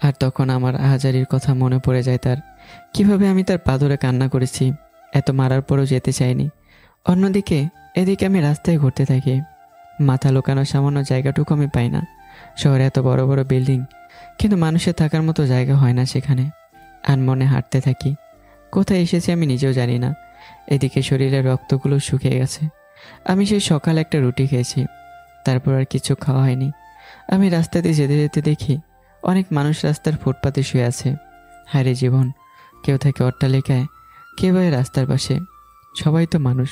আর তখন আমার আহাজারির কথা মনে পড়ে যায়, তার কিভাবে আমি তার পা ধরে কান্না করেছি। এত মারার পরও যেতে চাইনি। অন্যদিকে এদিকে আমি রাস্তায় ঘুরতে থাকি। মাথা লোকানোর সামান্য জায়গাটুকু আমি পাই না। শহরে এত বড় বড় বিল্ডিং, কিন্তু মানুষের থাকার মতো জায়গা হয় না সেখানে। আনমনে হাঁটতে থাকি। কোথায় এসেছি আমি নিজেও জানি না। এদিকে শরীরের রক্তগুলো শুকিয়ে গেছে। আমি সেই সকালে একটা রুটি খেয়েছি, তারপর আর কিছু খাওয়া হয়নি। আমি রাস্তা দিয়ে যেতে যেতে দেখি অনেক মানুষ রাস্তার ফুটপাতে শুয়ে আছে। হায়রে জীবন, কেউ থাকে অট্টালিকায়, কেউ হয় রাস্তার পাশে। সবাই তো মানুষ,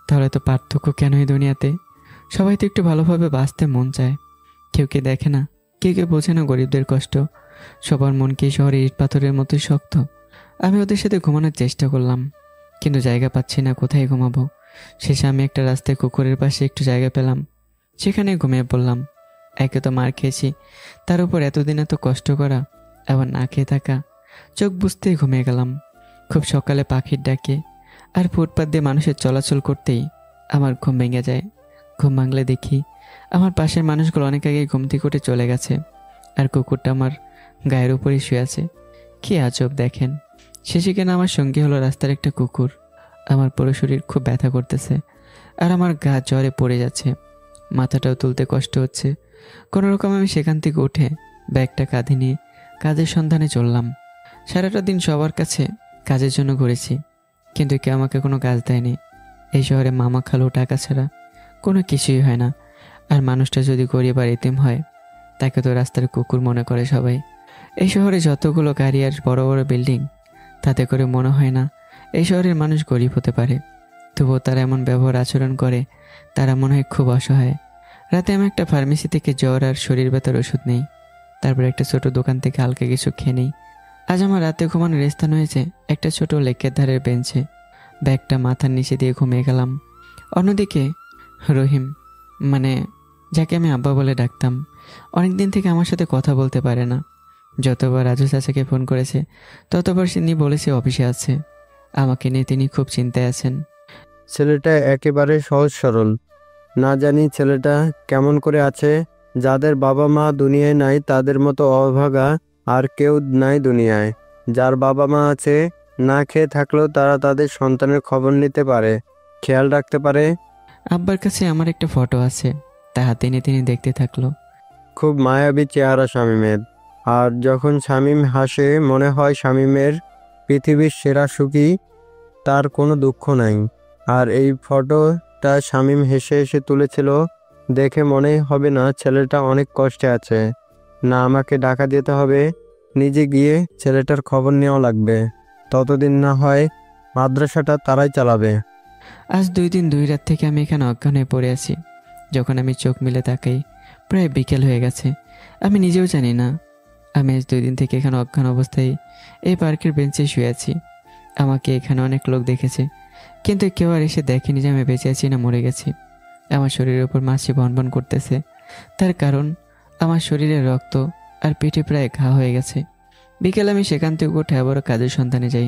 তাহলে তো পার্থক্য কেন এই দুনিয়াতে? সবাই তো একটু ভালোভাবে বাঁচতে মন চায়। কেউ কে দেখে না, কেউ বোঝে না গরিবদের কষ্ট। সবার মন কি শহরে ইট পাথরের মতোই শক্ত? আমি ওদের সাথে ঘুমানোর চেষ্টা করলাম, কিন্তু জায়গা পাচ্ছি না কোথায় ঘুমাবো। শেষে আমি একটা রাস্তায় কুকুরের পাশে একটু জায়গা পেলাম, সেখানে ঘুমিয়ে পড়লাম। একে তো মার খেয়েছি, তার উপর এতদিন এত কষ্ট করা, আবার না খেয়ে থাকা। চোখ বুঝতেই ঘুমিয়ে গেলাম। খুব সকালে পাখির ডাকে আর ফুটপাত দিয়ে মানুষের চলাচল করতেই আমার ঘুম ভেঙে যায়। ঘুম ভাঙলে দেখি আমার পাশের মানুষগুলো অনেক আগেই ঘুম থেকে উঠে চলে গেছে, আর কুকুরটা আমার গায়ের উপরেই শুয়ে আছে। কি আজব দেখেন, শেষে কিনা আমার সঙ্গী হলো রাস্তার একটা কুকুর। আমার পুরো শরীর খুব ব্যথা করতেছে আর আমার গা জ্বরে পড়ে যাচ্ছে। মাথাটাও তুলতে কষ্ট হচ্ছে। কোনোরকম আমি সেখান থেকে উঠে ব্যাগটা কাঁধে নিয়ে কাজের সন্ধানে চললাম। সারাটা দিন সবার কাছে কাজের জন্য ঘুরেছি, কিন্তু কেউ আমাকে কোনো কাজ দেয়নি। এই শহরে মামা খালু টাকা ছাড়া কোনো কিছুই হয় না। আর মানুষটা যদি গরিব আর এতিম হয়, তাকে তো রাস্তার কুকুর মনে করে সবাই। এই শহরে যতগুলো গাড়ি আর বড় বড় বিল্ডিং, তাতে করে মনে হয় না এই শহরের মানুষ গরিব হতে পারে। তবুও তারা এমন ব্যবহার আচরণ করে, তারা মনে হয় খুব অসহায়। রাতে আমি একটা ফার্মেসি থেকে জ্বর আর শরীর ব্যথার ওষুধ নেই, তারপর একটা ছোট দোকান থেকে হালকা কিছু খেয়ে নিই। আজ আমার রাতে ঘুমানোর স্থান হয়েছে একটা ছোট লেকের ধারের বেঞ্চে। ব্যাগটা মাথার নিচে দিয়ে ঘুমিয়ে গেলাম। অন্যদিকে রহিম, মানে যাকে আমি আব্বা বলে ডাকতাম, অনেক দিন থেকে আমার সাথে কথা বলতে পারে না। যতবার রাজু চাচাকে ফোন করেছে ততবার তিনি বলেছে অফিসে আছে। আমাকে নিয়ে তিনি খুব চিন্তায় আছেন। ছেলেটা একেবারে সহজ সরল। না জানি ছেলেটা কেমন করে আছে। যাদের বাবা মা দুনিয়ায় নাই তাদের মতো অভাগা আর কেউ নাই দুনিয়ায়। যার বাবা মা আছে, না খেয়ে থাকলেও তারা তাদের সন্তানের খবর নিতে পারে, খেয়াল রাখতে পারে। আব্বার কাছে আমার একটা ফটো আছে, তা হাতে নিয়ে তিনি দেখতে থাকলো। খুব মায়াবী চেহারা শামীমের। আর যখন শামীম হাসে মনে হয় শামীমের পৃথিবীর সেরা সুখী, তার কোনো দুঃখ নাই। আর এই ফটোটা শামীম হেসে হেসে তুলেছিল দেখে মনেই হবে না ছেলেটা অনেক কষ্টে আছে। না আমাকে টাকা দিতে হবে, নিজে গিয়ে ছেলেটার খবর নেওয়া লাগবে। ততদিন না হয় মাদ্রাসাটা তারাই চালাবে। আজ 2 দিন 2 রাত থেকে আমি এখানে অজ্ঞান হয়ে পড়ে আছি। যখন আমি চোখ মেলে তাকাই প্রায় বিকেল হয়ে গেছে। আমি নিজেও জানি না। আমি আজ 2 দিন থেকে এখানে অজ্ঞান অবস্থায় এই পার্কের বেঞ্চে শুয়ে আছি। আমাকে এখানে অনেক লোক দেখেছে, কিন্তু কেউ আর এসে দেখেনি যে আমি বেঁচে আছি না মরে গেছি। আমার শরীরের উপর মাছি বনবন করতেছে, তার কারণ আমার শরীরের রক্ত আর পেটে প্রায় ঘা হয়ে গেছে। বিকেল আমি সেখান থেকে উঠে আবারও কাজের সন্ধানে যাই,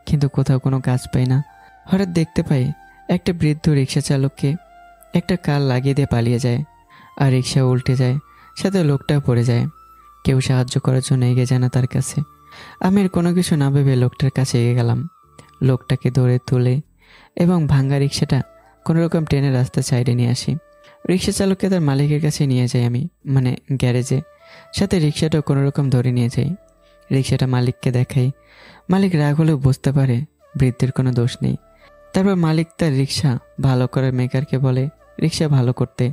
কিন্তু কোথাও কোনো কাজ পাই না। হঠাৎ দেখতে পাই একটা বৃদ্ধ রিক্সা চালককে একটা কাল লাগিয়ে দিয়ে পালিয়ে যায়, আর রিক্সা উল্টে যায়, সাথে লোকটাও পড়ে যায়। কেউ সাহায্য করার জন্য এগিয়ে যায় না তার কাছে। আমি আর কোনো কিছু না ভেবে লোকটার কাছে এগিয়ে গেলাম। লোকটাকে ধরে তুলে এবং ভাঙ্গা রিক্সাটা কোনোরকম ট্রেনের রাস্তা সাইডে নিয়ে আসি। রিক্সা চালককে তার মালিকের কাছে নিয়ে যাই আমি, মানে গ্যারেজে। সাথে রিক্সাটাও কোনোরকম ধরে নিয়ে যাই। রিক্সাটা মালিককে দেখাই। মালিক রাগ হলেও বুঝতে পারে বৃদ্ধের কোনো দোষ নেই। তারপর মালিক তার রিক্সা ভালো করার মেকারকে বলে রিক্সা ভালো করতে।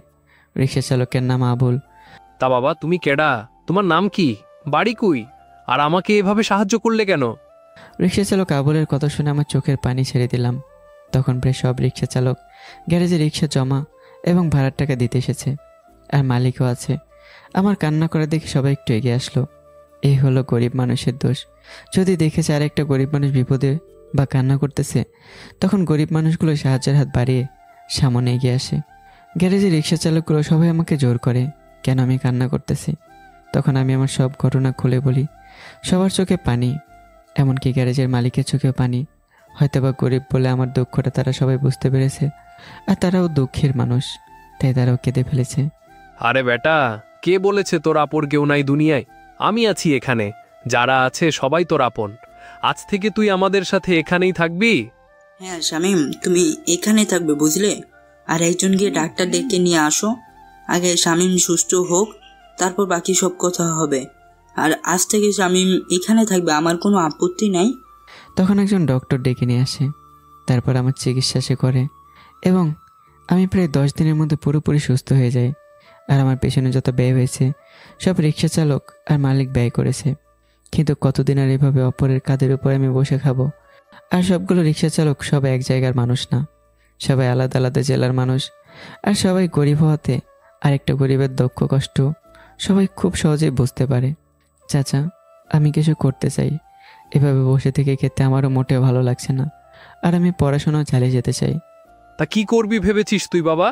রিক্সা চালকের নাম আবুল। তা বাবা, তুমি কেডা? তোমার নাম কি? বাড়ি কই? আর আমাকে এভাবে সাহায্য করলে কেন? রিক্সা চালক আবুলের কথা শুনে আমার চোখের পানি ছেড়ে দিলাম। তখন প্রায় সব রিক্সা চালক গ্যারেজে রিক্সা জমা এবং ভাড়ার টাকা দিতে এসেছে, আর মালিকও আছে। আমার কান্না করে দেখে সবাই একটু এগিয়ে আসলো। এই হলো গরিব মানুষের দোষ। যদি দেখেছে আর একটা গরিব মানুষ বিপদে বা কান্না করতেছে, তখন গরিব মানুষগুলো সাহায্যের হাত বাড়িয়ে সামনে এগিয়ে আসে। গ্যারেজে রিক্সা চালকগুলো সবাই আমাকে জোর করে কেন আমি কান্না করতেছি। তখন আমি আমার সব ঘটনা খুলে বলি। সবার চোখে পানি, এমনকি গ্যারেজের মালিকের চোখেও পানি। হয়তোবা গরিব বলে আমার দুঃখটা তারা সবাই বুঝতে পেরেছে, আর তারাও দুঃখের মানুষ, তাই তারাও কেঁদে ফেলেছে। আরে বেটা, কে বলেছে তোর আপন কেউ নাই দুনিয়ায়? আমি আছি এখানে, যারা আছে সবাই তোর আপন। আজ থেকে তুই আমাদের সাথে এখানেই থাকবি। হ্যাঁ শামীম, তুমি এখানে থাকবে বুঝলে। আর একজন গিয়ে ডাক্তার ডেকে নিয়ে আসো। আগে শামীম সুস্থ হোক, তারপর বাকি সব কথা হবে। আর আজ থেকে শামীম এখানে থাকবে, আমার কোনো আপত্তি নাই। তখন একজন ডক্টর ডেকে নিয়ে আসে। তারপর আমার চিকিৎসা সে করে এবং আমি প্রায় 10 দিনের মধ্যে পুরোপুরি সুস্থ হয়ে যাই। আর আমার পেছনে যত ব্যয় হয়েছে সব রিক্সা চালক আর মালিক ব্যয় করেছে। কিন্তু কতদিন আর এভাবে অপরের কাঁধের উপর আমি বসে খাবো? আর সবগুলো রিক্সা চালক সবাই এক জায়গার মানুষ না, সবাই আলাদা আলাদা জেলার মানুষ। আর সবাই গরিব হওয়াতে আরেকটা গরিবের দুঃখ কষ্ট সবাই খুব সহজেই বুঝতে পারে। চাচা, আমি কিছু করতে চাই। এভাবে বসে থেকে খেতে আমারও মোটেও ভালো লাগছে না, আর আমি পড়াশোনাও চালিয়ে যেতে চাই। তা কি করবি ভেবেছিস তুই বাবা?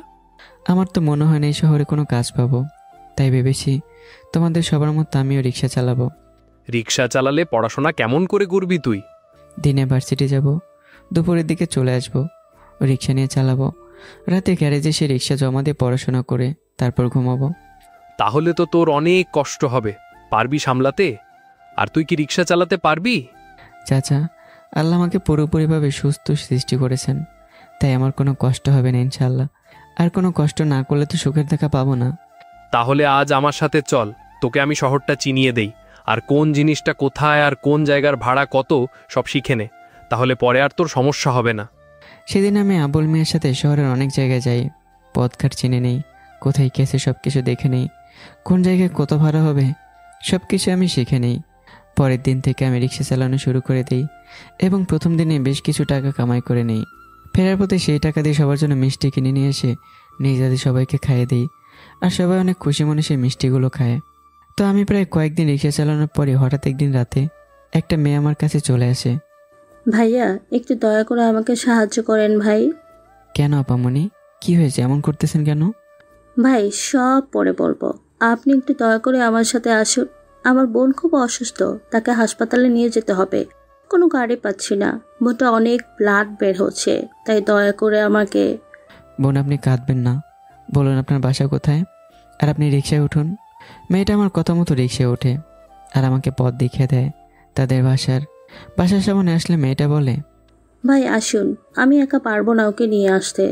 আমার তো মনে হয় না এই শহরে কোনো কাজ পাবো, তাই ভেবেছি তোমাদের সবার মতো আমিও রিক্সা চালাবো। রিক্সা চালালে পড়াশোনা কেমন করে করবি তুই? দিনে ভার্সিটি যাব, দুপুরের দিকে চলে আসবো, রিক্সা নিয়ে চালাবো। রাতে গ্যারেজে সে রিক্সা জমা দিয়ে পড়াশোনা করে তারপর ঘুমাবো। তাহলে তো তোর অনেক কষ্ট হবে, পারবি সামলাতে? আর তুই কি রিক্সা চালাতে পারবি? চাচা, আল্লাহ আমাকে পুরোপুরিভাবে সুস্থ সৃষ্টি করেছেন, তাই আমার কোনো কষ্ট হবে না ইনশাল্লাহ। আর কোনো কষ্ট না করলে তো সুখের দেখা পাবো না। তাহলে আজ আমার সাথে চল, তোকে আমি শহরটা চিনিয়ে দেই। আর কোন জিনিসটা কোথায় আর কোন জায়গার ভাড়া কত সব শিখে নে, তাহলে পরে আর তোর সমস্যা হবে না। সেদিন আমি আবুল মিয়ার সাথে শহরের অনেক জায়গায় যাই। পথঘাট চিনে নেই, কোথায় গেছে সব কিছু দেখে নেই, কোন জায়গায় কত ভাড়া হবে সব কিছু আমি শিখে নেই। পরের দিন থেকে আমি রিক্সা চালানো শুরু করে দিই এবং প্রথম দিনে বেশ কিছু টাকা কামাই করে নিই। ফেরার পথে সেই টাকা দিয়ে সবার জন্য মিষ্টি কিনে নিয়ে এসে নিজেদের সবাইকে খাইয়ে দিই, আর সবাই অনেক খুশি মনে সেই মিষ্টিগুলো খায়। তো আমি প্রায় কয়েকদিন রিক্সা চালানোর পরে হঠাৎ একদিন রাতে একটা মেয়ে আমার কাছে চলে আসে। ভাইয়া, একটু দয়া করে আমাকে সাহায্য করেন ভাই। কেন আপামনি, কি হয়েছে? এমন করতেছেন কেন? ভাই, সব পরে বলবো, আপনি একটু দয়া করে আমার সাথে আসুন। আমার বোন খুব অসুস্থ, তাকে হাসপাতালে নিয়ে যেতে হবে। কোনো গাড়ি পাচ্ছি না, বোনটা অনেক ব্লাড বের হচ্ছে, তাই দয়া করে আমাকে। বোন আপনি কাঁদবেন না, বলুন আপনার বাসা কোথায়, আর আপনি রিক্সায় উঠুন। মেয়েটা আমার কথা মতো রিক্সায় ওঠে আর আমাকে পথ দেখিয়ে দেয় তাদের বাসার সামনে আসলে মেয়েটা বলে, ভাই আসুন, আমি একা পারবো না ওকে নিয়ে আসতে।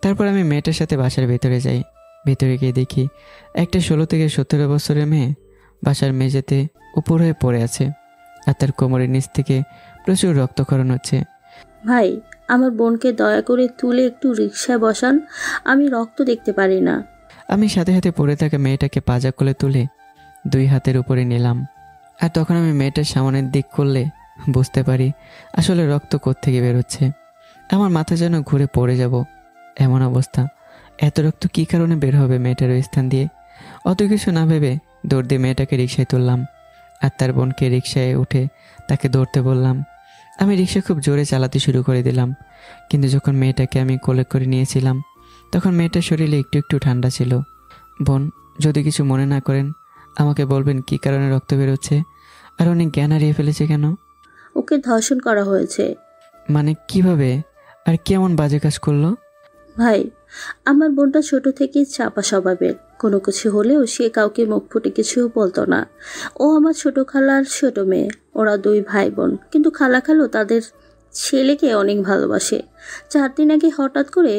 তারপর আমি মেয়েটার সাথে বাসার ভেতরে যাই। ভেতরে গিয়ে দেখি একটা 16 থেকে 17 বছরের মেয়ে বাসার মেঝেতে উপর হয়ে পড়ে আছে, আর তার কোমরের নিচ থেকে প্রচুর রক্তক্ষরণ হচ্ছে। ভাই, আমার বোনকে দয়া করে তুলে একটু রিকশায় বসান, আমি রক্ত দেখতে পারি না। আমি সাথে সাথে পড়ে থাকা মেয়েটাকে পাজা কোলে তুলে 2 হাতের উপরে নিলাম, আর তখন আমি মেয়েটার সামনের দিক করলে বুঝতে পারি আসলে রক্ত কোত্থেকে বেরোচ্ছে। আমার মাথা যেন ঘুরে পড়ে যাব এমন অবস্থা। এত রক্ত কী কারণে বের হবে মেয়েটার ওই স্থান দিয়ে? অত কিছু না ভেবে দৌড় দিয়ে মেয়েটাকে রিকশায় তুললাম, আর তার বোনকে রিকশায় উঠে তাকে দৌড়তে বললাম। আমি রিকশা খুব জোরে চালাতে শুরু করে দিলাম, কিন্তু যখন মেয়েটাকে আমি কোলে করে নিয়েছিলাম তখন মেয়েটার শরীরে একটু একটু ঠান্ডা ছিল। বোন, যদি কিছু মনে না করেন আমাকে বলবেন কী কারণে রক্ত বেরোচ্ছে, আর উনি জ্ঞান হারিয়ে ফেলেছে কেন? ওকে ধর্ষণ করা হয়েছে। মানে কিভাবে, আর কেমন বাজে কাজ করলো? ভাই, আমার বোনটা ছোট থেকেই চাপা স্বভাবের, কোনো কিছু হলেও সে কাউকে মুখ ফুটে কিছু বলতো না। ও আমার ছোট খালার ছোট মেয়ে, ওরা 2 ভাই বোন, কিন্তু খালা তাদের ছেলেকে অনেক ভালোবাসে। 4 দিন আগে হঠাৎ করে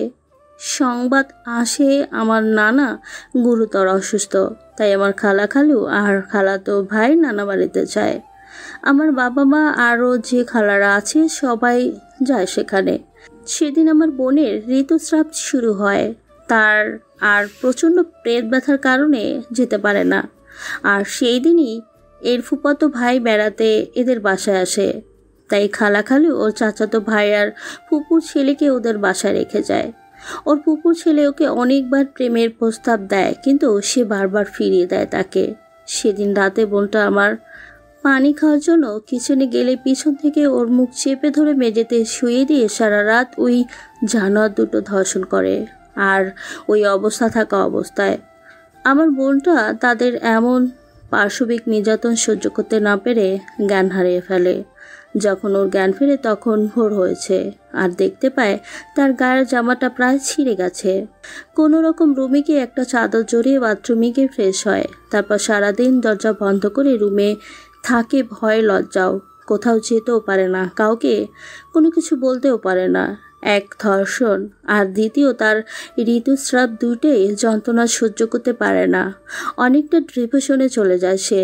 সংবাদ আসে আমার নানা গুরুতর অসুস্থ, তাই আমার খালু আর খালাতো ভাই নানা বাড়িতে যায়। আমার বাবা মা আরও যে খালারা আছে সবাই যায় সেখানে। সেদিন আমার বোনের ঋতুস্রাব শুরু হয়, তার আর প্রচণ্ড পেট ব্যথার কারণে যেতে পারে না। আর সেই দিনই এর ফুফাতো ভাই বেড়াতে এদের বাসায় আসে, তাই খালু ওর চাচাতো ভাই আর ফুপুর ছেলেকে ওদের বাসায় রেখে যায়। ওর ফুপুর ছেলে ওকে অনেকবার প্রেমের প্রস্তাব দেয়, কিন্তু সে বারবার ফিরিয়ে দেয় তাকে। সেদিন রাতে বোনটা আমার পানি খাওয়ার জন্য কিচেনে গেলে পিছন থেকে ওর মুখ চেপে ধরে মেঝেতে শুয়ে দিয়ে সারা রাত ওই জানোয়ার দুটো ধর্ষণ করে। আর ওই অবস্থা থাকা অবস্থায় আমার বোনটা তাদের এমন পাশবিক নির্যাতন সহ্য করতে না পেরে জ্ঞান হারিয়ে ফেলে। যখন ওর জ্ঞান ফেরে তখন ভোর হয়েছে, আর দেখতে পায় তার গায়ের জামাটা প্রায় ছিঁড়ে গেছে। কোনো রকম রুমে গিয়ে একটা চাদর জড়িয়ে বাথরুমে গিয়ে ফ্রেশ হয়, তারপর সারাদিন দরজা বন্ধ করে রুমে থাকে ভয় লজ্জাও, কোথাও যেতেও পারে না, কাউকে কোনো কিছু বলতেও পারে না। এক ধর্ষণ আর দ্বিতীয় তার ঋতুস্রাব, দুইটাই যন্ত্রণা সহ্য করতে পারে না। অনেকটা ডিপ্রেশনে চলে যায় সে।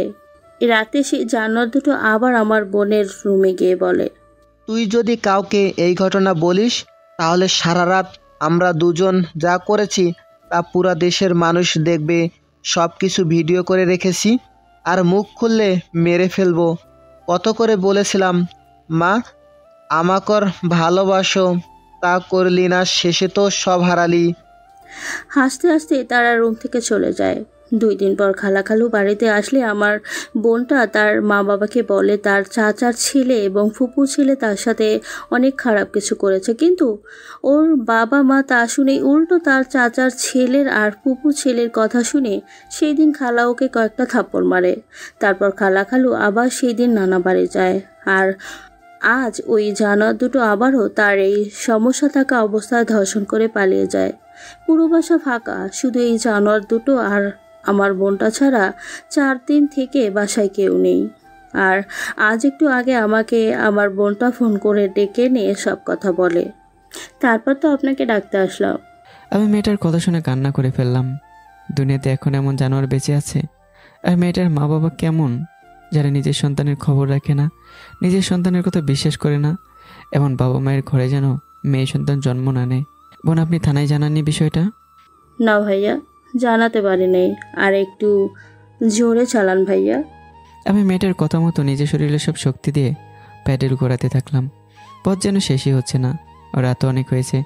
রাতে সেই জানোয়ার দুটো আবার আমার বোনের রুমে গিয়ে বলে, তুই যদি কাউকে এই ঘটনা বলিস তাহলে সারা রাত আমরা দুজন যা করেছি তা পুরা দেশের মানুষ দেখবে, সব কিছু ভিডিও করে রেখেছি, আর মুখ খুললে মেরে ফেলবো। কত করে বলেছিলাম মা আমাকর ভালোবাসো, তা করলি না, শেষে তো সব হারালি। হাসতে হাসতে তারা রুম থেকে চলে যায়। 2 দিন পর খালু বাড়িতে আসলে আমার বোনটা তার মা বাবাকে বলে তার চাচার ছেলে এবং ফুপুর ছেলে তার সাথে অনেক খারাপ কিছু করেছে, কিন্তু ওর বাবা মা তা শুনে উল্টো তার চাচার ছেলের আর ফুপুর ছেলের কথা শুনে সেই দিন খালা ওকে কয়েকটা থাপ্পড় মারে। তারপর খালু আবার সেই দিন নানা বাড়ি যায়, আর আজ ওই জানোয়ার দুটো আবারও তার এই সমস্যা থাকা অবস্থায় ধর্ষণ করে পালিয়ে যায়। পুরো বাসা ফাঁকা, শুধু এই জানোয়ার দুটো আর আমার বোনটা ছাড়া 4 দিন থেকে বাসায় কেউ নেই। আর আজ একটু আগে আমাকে আমার বোনটা ফোন করে ডেকে নিয়ে সব কথা বলে। তারপর তো আপনাকে ডাকতে আসলাম। আমি মেয়েটার কথা শুনে কান্না করে ফেললাম। দুনিয়াতে এখন এমন জানোয়ার বেঁচে আছে? আর মেয়েটার মা বাবা কেমন, যারা নিজের সন্তানের খবর রাখে না, নিজের সন্তানের কথা বিশ্বাস করে না? এমন বাবা মায়ের ঘরে যেন মেয়ে সন্তান জন্ম না নেয়। বোন, আপনি থানায় জানাননি বিষয়টা? না ভাইয়া, জানাতে পারি নাই, আর একটু জোরে চালান ভাইয়া। আমি মেয়েটার কথা মতো নিজের শরীরে সব শক্তি দিয়ে প্যাডেল ঘোরাতে থাকলাম। পথ যেন শেষই হচ্ছে না। রাত অনেক হয়েছে,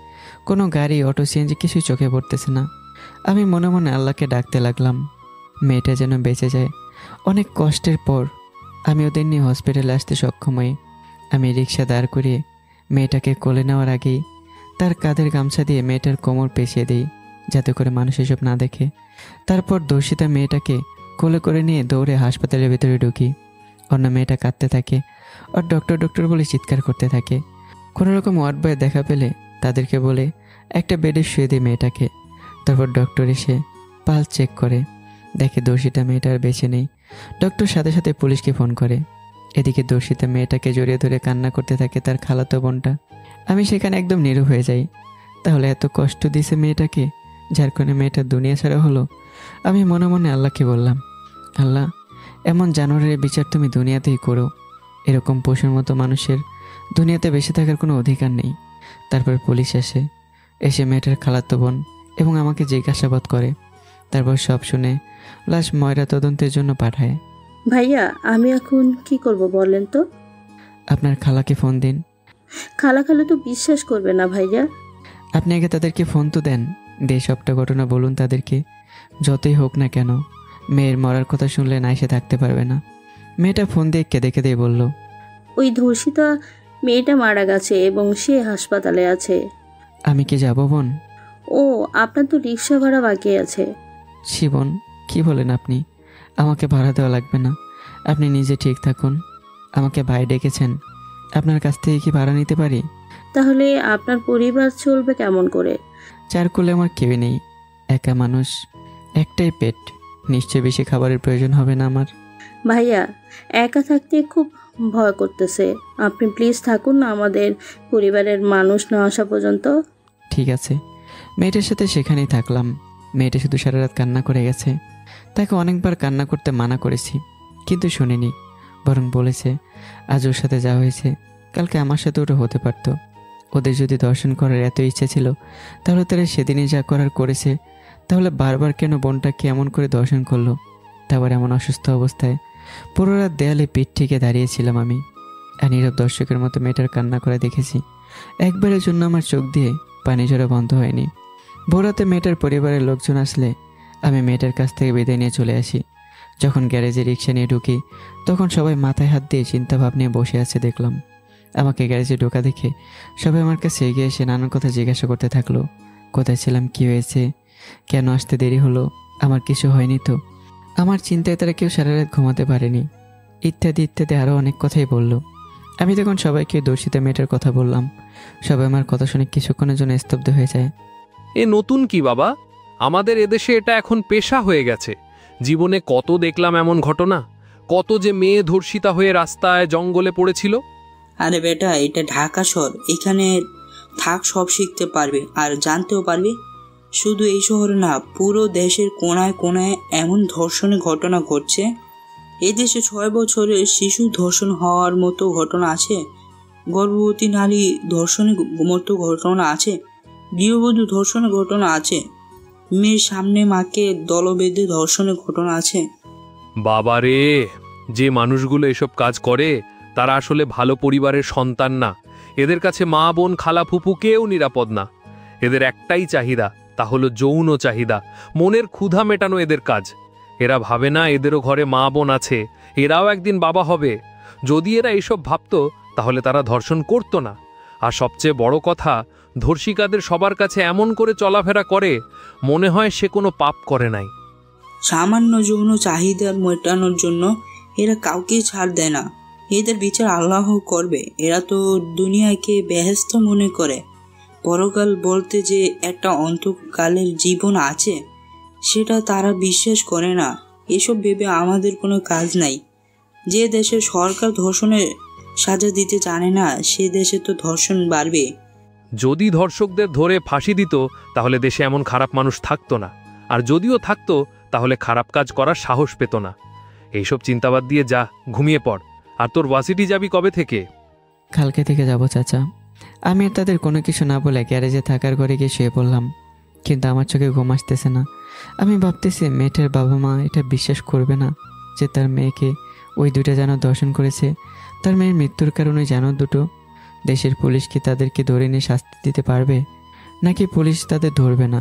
কোনো গাড়ি, অটো, সিএনজি কিছুই চোখে পড়তেছে না। আমি মনে মনে আল্লাহকে ডাকতে লাগলাম মেয়েটা যেন বেঁচে যায়। অনেক কষ্টের পর আমি ওদের নিয়ে হসপিটালে আসতে সক্ষম হই। আমি রিক্সা দাঁড় করিয়ে মেয়েটাকে কোলে নেওয়ার আগেই তার কাঁধের গামছা দিয়ে মেয়েটার কোমর পেঁচিয়ে দিই, যাতে করে মানুষ এসব না দেখে। তারপর দর্শিতা মেয়েটাকে কোলে করে নিয়ে দৌড়ে হাসপাতালের ভেতরে ঢুকি। অন্য মেয়েটা কাঁদতে থাকে আর ডক্টর ডক্টর বলে চিৎকার করতে থাকে। কোনো রকম ওয়ার্ড বয়ে দেখা পেলে তাদেরকে বলে একটা বেডে শুয়ে দিই মেয়েটাকে। তারপর ডক্টর এসে পালস চেক করে, দেখে দর্শিতা মেয়েটা আর বেঁচে নেই। ডক্টর সাথে সাথে পুলিশকে ফোন করে। এদিকে দর্শিতা মেয়েটাকে জড়িয়ে ধরে কান্না করতে থাকে তার খালাতো বোনটা। আমি সেখানে একদম নীরব হয়ে যাই। তাহলে এত কষ্ট দিছে মেয়েটাকে, যার কারণে মেয়েটা দুনিয়া ছাড়া হলো। আমি মনে মনে আল্লাহকে বললাম, আল্লাহ, এমন জানোয়ারের বিচার তুমি দুনিয়াতেই করো। এরকম পশুর মতো মানুষের দুনিয়াতে বেঁচে থাকার কোনো অধিকার নেই। তারপর পুলিশ এসে মেয়েটার খালাতো বোন এবং আমাকে জিজ্ঞাসাবাদ করে। তারপর সব শুনে লাশ ময়রা তদন্তের জন্য পাঠায়। ভাইয়া, আমি এখন কি করব বলেন তো? আপনার খালাকে ফোন দিন। খালা তো বিশ্বাস করবে না ভাইয়া। আপনি আগে তাদেরকে ফোন তো দেন, দিয়ে সবটা ঘটনা বলুন তাদেরকে। যতই হোক না কেন, মেয়ের মরার কথা শুনলে না এসে থাকতে পারবে না। মেয়েটা ফোন দিয়ে কেঁদে কেঁদে বলল, ওই ধর্ষিতা মেয়েটা মারা গেছে এবং সে হাসপাতালে আছে। আমি কি যাব বোন? ও, আপনার তো রিক্সা ভাড়া বাকি আছে। ছি বোন, কী বলেন আপনি? আমাকে ভাড়া দেওয়া লাগবে না, আপনি নিজে ঠিক থাকুন। আমাকে ভাই ডেকেছেন, আপনার কাছ থেকে কি ভাড়া নিতে পারি? তাহলে আপনার পরিবার চলবে কেমন করে? চার কোলে আমার কেউ নেই, একা মানুষ, একটাই পেট, নিশ্চয় বেশি খাবারের প্রয়োজন হবে না আমার। ভাইয়া, একা থাকতে খুব ভয় করতেছে, আপনি প্লিজ থাকুন না আমাদের পরিবারের মানুষ না আসা পর্যন্ত। ঠিক আছে। মেয়েটার সাথে সেখানেই থাকলাম। মেয়েটা শুধু সারা রাত কান্না করে গেছে। তাকে অনেকবার কান্না করতে মানা করেছি, কিন্তু শুনিনি। বরং বলেছে আজ ওর সাথে যা হয়েছে কালকে আমার সাথে ওটা হতে পারত। ওদের যদি দর্শন করার এত ইচ্ছে ছিল, তাহলে তারা সেদিনই যা করার করেছে। তাহলে বারবার কেন বোনটাকে এমন করে দর্শন করলো? তারপর এমন অসুস্থ অবস্থায় পুরো রাত দেয়ালে পিঠ থেকে দাঁড়িয়েছিলাম আমি, আর নীরব দর্শকের মতো মেয়েটার কান্না করে দেখেছি। একবারের জন্য আমার চোখ দিয়ে পানি ঝরা বন্ধ হয়নি। ভোরাতে মেয়েটার পরিবারের লোকজন আসলে আমি মেয়েটার কাছ থেকে বিদায় নিয়ে চলে আসি। যখন গ্যারেজে রিক্সা নিয়ে ঢুকি, তখন সবাই মাথায় হাত দিয়ে চিন্তাভাব নিয়ে বসে আছে দেখলাম। আমাকে গ্যারেজে ঢোকা দেখে সবাই আমার কাছে এগিয়ে এসে নানান কথা জিজ্ঞাসা করতে থাকলো। কোথায় ছিলাম, কী হয়েছে, কেন আসতে দেরি হলো, আমার কিছু হয়নি তো? আমার চিন্তায় তারা কেউ সারা রাত ঘুমাতে পারেনি, ইত্যাদি ইত্যাদি আরও অনেক কথাই বলল। আমি তখন সবাইকে দর্শিতা মেয়েটার কথা বললাম। সবাই আমার কথা শুনে কিছুক্ষণের জন্য স্তব্ধ হয়ে যায়। এ নতুন কি বাবা? আমাদের এদেশে এটা এখন পেশা হয়ে গেছে। জীবনে কত দেখলাম এমন ঘটনা, কত যে মেয়ে ধর্ষিতা হয়ে রাস্তায় জঙ্গলে পড়েছিল। আরে বেটা, এটা ঢাকা শহর, এখানে থাক সব শিখতে পারবে আর জানতেও পারবে। শুধু এই শহরে না, পুরো দেশের কোনায় কোনায় এমন ধর্ষণের ঘটনা ঘটছে। এই দেশে 6 বছরের শিশু ধর্ষণ হওয়ার মতো ঘটনা আছে, গর্ভবতী নারী ধর্ষণের মতো ঘটনা আছে, গৃহবধূ ধর্ষণের ঘটনা আছে, মেয়ের সামনে মাকে দলবেঁধে ধর্ষণের ঘটনা আছে। বাবারে, যে মানুষগুলো এসব কাজ করে তারা আসলে ভালো পরিবারের সন্তান না। এদের কাছে মা, বোন, খালা, ফুপু কেউ নিরাপদ না। এদের একটাই চাহিদা, তা হলো যৌন চাহিদা, মনের ক্ষুধা মেটানো এদের কাজ। এরা ভাবে না এদেরও ঘরে মা, বোন আছে, এরাও একদিন বাবা হবে। যদি এরা এসব ভাবত তাহলে তারা ধর্ষণ করতো না। আর সবচেয়ে বড় কথা, ধর্ষিকাদের সবার কাছে এমন করে চলাফেরা করে মনে হয় সে কোনো পাপ করে নাই। সামান্য যৌন চাহিদা মেটানোর জন্য এরা কাউকে ছাড় দেয় না। এদের বিচার আল্লাহ করবে। এরা তো দুনিয়াকে বেহেশত মনে করে। পরকাল বলতে যে একটা অন্তকালের জীবন আছে, সেটা তারা বিশ্বাস করে না। এসব ভেবে আমাদের কোনো কাজ নাই। যে দেশে সরকার ধর্ষণের সাজা দিতে জানে না, সে দেশে তো ধর্ষণ বাড়বে। যদি ধর্ষকদের ধরে ফাঁসি দিত তাহলে দেশে এমন খারাপ মানুষ থাকতো না, আর যদিও থাকতো তাহলে খারাপ কাজ করার সাহস পেত না। এইসব চিন্তাবাদ দিয়ে যা, ঘুমিয়ে পড়। আর তোর ভার্সিটি যাবি কবে থেকে? কালকে থেকে যাব চাচা। আমি আর তাদের কোনো কিছু না বলে গ্যারেজে থাকার ঘরে গিয়ে শুয়ে পড়লাম। কিন্তু আমার চোখে ঘুম আসতেছে না। আমি ভাবতেছি মেয়েটার বাবা মা এটা বিশ্বাস করবে না যে তার মেয়েকে ওই দুটো যেন দর্শন করেছে। তার মেয়ের মৃত্যুর কারণে যেন দুটো। দেশের পুলিশ কি তাদেরকে ধরে নিয়ে শাস্তি দিতে পারবে, নাকি পুলিশ তাদের ধরবে না,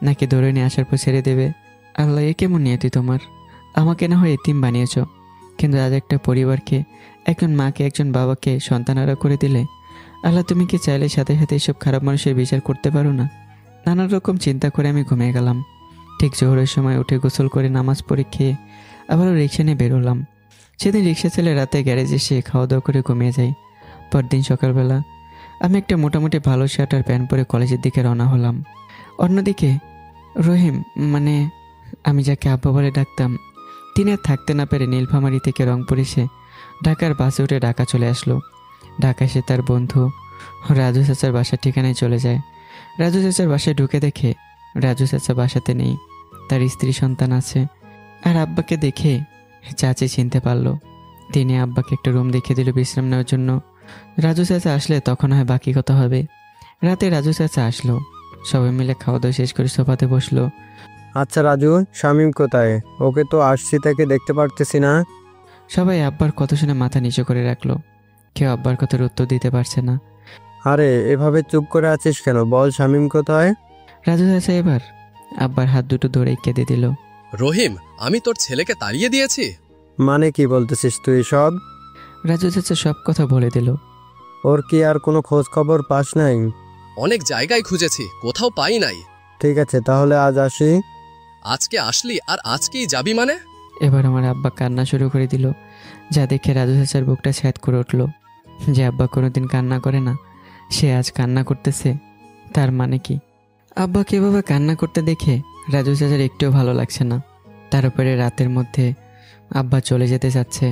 নাকি ধরে নিয়ে আসার পর ছেড়ে দেবে? আল্লাহ, এ কেমন নিয়তি তোমার? আমাকে না হয় এতিম বানিয়েছ, কিন্তু আজ একটা পরিবারকে, একজন মাকে, একজন বাবাকে সন্তানারা করে দিলে। আল্লাহ, তুমি কি চাইলে সাথে সাথে এসব খারাপ মানুষের বিচার করতে পারো না? নানান রকম চিন্তা করে আমি ঘুমিয়ে গেলাম। ঠিক জোহরের সময় উঠে গোসল করে নামাজ পড়ে খেয়ে আবারও রিক্সা নিয়ে বেরোলাম। সেদিন রিক্সা চালে রাতে গ্যারেজে এসে খাওয়া দাওয়া করে ঘুমিয়ে যাই। পরদিন সকালবেলা আমি একটা মোটামুটি ভালো শার্ট আর প্যান্ট পরে কলেজের দিকে রওনা হলাম। অন্যদিকে রহিম, মানে আমি যাকে আব্বা বলে ডাকতাম, তিনি আর থাকতে না পেরে নীলফামারী থেকে রংপুর এসে ঢাকার বাসে উঠে ঢাকা চলে আসলো। ঢাকা এসে তার বন্ধু রাজু চাচার বাসার ঠিকানায় চলে যায়। রাজু চাচার বাসায় ঢুকে দেখে রাজু চাচা বাসাতে নেই, তার স্ত্রী সন্তান আছে। আর আব্বাকে দেখে চাচি চিনতে পারলো। তিনি আব্বাকে একটা রুম দেখিয়ে দিল বিশ্রাম নেওয়ার জন্য। রাজু চাচা আসলে তখন হয় বাকি কথা হবে। রাতে রাজু চাচা আসলো, সবাই মিলে খাওয়া দাওয়া শেষ করে সোফাতে বসলো। আচ্ছা রাজু, শামীম কোথায়? ওকে তো আসছি থেকে দেখতে পারতেছি না। সবাই আব্বার কথা শুনে মাথা নিচু করে রাখলো। কেউ আব্বার কথার উত্তর দিতে পারছে না। আরে এভাবে চুপ করে আছিস কেন? বল শামীম কোথায়? রাজু চাচা এবার আব্বার হাত দুটো ধরে কেঁদে দিল। রহিম, আমি তোর ছেলেকে তাড়িয়ে দিয়েছি। মানে কি বলতেছিস তুই সব? রাজু চাচা সব কথা বলে দিল। ওর কি আর কোনো খোঁজ খবর পাস নাই? অনেক জায়গায় খুঁজেছি, কোথাও পাই নাই। ঠিক আছে, তাহলে আজ আসি। আজকে আসলি আর আজকেই যাবি মানে? এবার আমার আব্বা কান্না শুরু করে দিল, যা দেখে রাজু চাচার বুকটা ছ্যাদ করে উঠল। যে আব্বা কোনোদিন কান্না করে না, সে আজ কান্না করতেছে, তার মানে কি? আব্বাকে এভাবে কান্না করতে দেখে রাজু চাচার একটুও ভালো লাগছে না। তার উপরে রাতের মধ্যে আব্বা চলে যেতে চাচ্ছে।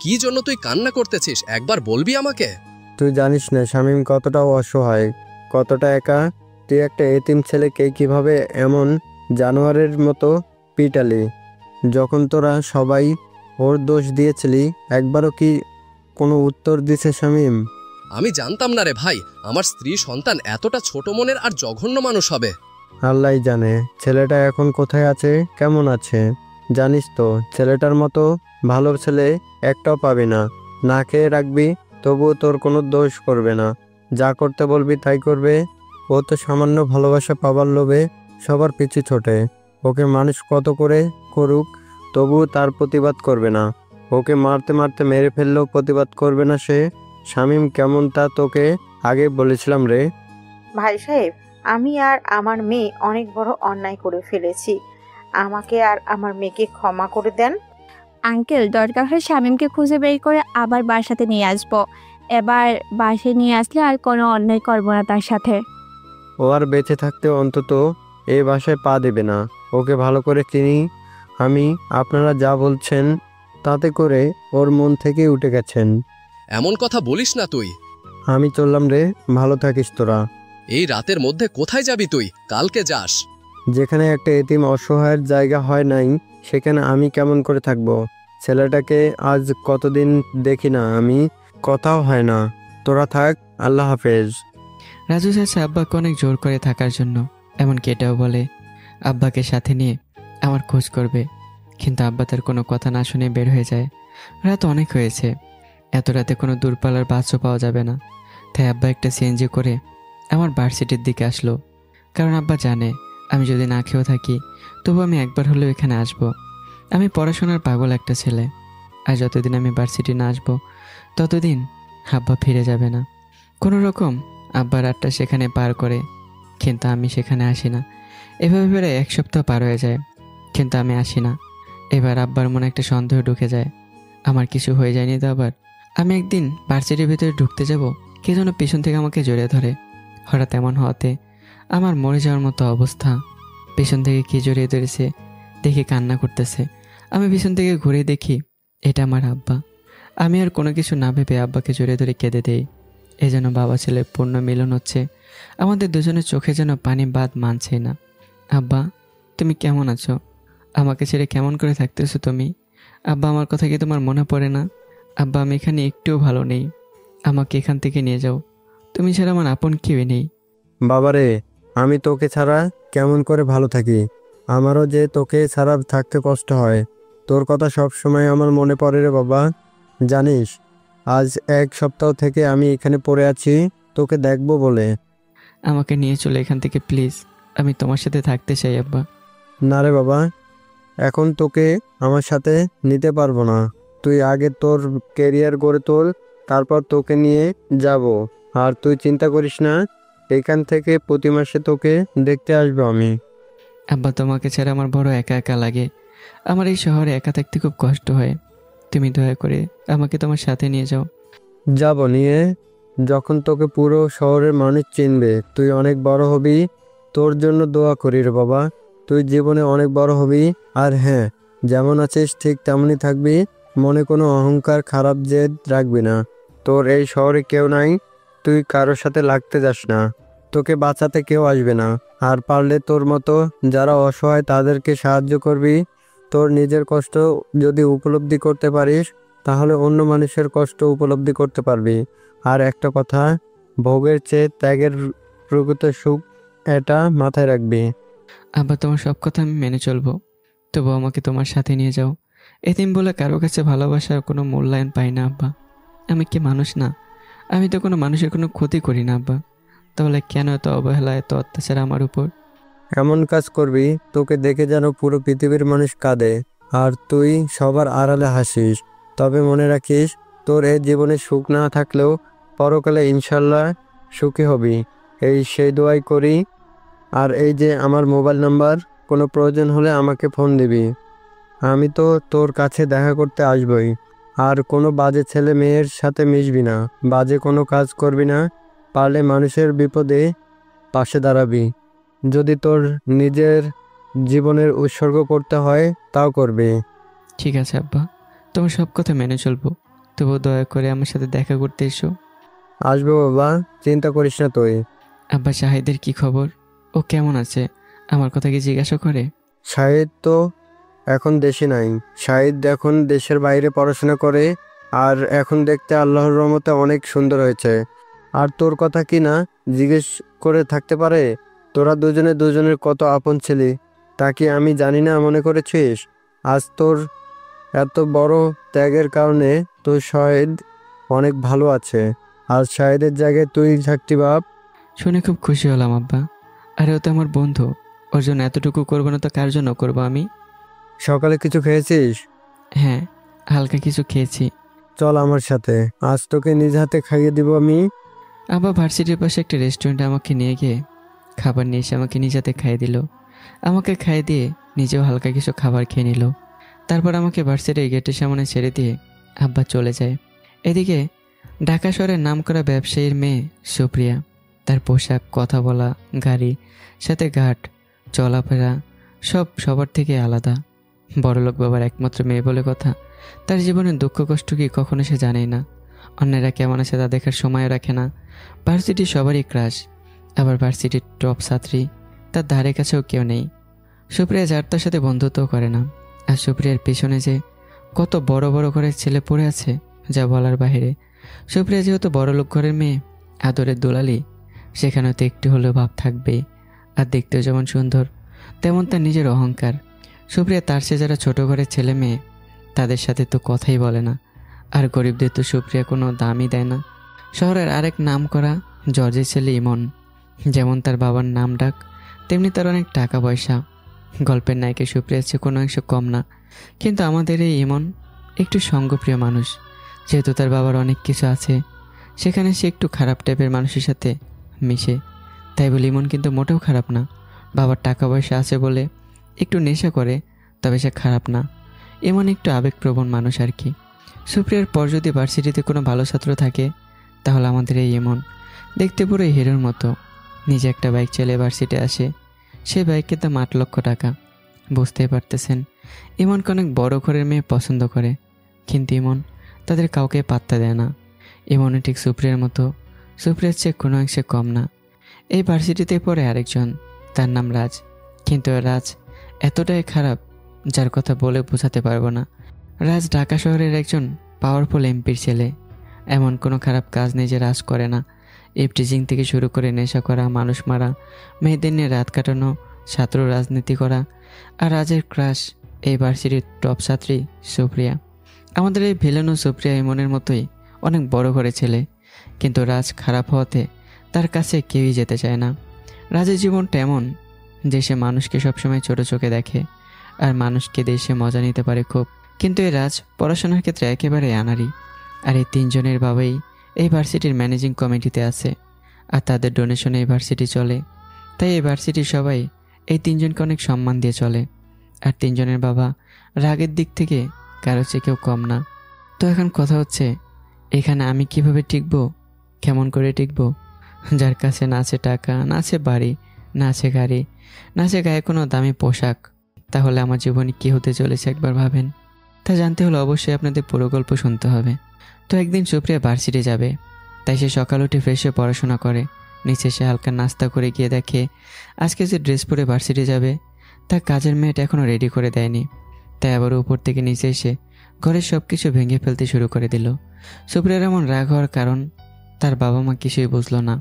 কি জন্য তুই কান্না করতেছিস, একবার বলবি আমাকে? তুই জানিস না শামীম কতটা অসহায়, কতটা একা। তুই একটা এতিম ছেলেকে কিভাবে এমন জানোয়ারের মতো পিটালি। যখন তোরা সবাই ওর দোষ দিয়েছিলি, একবারও কি কোনো উত্তর দিছে শামীম? আমি জানতাম না রে ভাই, আমার স্ত্রী সন্তান এতটা ছোট মনের আর জঘন্য মানুষ হবে। আল্লাহই জানে ছেলেটা এখন কোথায় আছে, কেমন আছে। জানিস তো ছেলেটার মতো ভালো ছেলে একটাও পাবি না। না খেয়ে রাখবি, তবুও তোর কোনো দোষ করবে না। যা করতে বলবি তাই করবে। ও তো সামান্য ভালোবাসা পাবার লোভে সবার পিছু ছোটে। ওকে মানুষ কত করে করুক, তবুও তার প্রতিবাদ করবে না। ওকে মারতে মারতে মেরে ফেললেও প্রতিবাদ করবে না সে। শামীম কেমন তা তোকে আগে বলেছিলাম রে। ভাই সাহেব, আমি আর আমার মেয়ে অনেক বড় অন্যায় করে ফেলেছি। আমাকে আর আমার মেয়েকে ক্ষমা করে দেন। আঙ্কেল, দরকার হয় শামীমকে খুঁজে বের করে আবার বাসাতে নিয়ে আসবো। এবার বাসায় নিয়ে আসলে আর কোনো অন্যায় করবো না তার সাথে। ও আর বেঁচে থাকতে অন্তত এই বাসায় পা দেবে না। ওকে ভালো করে চিনি আমি। আপনারা যা বলছেন তাতে করে ওর মন থেকে উঠে গেছেন। এমন কথা বলিস না তুই। আমি চললাম রে, ভালো থাকিস তোরা। এই রাতের মধ্যে কোথায় যাবি তুই? কালকে যাস। যেখানে একটা এতিম অসহায়ের জায়গা হয় নাই, সেখানে আমি কেমন করে থাকবো? ছেলেটাকে আজ কতদিন দেখি না, আমি কথাও হয় না। তোরা থাক, আল্লাহ হাফেজ। রাজু চাচা আব্বাকে অনেক জোর করে থাকার জন্য, এমনকি এটাও বলে আব্বাকে সাথে নিয়ে আমার খোঁজ করবে। কিন্তু আব্বা তার কোনো কথা না শুনে বের হয়ে যায়। রাত অনেক হয়েছে, এত রাতে কোনো দূরপাল্লার বাসও পাওয়া যাবে না। তাই আব্বা একটা সিএনজি করে আমার ভার্সিটির দিকে আসলো। কারণ আব্বা জানে আমি যদি না খেয়েও থাকি, তবু আমি একবার হলেও এখানে আসব। আমি পড়াশোনার পাগল একটা ছেলে, আর যতদিন আমি ভার্সিটি না আসবো ততদিন আব্বা ফিরে যাবে না। কোনো রকম আব্বা রাতটা সেখানে পার করে, কিন্তু আমি সেখানে আসি না। এভাবে প্রায় 1 সপ্তাহ পার হয়ে যায়, কিন্তু আমি আসি না। এবার আব্বার মনে একটা সন্দেহ ঢুকে যায়, আমার কিছু হয়ে যায়নি তো আবার। আমি একদিন ভার্সিটির ভিতরে ঢুকতে যাব, কে যেন পেছন থেকে আমাকে জড়িয়ে ধরে। হঠাৎ এমন হওয়াতে আমার মরে যাওয়ার মতো অবস্থা। পেছন থেকে কি জড়িয়ে ধরেছে দেখে কান্না করতেছে। আমি পেছন থেকে ঘুরে দেখি এটা আমার আব্বা। আমি আর কোনো কিছু না ভেবে আব্বাকে জড়িয়ে ধরে কেঁদে দেই। এই যেন বাবা ছেলের পূর্ণ মিলন হচ্ছে। আমাদের দুজনের চোখে যেন পানি বাদ মানছেই না। আব্বা, তুমি কেমন আছো? আমাকে ছেড়ে কেমন করে থাকতেছো তুমি? আব্বা, আমার কথা কি তোমার মনে পড়ে না? আব্বা, আমি এখানে একটুও ভালো নেই, আমাকে এখান থেকে নিয়ে যাও। তুমি ছাড়া আমার আপন কেউই নেই। বাবারে, আমি তোকে ছাড়া কেমন করে ভালো থাকি? আমারও যে তোকে ছাড়া থাকতে কষ্ট হয়। তোর কথা সব সময় আমার মনে পড়ে রে বাবা। জানিস আজ 1 সপ্তাহ থেকে আমি এখানে পড়ে আছি তোকে দেখবো বলে। আমাকে নিয়ে চলে এখান থেকে প্লিজ, আমি তোমার সাথে থাকতে চাই আব্বা। না রে বাবা, এখন তোকে আমার সাথে নিতে পারবো না। তুই আগে তোর ক্যারিয়ার গড়ে তোল, তারপর তোকে নিয়ে যাব। আর তুই চিন্তা করিস না, এখান থেকে প্রতি মাসে তোকে দেখতে আসবো আমি। আব্বা, তোমাকে ছাড়া আমার বড় একা একা লাগে। আমার এই শহরে একা থাকতে খুব কষ্ট হয়। তুমি দয়া করে আমাকে তোমার সাথে নিয়ে যাও। যাব নিয়ে, যখন তোকে পুরো শহরের মানুষ চিনবে, তুই অনেক বড় হবি। তোর জন্য দোয়া করি রে বাবা, তুই জীবনে অনেক বড় হবি। আর হ্যাঁ, যেমন আছিস ঠিক তেমনই থাকবি। মনে কোনো অহংকার, খারাপ জেদ রাখবি না। তোর এই শহরে কেউ নাই, তুই কারোর সাথে লাগতে যাস না। তোকে বাঁচাতে কেউ আসবে না। আর পারলে তোর মতো যারা অসহায় তাদেরকে সাহায্য করবি। তোর নিজের কষ্ট যদি উপলব্ধি করতে পারিস, তাহলে অন্য মানুষের কষ্ট উপলব্ধি করতে পারবি। আর একটা কথা, ভোগের চেয়ে ত্যাগের প্রকৃত সুখ, এটা মাথায় রাখবি। আব্বা, তোমার সব কথা আমি মেনে চলবো, তবু আমাকে তোমার সাথে নিয়ে যাও। এতিম বলে কারো কাছে ভালোবাসার কোনো মূল্যায়ন পাই না আব্বা। আমি কি মানুষ না? আমি তো কোনো মানুষের কোনো ক্ষতি করি না আব্বা। তাহলে কেন এত অবহেলা, এত অত্যাচার আমার উপর? এমন কাজ করবি তোকে দেখে যেন পুরো পৃথিবীর মানুষ কাঁদে, আর তুই সবার আড়ালে হাসিস। তবে মনে রাখিস, তোর এই জীবনে সুখ না থাকলেও পরকালে ইনশাল্লাহ সুখী হবি। সেই দোয়াই করি। আর এই যে আমার মোবাইল নাম্বার, কোনো প্রয়োজন হলে আমাকে ফোন দিবি। আমি তো তোর কাছে দেখা করতে আসবই। আর কোনো বাজে ছেলে মেয়ের সাথে মিশবি না, বাজে কোনো কাজ করবি না। পারলে মানুষের বিপদে পাশে দাঁড়াবি। যদি তোর নিজের জীবনের উৎসর্গ করতে হয়, তাও করবি। ঠিক আছে আব্বা, তোমার সব কথা মেনে চলবো, তবু দয়া করে আমার সাথে দেখা করতে এসো। আসবে বাবা, চিন্তা করিস না তুই। আব্বা, শাহিদের কি খবর? ও কেমন আছে? আমার কথা কি জিজ্ঞাসা করে? শাহিদ তো এখন দেশে নাই। শাহিদ এখন দেশের বাইরে পড়াশোনা করে। আর এখন দেখতে আল্লাহর রহমতে অনেক সুন্দর হয়েছে। আর তোর কথা কি না জিজ্ঞেস করে থাকতে পারে? তোরা দুজনে দুজনের কত আপন ছিলি, তা কি আমি জানি না মনে করেছিস? আজ তোর এত বড় ত্যাগের কারণে তোর শাহিদ অনেক ভালো আছে। আর শাহিদের জায়গায় তুই থাকতি বাপ। শুনে খুব খুশি হলাম আব্বা। আরে ও তো আমার বন্ধু, ওর জন্য এতটুকু করবো না তো কার জন্য করবো আমি? সকালে কিছু খেয়েছিস? হ্যাঁ, হালকা কিছু খেয়েছি। চল আমার সাথে, আজ তোকে নিজ হাতে খাইয়ে দিব আমি। আব্বা ভার্সিটির পাশে একটা রেস্টুরেন্টে আমাকে নিয়ে গিয়ে খাবার নিয়ে এসে আমাকে নিজ হাতে খাইয়ে দিল। আমাকে খাইয়ে দিয়ে নিজেও হালকা কিছু খাবার খেয়ে নিল। তারপর আমাকে ভার্সিটির গেটের সামনে ছেড়ে দিয়ে আব্বা চলে যায়। এদিকে ঢাকা শহরের নামকরা ব্যবসায়ীর মেয়ে সুপ্রিয়া, তার পোশাক, কথা বলা, গাড়ি, সাথে ঘাট, চলাফেরা সব সবার থেকে আলাদা। বড়লোক বাবার একমাত্র মেয়ে বলে কথা। তার জীবনের দুঃখ কষ্ট কি কখনো সে জানেই না। অন্যেরা কেমন আছে তা দেখার সময়ও রাখে না। ভার্সিটির সবারই ক্রাশ, আবার ভার্সিটির টপ ছাত্রী, তার ধারে কাছেও কেউ নেই। সুপ্রিয়া যার তার সাথে বন্ধুত্ব করে না। আর সুপ্রিয়ার পেছনে যে কত বড় বড় ঘরের ছেলে পড়ে আছে যা বলার বাহিরে। সুপ্রিয়া যেহেতু বড়লোক ঘরের মেয়ে, আদরের দুলালি, সেখানেও তো একটু হলেও ভাব থাকবেই। আর দেখতেও যেমন সুন্দর, তেমন তার নিজের অহংকার। সুপ্রিয়া তার সে যারা ছোট ঘরের ছেলে মেয়ে, তাদের সাথে তো কথাই বলে না। আর গরিবদের তো সুপ্রিয়া কোনো দামই দেয় না। শহরের আরেক নাম করা জর্জের ছেলে ইমন, যেমন তার বাবার নাম ডাক, তেমনি তার অনেক টাকা পয়সা। গল্পের নায়িকা সুপ্রিয়ার চেয়ে কোনো অংশ কম না। কিন্তু আমাদের এই ইমন একটু সঙ্গপ্রিয় মানুষ। যেহেতু তার বাবার অনেক কিছু আছে, সেখানে সে একটু খারাপ টাইপের মানুষের সাথে মিশে। তাই বলে ইমন কিন্তু মোটেও খারাপ না। বাবার টাকা পয়সা আছে বলে একটু নেশা করে, তবে সে খারাপ না। এমন একটু আবেগপ্রবণ মানুষ আর কি। সুপ্রিয়ার পর যদি ভার্সিটিতে কোনো ভালো ছাত্র থাকে, তাহলে আমাদের এই এমন দেখতে পুরো হিরোর মতো। নিজে একটা বাইক চালিয়ে ভার্সিটি আসে, সেই বাইকের দাম 8 লক্ষ টাকা। বুঝতেই পারতেছেন, ইমনকে অনেক বড় ঘরের মেয়ে পছন্দ করে, কিন্তু ইমন তাদের কাউকে পাত্তা দেয় না। ইমনও ঠিক সুপ্রিয়ার মতো, সুপ্রিয়ার চেয়ে কোনো অংশে কম না। এই ভার্সিটিতে পড়ে আরেকজন, তার নাম রাজ। কিন্তু রাজ এতটাই খারাপ যার কথা বলে বোঝাতে পারবো না। রাজ ঢাকা শহরের একজন পাওয়ারফুল এমপির ছেলে। এমন কোনো খারাপ কাজ নেই যে রাজ করে না। ইফটিজিং থেকে শুরু করে নেশা করা, মানুষ মারা, মেয়েদের নিয়ে রাত কাটানো, ছাত্র রাজনীতি করা। আর রাজের ক্রাশ এই ভার্সিটির টপ ছাত্রী সুপ্রিয়া। আমাদের এই ভিলেনও সুপ্রিয়া ইমনের মতোই অনেক বড় ঘরে ছেলে, কিন্তু রাজ খারাপ হওয়াতে তার কাছে কেউই যেতে চায় না। রাজের জীবনটা এমন যে সে মানুষকে সবসময় ছোট চোখে দেখে, আর মানুষকে দেশে মজা নিতে পারে খুব। কিন্তু এই রাজ পড়াশোনার ক্ষেত্রে একেবারে আনাড়ি। আর এই 3 জনের বাবাই এই ভার্সিটির ম্যানেজিং কমিটিতে আছে, আর তাদের ডোনেশনে এই ভার্সিটি চলে। তাই এই ভার্সিটির সবাই এই 3 জনকে অনেক সম্মান দিয়ে চলে। আর 3 জনের বাবা রাগের দিক থেকে কারো চেয়ে কেউ কম না। তো এখন কথা হচ্ছে, এখানে আমি কিভাবে টিকবো, কেমন করে টিকবো? যার কাছে না আছে টাকা, না আছে বাড়ি, না আছে গাড়ি, না আছে গায়ে কোনো দামি পোশাক, তাহলে আমার জীবনে কী হতে চলেছে একবার ভাবেন। তা জানতে হলে অবশ্যই আপনাদের পুরো গল্প শুনতে হবে। তো একদিন সুপ্রিয়া ভার্সিটি যাবে, তাই সে সকাল উঠে ফ্রেশ হয়ে পড়াশোনা করে। নিচে সে হালকা নাস্তা করে গিয়ে দেখে আজকে যে ড্রেস পরে ভার্সিটি যাবে তা কাজের মেয়েটা এখনও রেডি করে দেয়নি। তাই আবার উপর থেকে নিচে এসে ঘরের সব কিছু ভেঙে ফেলতে শুরু করে দিল। সুপ্রিয়ার এমন রাগ হওয়ার কারণ তার বাবা মা কিছুই বুঝলো না।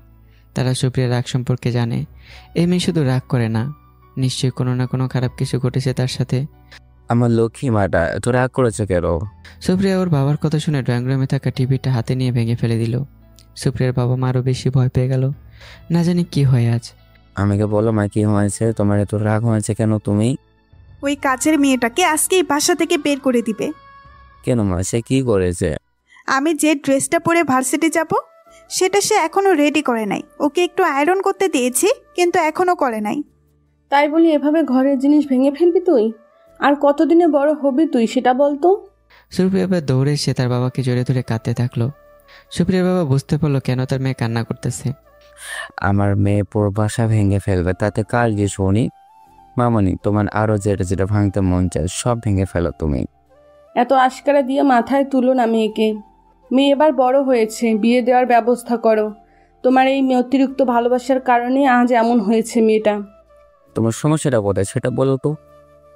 তারা সুপ্রিয়ার রাগ সম্পর্কে জানে, এই মেয়ে শুধু রাগ করে না, নিশ্চয়ই কোনো না কোনো খারাপ কিছু ঘটেছে তার সাথে। আমার লক্ষ্মী মাটা এত রাগ করেছে কেন? সুপ্রিয়া ওর বাবার কথা শুনে ড্রয়িং রুমে থাকা টিভিটা হাতে নিয়ে ভেঙে ফেলে দিল। সুপ্রিয়ার বাবা মা আরও বেশি ভয় পেয়ে গেল, না জানি কি হয় আজ। আমাকে বলো মা, কি হয়েছে? তোমার এত রাগ হয়েছে কেন? তুমি ওই কাজের মেয়েটাকে আজকেই বাসা থেকে বের করে দিবে। কেন মা, সে কি করেছে? আমি যে ড্রেসটা পরে ভার্সিটি যাব সেটা সে এখনো রেডি করে নাই। ওকে একটু আয়রন করতে দিয়েছি, কিন্তু এখনো করে নাই। তাই বলি এভাবে ঘরের জিনিস ভেঙে ফেলবি তুই? আর কতদিনে বড় হবি তুই সেটা বলতো? সুপ্রিয়া এবার দৌড়ে এসে তার বাবাকে জড়িয়ে ধরে কাঁদতে থাকলো। সুপ্রিয়ার বাবা বুঝতে পারলো কেন তার মেয়ে কান্না করতেছে। আমার মেয়ে পুরো বাসা ভেঙে ফেলবে, তাতে কার কি শুনি? মামনি, তোমার আরো যেটা যেটা ভাঙতে মন চায় সব ভেঙে ফেলো তুমি। এত আশকারা দিয়ে মাথায় তুলো না মেয়েকে। মেয়ে এবার বড় হয়েছে, বিয়ে দেওয়ার ব্যবস্থা করো। তোমার এই অতিরিক্ত ভালোবাসার কারণে আজ এমন হয়েছে মেয়েটা। তোমার সমস্যাটা কোথায় সেটা বলো তো।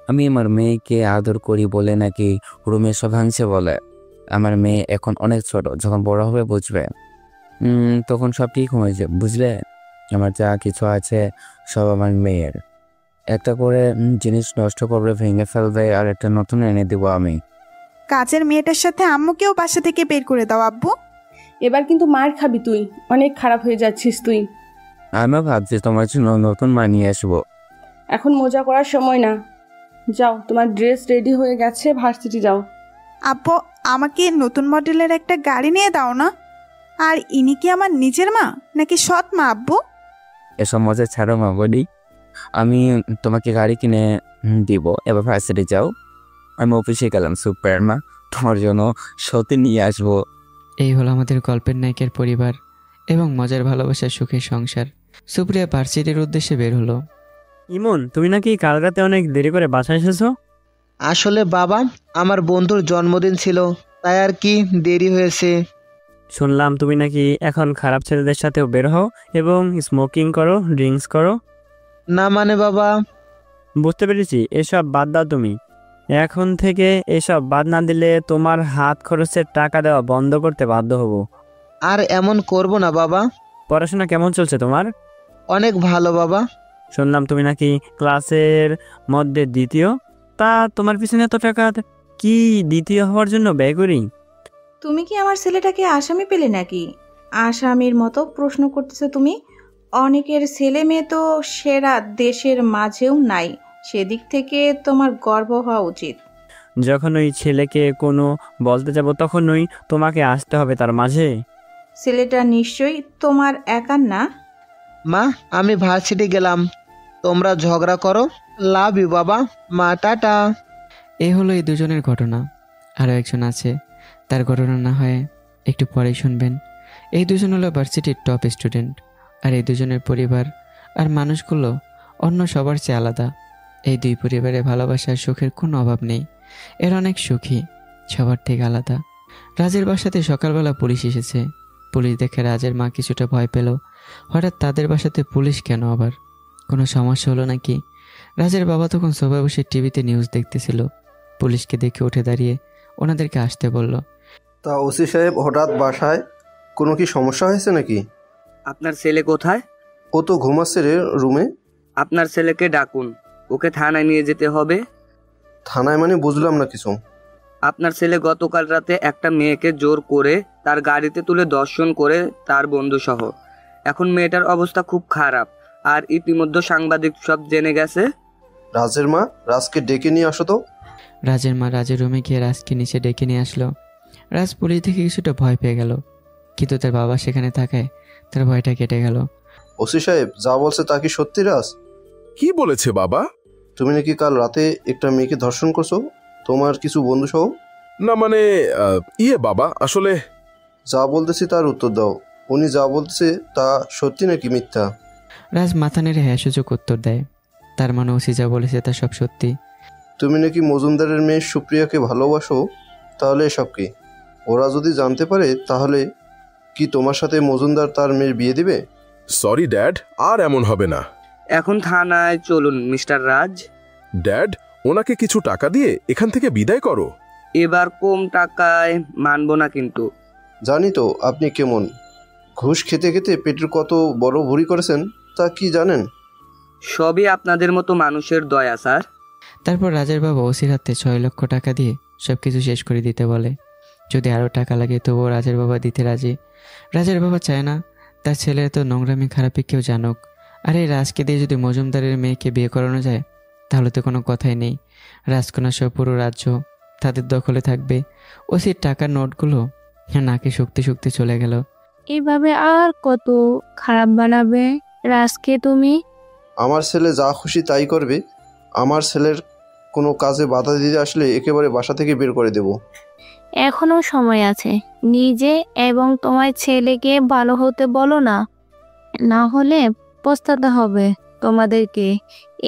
আমি আমার মেয়েকে আদর করি বলে নাকি রুমে সব ভাঙছে বলে? আমার মেয়ে এখন অনেক ছোট, যখন বড় হবে বুঝবে, তখন সব ঠিক হয়েছে, বুঝলে? আমার যা কিছু আছে সব আমার মেয়ের। একটা করে জিনিস নষ্ট করবে, ভেঙে ফেলবে, আর একটা নতুন এনে দেবো আমি। কাজের মেয়েটার সাথে আম্মুকেও বাসা থেকে বের করে দাও আব্বু। এবার কিন্তু মার খাবি তুই, অনেক খারাপ হয়ে যাচ্ছিস তুই। আমিও ভাবছি তোমার জন্য নতুন মা নিয়ে আসবো। এখন মজা করার সময় না, যাও তোমার ড্রেস রেডি হয়ে গেছে, ভার্সিটি যাও। আব্বু, আমাকে নতুন মডেলের একটা গাড়ি নিয়ে দাও না। আর ইনি কি আমার নিজের মা নাকি সৎ মা আব্বু? এসব মজা ছাড়ো মা, বলি আমি তোমাকে গাড়ি কিনে দিব, এবার ভার্সিটি যাও। আমি অফিসে গেলাম, সুপার মা তোমার জন্য সত্যি নিয়ে আসবো। এই হলো আমাদের গল্পের নায়কের পরিবার এবং মজার ভালোবাসার সুখের সংসার। সুপ্রিয়া ভার্সিটির উদ্দেশ্যে বের হলো। ইমন, তুমি নাকি কাল রাতে অনেক দেরি করে বাসায় এসেছো? আসলে বাবা, আমার বন্ধুর জন্মদিন ছিল, তাই আর কি দেরি হয়েছে। শুনলাম তুমি নাকি এখন খারাপ ছেলেদের সাথেও বের হও এবং স্মোকিং করো, ড্রিঙ্কস করো। না মানে বাবা। বুঝতে পেরেছি, এসব বাদ দাও তুমি। এখন থেকে এসব বাদ না দিলে তোমার হাত খরচের টাকা দেওয়া বন্ধ করতে বাধ্য হব। আর এমন করব না বাবা। পড়াশোনা কেমন চলছে তোমার? অনেক ভালো বাবা। শুনলাম তুমি নাকি ক্লাসের মধ্যে দ্বিতীয়। তা তোমার পিছনে এত টাকা কি দ্বিতীয় হওয়ার জন্য ব্যয় করি? তুমি কি আমার ছেলেটাকে আসামি পেলে নাকি? আসামির মতো প্রশ্ন করতেছো তুমি। অনেকের ছেলে মেয়ে তো সেরা দেশের মাঝেও নাই, সেদিক থেকে তোমার গর্ব হওয়া উচিত। যখন ওই ছেলেকে কোনো বলতে যাব তখনই তোমাকে আসতে হবে তার মাঝে। ছেলেটা নিশ্চয়ই তোমার একার না। মা, আমি ভার্সিটি গেলাম, তোমরা ঝগড়া করো। লাভ ইউ বাবা। মা, টাটা। এই হলো এই দুজনের ঘটনা। আরও একজন আছে, তার ঘটনা না হয় একটু পরেই শুনবেন। এই দুজন হলো ভার্সিটির টপ স্টুডেন্ট, আর এই দুজনের পরিবার আর মানুষগুলো অন্য সবার চেয়ে আলাদা। এই দুই পরিবারে ভালোবাসার সুখের কোনো অভাব নেই, এর অনেক সুখী, সবার থেকে আলাদা। রাজের বাসাতে সকালবেলা পুলিশ এসেছে। পুলিশ দেখে রাজের মা কিছুটা ভয় পেল। হঠাৎ তাদের বাসাতে পুলিশ কেন? আবার কোনো সমস্যা হলো নাকি? রাজের বাবা তখন সোফায় বসে টিভিতে নিউজ দেখতেছিল। পুলিশকে দেখে উঠে দাঁড়িয়ে ওনাদেরকে আসতে বলল। তা ওসি সাহেব, হঠাৎ বাসায় কোনো কি সমস্যা হয়েছে নাকি? আপনার ছেলে কোথায়? ও তো ঘুমাচ্ছে রে রুমে। আপনার ছেলেকে ডাকুন, ওকে থানায় নিয়ে যেতে হবে। থানায় মানে বুঝলাম না কিছু। আপনার ছেলে গতকাল রাতে একটা মেয়েকে জোর করে তার গাড়িতে তুলে দর্শন করে, তার বন্ধু সহ। এখন মেয়েটার অবস্থা খুব খারাপ, আর ইতিমধ্যে সাংবাদিক সব জেনে গেছে। রাজের মা, রাজকে ডেকে নিয়ে আসো তো। রাজের মা রাজের রুমে গিয়ে রাজকে নিচে ডেকে নিয়ে আসলো। রাজ পুলিশ দেখে কিছুটা ভয় পেয়ে গেল, কিন্তু তার বাবা সেখানে থাকায় তার ভয়টা কেটে গেল। ওসি সাহেব যা বলছে তা কি সত্যি? রাজ কি বলেছে বাবা? তুমি নাকি কাল রাতে একটা মেয়েকে ধর্ষণ করছো তোমার কিছু বন্ধু সহ? না মানে বাবা, আসলে যা বলতেছি তার উত্তর দাও। উনি যা বলতেছে তা সত্যি নাকি মিথ্যা? রাজ মাথা নেড়ে হ্যাঁ সূচক উত্তর দেয়। তার মানে ওসি যা বলেছে তা সব সত্যি। তুমি নাকি মজুমদারের মেয়ে সুপ্রিয়াকে ভালোবাসো, তাহলে এসব কি? ওরা যদি জানতে পারে তাহলে কি তোমার সাথে মজুমদার তার মেয়ের বিয়ে দিবে? সরি ড্যাড, আর এমন হবে না। এখন থানায় চলুন মিস্টার রাজ। ড্যাড, ওনাকে কিছু টাকা দিয়ে এখান থেকে বিদায় করো। এবার কম টাকায় মানবো না কিন্তু। জানি তো আপনি কেমন, ঘুষ খেতে খেতে পেটের কত বড় ভুঁড়ি করেছেন তা কি জানেন? সবই আপনাদের মতো মানুষের দয়া স্যার। তারপর রাজের বাবা ওসির হাতে 6 লক্ষ টাকা দিয়ে সব কিছু শেষ করে দিতে বলে। যদি আরও টাকা লাগে তবুও রাজের বাবা দিতে রাজি। রাজের বাবা চায় না তার ছেলে এত নোংরামি খারাপি কেউ জানুক। আর এই রাজকে দিয়ে যদি মজুমদারের মেয়েকে বিয়ে করানো যায় তাহলে তো কোনো কথাই নেই। রাজকন্যা সহ পুরো রাজ্য তাদের দখলে থাকবে। ওসির টাকার নোটগুলো নাকে শক্তি শক্তি চলে গেল। এভাবে আর কত খারাপ বানাবে রাজকে তুমি? আমার ছেলে যা খুশি তাই করবে। আমার ছেলের কোনো কাজে বাধা দিতে আসলে একেবারে বাসা থেকে বের করে দেব। এখনো সময় আছে, নিজে এবং তোমার ছেলেকে ভালো হতে বলো না, না হলে পস্তাতে হবে তোমাদেরকে,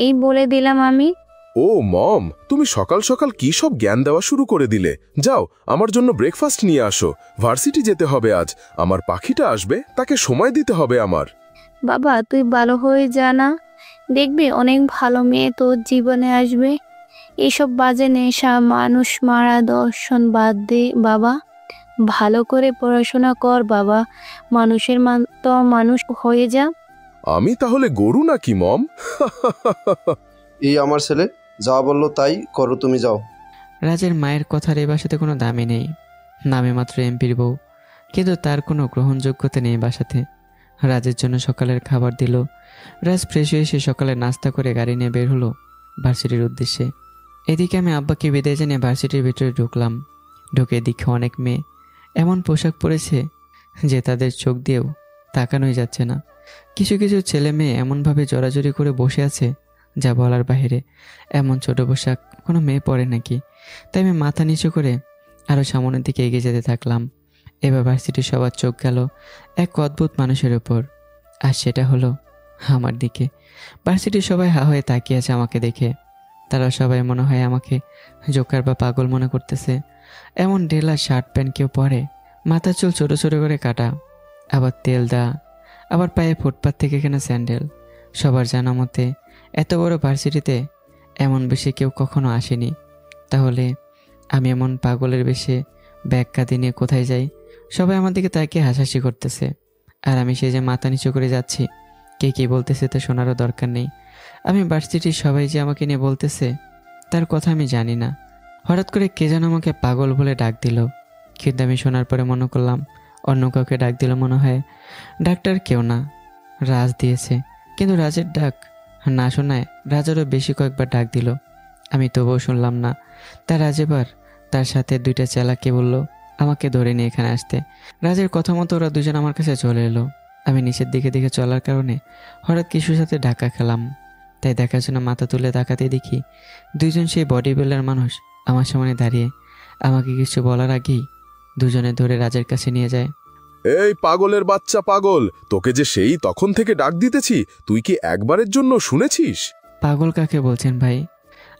এই বলে দিলাম আমি। ও মম, তুমি সকাল সকাল কি সব জ্ঞান দেওয়া শুরু করে দিলে। যাও আমার জন্য ব্রেকফাস্ট নিয়ে আসো, ভার্সিটি যেতে হবে আজ। আমার পাখিটা আসবে, তাকে সময় দিতে হবে আমার। বাবা তুই ভালো হয়ে যা না, দেখবি অনেক ভালো মেয়ে তোর জীবনে আসবে। এসব বাজে নেশা, মানুষ মারা, দর্শন বাদ দে বাবা, ভালো করে পড়াশোনা কর বাবা, মানুষের তো মানুষ হয়ে যা। আমি তাহলে গরু নাকি মম? এই আমার ছেলে যা বললো তাই করো, তুমি যাও। রাজের মায়ের কথার এই বাসাতে কোনো দামই নেই, নামে মাত্র এমপির বউ, কিন্তু তার কোনো গ্রহণযোগ্যতা নেই বাসাতে। রাজের জন্য সকালের খাবার দিল। রাজ ফ্রেশ হয়ে এসে সকালে নাস্তা করে গাড়ি নিয়ে বের হলো ভার্সিটির উদ্দেশ্যে। এদিকে আমি আব্বাকে বিদায় জানিয়ে ভার্সিটির ভিতরে ঢুকলাম। ঢুকে দেখে অনেক মেয়ে এমন পোশাক পরেছে যে তাদের চোখ দিয়েও তাকানোই যাচ্ছে না। কিছু কিছু ছেলে মেয়ে এমনভাবে জড়াজড়ি করে বসে আছে যা বলার বাহিরে। এমন ছোট পোশাক কোনো মেয়ে পরে নাকি? তাই আমি মাথা নিচু করে আরও সামনের দিকে এগিয়ে যেতে থাকলাম। এবার ভার্সিটির সবার চোখ গেল এক অদ্ভুত মানুষের ওপর, আর সেটা হলো আমার দিকে। ভার্সিটির সবাই হা হয়ে তাকিয়ে আছে আমাকে দেখে। তারা সবাই মনে হয় আমাকে জোকার বা পাগল মনে করতেছে। এমন ঢেলা শার্ট প্যান্ট কেউ পরে, মাথার চুল ছোটো ছোটো করে কাটা, আবার তেল দেওয়া, আবার পায়ে ফুটপাত থেকে কেনা স্যান্ডেল। সবার জানা মতে এত বড় ভার্সিটিতে এমন বেশি কেউ কখনো আসেনি। তাহলে আমি এমন পাগলের বেশে ব্যাগ কাঁধে নিয়ে কোথায় যাই? সবাই আমার দিকে তাকিয়ে হাসাহাসি করতেছে, আর আমি সে যে মাথা নিচু করে যাচ্ছি, কে কী বলতেছে তা শোনারও দরকার নেই। আমি ভার্সিটির সবাই যে আমাকে নিয়ে বলতেছে তার কথা আমি জানি না। হঠাৎ করে কে যেন আমাকে পাগল বলে ডাক দিল, কিন্তু আমি শোনার পরে মনে করলাম অন্য কাউকে ডাক দিল মনে হয়। ডাক্তার কেউ না, রাজ দিয়েছে। কিন্তু রাজের ডাক না শোনায় রাজেরও বেশি কয়েকবার ডাক দিল, আমি তবুও শুনলাম না। তার রাজ এবার তার সাথে 2টা চেলাকে বলল আমাকে ধরে নিয়ে এখানে আসতে। রাজের কথা মতো ওরা দুজন আমার কাছে চলে এলো। আমি নিচের দিকে দিকে চলার কারণে হঠাৎ কিছুর সাথে ধাক্কা খেলাম, তাই দেখার জন্য মাথা তুলে তাকাতে দেখি 2জন সেই বডি বিল্ডার মানুষ আমার সামনে দাঁড়িয়ে। আমাকে কিছু বলার আগেই দুজনে ধরে রাজের কাছে নিয়ে যায়। এই পাগলের বাচ্চা পাগল, তোকে যে সেই তখন থেকে ডাক দিতেছি, তুই কি একবারের জন্য শুনেছিস? পাগল কাকে বলছেন ভাই?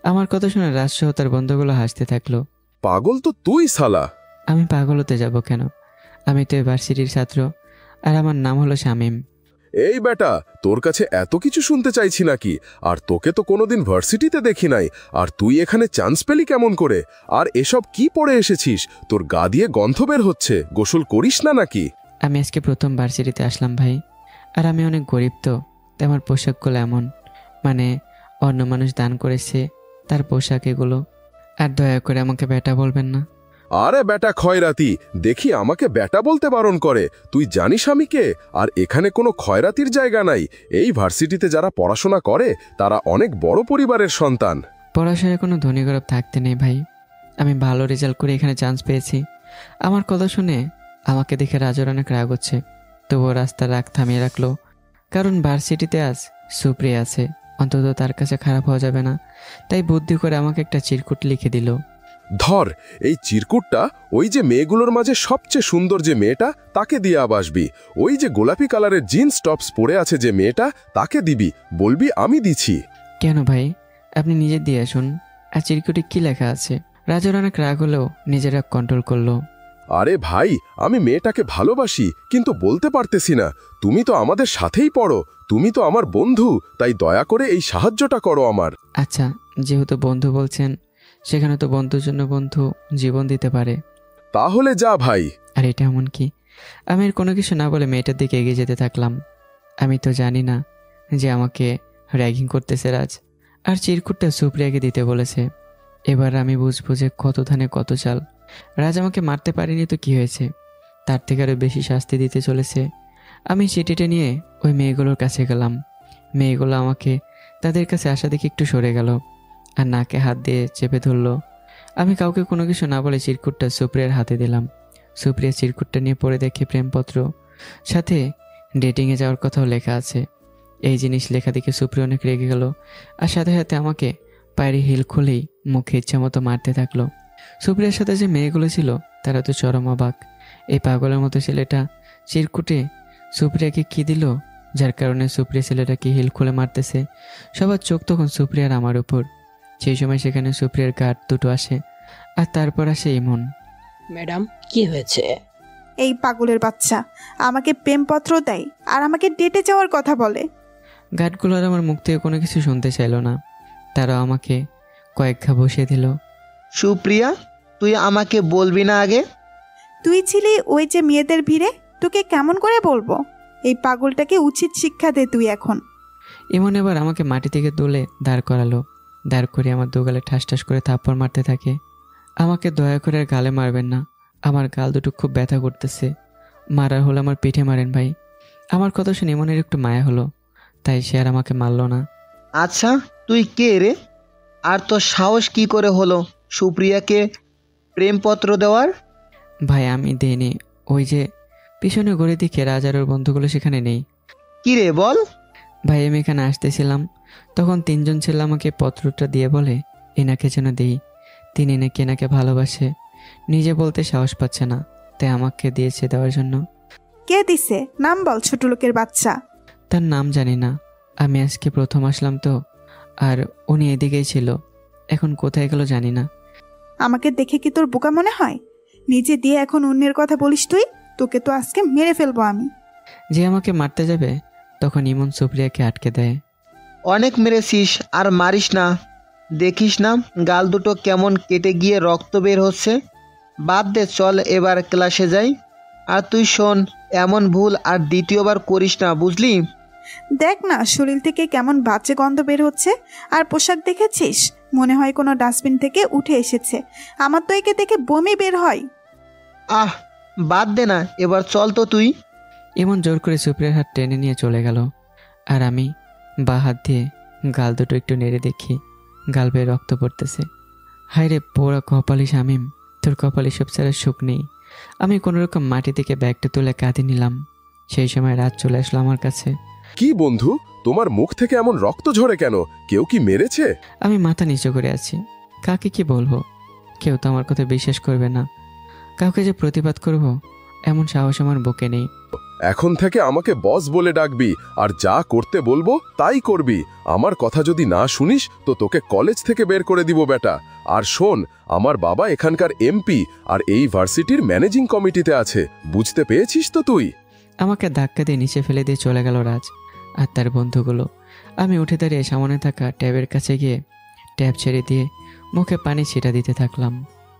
আমার কথা শুনে রাজসহ তার বন্ধুগুলো হাসতে থাকলো। পাগল তো তুই শালা। আমি পাগল হতে যাব কেন? আমি তো ভার্সিটির ছাত্র, আর আমার নাম হলো শামীম। এই বেটা, তোর কাছে এত কিছু শুনতে চাইছি নাকি? আর তোকে তো কোনোদিন ভার্সিটিতে দেখি নাই, আর তুই এখানে চান্স পেলি কেমন করে? আর এসব কি পড়ে এসেছিস? তোর গা দিয়ে গন্ধ বের হচ্ছে, গোসল করিস না নাকি? আমি আজকে প্রথম ভার্সিটিতে আসলাম ভাই, আর আমি অনেক গরিব, তো তাই আমার পোশাকগুলো এমন, মানে অন্য মানুষ দান করেছে তার পোশাক এগুলো। আর দয়া করে আমাকে বেটা বলবেন না। আরে বেটা খয়রাতি, দেখি আমাকে বেটা বলতে বারণ করে। তুই জানিস আমি কে? আর এখানে কোনো খয়রাতির জায়গা নাই। এই ভার্সিটিতে যারা পড়াশোনা করে তারা অনেক বড় পরিবারের সন্তান। পড়াশোনায় কোনো ধনী গরব থাকতে নেই ভাই, আমি ভালো রেজাল্ট করে এখানে চান্স পেয়েছি। আমার কথা শুনে আমাকে দেখে রাজের অনেক রাগ হচ্ছে, তবুও রাস্তার রাগ থামিয়ে রাখলো, কারণ ভার্সিটিতে আজ সুপ্রিয়া আছে। অন্তত তার কাছে খারাপ হওয়া যাবে না। তাই বুদ্ধি করে আমাকে একটা চিরকুট লিখে দিল। ধর, এই চিরকুটটা ওই যে মেয়েগুলোর মাঝে সবচেয়ে সুন্দর যে মেয়েটা তাকে দিয়ে আবাসবি। ওই যে গোলাপি কালারের জিন্স টপস পরে আছে যে মেয়েটা তাকে দিবি, বলবি আমি দিছি। কেন ভাই, আপনি নিজে দিয়ে আসুন। আর চিরকুটে কি লেখা আছে? রাজুর অনেক রাগ হলেও নিজের রাগ কন্ট্রোল করলো। আরে ভাই, আমি মেয়েটাকে ভালোবাসি কিন্তু বলতে পারতেছি না। তুমি তো আমাদের সাথেই পড়ো, তুমি তো আমার বন্ধু, তাই দয়া করে এই সাহায্যটা করো আমার। আচ্ছা, যেহেতু বন্ধু বলছেন, সেখানে তো বন্ধুর জন্য বন্ধু জীবন দিতে পারে। তাহলে যা ভাই। আর এটা এমন কি? আমি আর কোনো কিছু না বলে মেয়েটার দিকে এগিয়ে যেতে থাকলাম। আমি তো জানি না যে আমাকে র্যাগিং করতেছে রাজ, আর চিরকুটটা সুপ্রিয়াকে দিতে বলেছে। এবার আমি বুঝবো যে কত ধানে কত চাল। রাজ আমাকে মারতে পারেনি তো কি হয়েছে, তার থেকে আরও বেশি শাস্তি দিতে চলেছে। আমি চিঠিটা নিয়ে ওই মেয়েগুলোর কাছে গেলাম। মেয়েগুলো আমাকে তাদের কাছে আসা দেখে একটু সরে গেল আর নাকে হাত দিয়ে চেপে ধরলো। আমি কাউকে কোনো কিছু না বলে চিরকুটটা সুপ্রিয়ার হাতে দিলাম। সুপ্রিয়া চিরকুটটা নিয়ে পড়ে দেখে প্রেমপত্র, সাথে ডেটিংয়ে যাওয়ার কথাও লেখা আছে। এই জিনিস লেখা দেখে সুপ্রিয়া অনেক রেগে গেল আর সাথে সাথে আমাকে পায়ের হিল খুলেই মুখে ইচ্ছা মতো মারতে থাকলো। সুপ্রিয়ার সাথে যে মেয়েগুলো ছিল তারা তো চরম অবাক। এই পাগলের মতো ছেলেটা চিরকুটে সুপ্রিয়াকে কি দিল, যার কারণে সুপ্রিয়া ছেলেটাকে হিল খুলে মারতেছে। সবার চোখ তখন সুপ্রিয়ার আমার উপর। সেই সময় সেখানে সুপ্রিয়ার গার্ড দুটো আসে আর তারপর আসে ইমন। ম্যাডাম, কি হয়েছে? এই পাগলের বাচ্চা আমাকে প্রেমপত্র দেয় আর আমাকে ডেটে যাওয়ার কথা বলে। গার্ডগুলো আর আমার মুখ থেকে কোনো কিছু শুনতে চাইল না, তারা আমাকে কয়েক ঘা বসিয়ে দিল। সুপ্রিয়া, তুই আমাকে বলবি না আগে? তুই ছিলি ওই যে মেয়েদের ভিড়ে, তোকে কেমন করে বলবো? এই পাগলটাকে উচিত শিক্ষা দে তুই এখন। ইমন এবার আমাকে মাটি থেকে তুলে দাঁড় করালো। দাঁড় করে আমার দুগালে ঠাস ঠাস করে থাপ্পড় মারতে থাকে। আমাকে দয়া করে আর গালে মারবেন না, আমার গাল দুটো খুব ব্যথা করতেছে। মারার হলে আমার পিঠে মারেন ভাই। আমার কথা শুনে ইমনের একটু মায়া হলো, তাই সে আর আমাকে মারলো না। আচ্ছা, তুই কে রে? আর তোর সাহস কি করে হলো সুপ্রিয়াকে প্রেমপত্র দেওয়ার? ভাই আমি দেইনি, ওই যে পিছনে ঘুরে দিকে রাজার ওর বন্ধুগুলো সেখানে নেই। কি রে বল? ভাই আমি এখানে আসতেছিলাম, তখন তিনজন ছেলে আমাকে পত্রটা দিয়ে বলে এনাকে যেন দেই। তিনি নাকি এনাকে ভালোবাসে, নিজে বলতে সাহস পাচ্ছে না, তাই আমাকে দিয়েছে দেওয়ার জন্য। কে দিছে? নাম বল ছোট লোকের বাচ্চা। তার নাম জানি না, আমি আজকে প্রথম আসলাম তো, আর উনি এদিকেই ছিল, এখন কোথায় গেল জানি না। আমাকে দেখে কি তোর বোকা মনে হয়? নিজে দিয়ে এখন অন্যের কথা বলিস তুই? তোকে তো আজকে মেরে ফেলবো আমি। যে আমাকে মারতে যাবে তখন ইমন সুপ্রিয়াকে আটকে দেয়। অনেক মেরেছিস, আর মারিস না। দেখিস না গাল দুটো কেমন কেটে গিয়ে রক্ত বের হচ্ছে। বাদ দে, চল এবার ক্লাসে যাই। আর তুই শোন, এমন ভুল আর দ্বিতীয়বার করিস না, বুঝলি? দেখ না শরীর থেকে কেমন বাজে গন্ধ বের হচ্ছে। আর পোশাক দেখেছিস? মনে হয় কোনো ডাস্টবিন থেকে উঠে এসেছে। আমার তো একে দেখে বমি বের হয়। আহ, বাদ দে না, এবার চল তো তুই। ইমন জোর করে সুপ্রিয়ার হাত টেনে নিয়ে চলে গেল, আর আমি বা হাত দিয়ে গাল দুটো একটু নেড়ে দেখি গাল বেয়ে রক্ত পড়তেছে। হায় রে পোড়া কপালি শামিম, তোর কপালি সব ছাড়া সুখ নেই। আমি কোনোরকম মাটি থেকে ব্যাগটা তুলে কাঁধে নিলাম। সেই সময় রাত চলে আসলো আমার কাছে। কি বন্ধু, তোমার মুখ থেকে এমন রক্ত ঝরে কেন? কেউ কি মেরেছে? আমি মাথা নিচু করে আছি, কাকে কি বলবো? কেউ তো আমার কথা বিশ্বাস করবে না। কাউকে যে প্রতিবাদ করব এমন সাহস আমার বুকে নেই। এখন থেকে আমাকে বস বলে ডাকবি, আর যা করতে বলবো তাই করবি। আমার কথা যদি না শুনিস তো তোকে কলেজ থেকে বের করে দিব বেটা। আর শোন, আমার বাবা এখানকার এমপি আর এই ভার্সিটির ম্যানেজিং কমিটিতে আছে, বুঝতে পেরেছিস তো তুই? আমাকে ধাক্কা দিয়ে নিচে ফেলে দিয়ে চলে গেল রাজ আর তার বন্ধুগুলো। আমি উঠে দাঁড়িয়ে সামনে থাকা ট্যাবের কাছে গিয়ে ট্যাব ছেড়ে দিয়ে মুখে পানি ছিটা দিতে থাকলাম।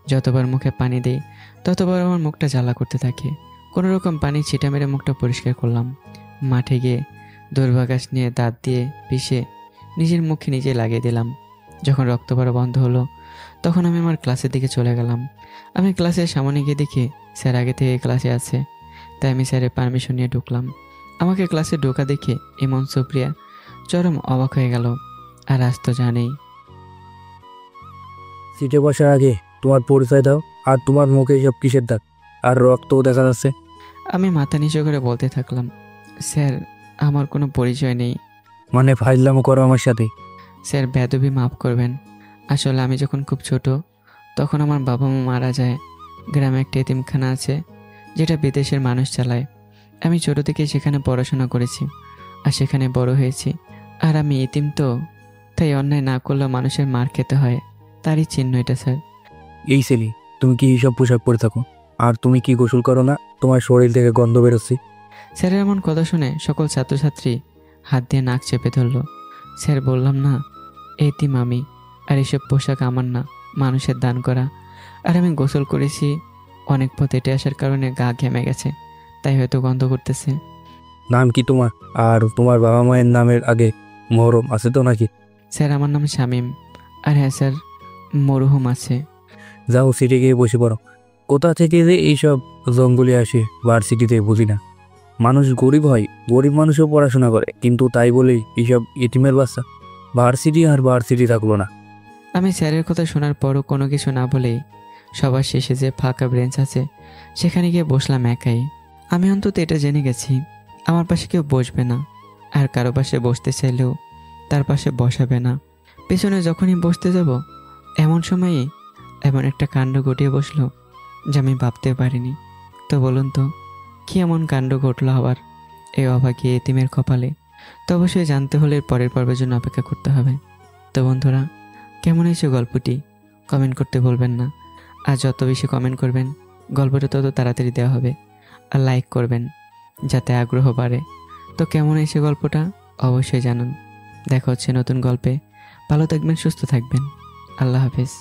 যতবার মুখে পানি দেই ততবার আমার মুখটা জ্বালা করতে থাকে। কোনো রকম পানি ছিটা মেরে মুখটা পরিষ্কার করলাম। মাঠে গিয়ে দুর্বাঘাস নিয়ে দাঁত দিয়ে পিষে নিজের মুখে নিজে লাগিয়ে দিলাম। যখন রক্ত পড়া বন্ধ হলো তখন আমি আমার ক্লাসের দিকে চলে গেলাম। আমি ক্লাসের সামনে গিয়ে দেখি স্যার আগে থেকে ক্লাসে আছে, তাই আমি স্যারের পারমিশন নিয়ে ঢুকলাম। আমাকে ক্লাসে ঢোকা দেখে ইমন সুপ্রিয়া চরম অবাক হয়ে গেল, আর আজ তো জানেই। সিটে বসার আগে তোমার পরিচয় দাও, আর তোমার মুখে সব কিসের দাগ আর রক্তও দেখা যাচ্ছে। আমি মাথা নিচু করে বলতে থাকলাম, স্যার আমার কোনো পরিচয় নেই। মানে ফাইজলামো করো আমার সাথে? স্যার বেদবি মাফ করবেন, আসলে আমি যখন খুব ছোট তখন আমার বাবা মা মারা যায়। গ্রামে একটা এতিমখানা আছে যেটা বিদেশের মানুষ চালায়। আমি ছোট থেকে সেখানে পড়াশোনা করেছি আর সেখানে বড় হয়েছি। আর আমি এতিম তো, তাই অন্যায় না করলেও মানুষের মার খেতে হয়, তারই চিহ্ন এটা স্যার। এই ছেলে, তুমি কি এইসব পোশাক পরে থাকো? আর তুমি কি গোসল করো না? তোমার শরীর থেকে গন্ধ বেরোচ্ছে। স্যারের এমন কথা শুনে সকল ছাত্রছাত্রী হাত দিয়ে নাক চেপে ধরল। স্যার বললাম না, এতিম আমি, আর এসব পোশাক আমার না, মানুষের দান করা। আর আমি গোসল করেছি, অনেক পথ হেঁটে আসার কারণে গা ঘেমে গেছে, তাই হয়তো গন্ধ করতেছে। নাম কি তোমার? আর তোমার বাবা মায়ের নামের আগে মহরম আছে তো নাকি? স্যার আমার নাম শামীম। আর হ্যাঁ স্যার, মরহুম আছে। যাও সিটে গিয়ে বসে পড়ো। কোথা থেকে যে এইসব জঙ্গলে আসে ভার্সিটিতে বুঝি না। মানুষ গরিব হয়, গরিব মানুষও পড়াশোনা করে, কিন্তু তাই বলেই এইসব এটিমের বাচ্চা ভার্সিটি আর ভার্সিটি থাকলো না। আমি স্যারের কথা শোনার পরও কোনো কিছু না বলেই সবার শেষে যে ফাঁকা বেঞ্চ আছে সেখানে গিয়ে বসলাম একাই। আমি অন্তত এটা জেনে গেছি আমার পাশে কেউ বসবে না, আর কারো পাশে বসতে চাইলেও তার পাশে বসাবে না। পেছনে যখনই বসতে যাব এমন সময়ে এমন একটা কাণ্ড ঘটিয়ে বসলো যা আমি ভাবতে পারিনি। তো বলুন তো, কি এমন কাণ্ড ঘটলো আবার এই অভাগী এতিমের কপালে? তো অবশ্যই জানতে হলে পরের পর্বের জন্য অপেক্ষা করতে হবে। তো বন্ধুরা, কেমন হয়েছে গল্পটি কমেন্ট করতে বলবেন না। আর যত বেশি কমেন্ট করবেন গল্পটা তত তাড়াতাড়ি দেওয়া হবে। আর লাইক করবেন যাতে আগ্রহ বাড়ে। তো কেমন হয়েছে গল্পটা অবশ্যই জানান। দেখা হচ্ছে নতুন গল্পে। ভালো থাকবেন, সুস্থ থাকবেন। আল্লাহ হাফেজ।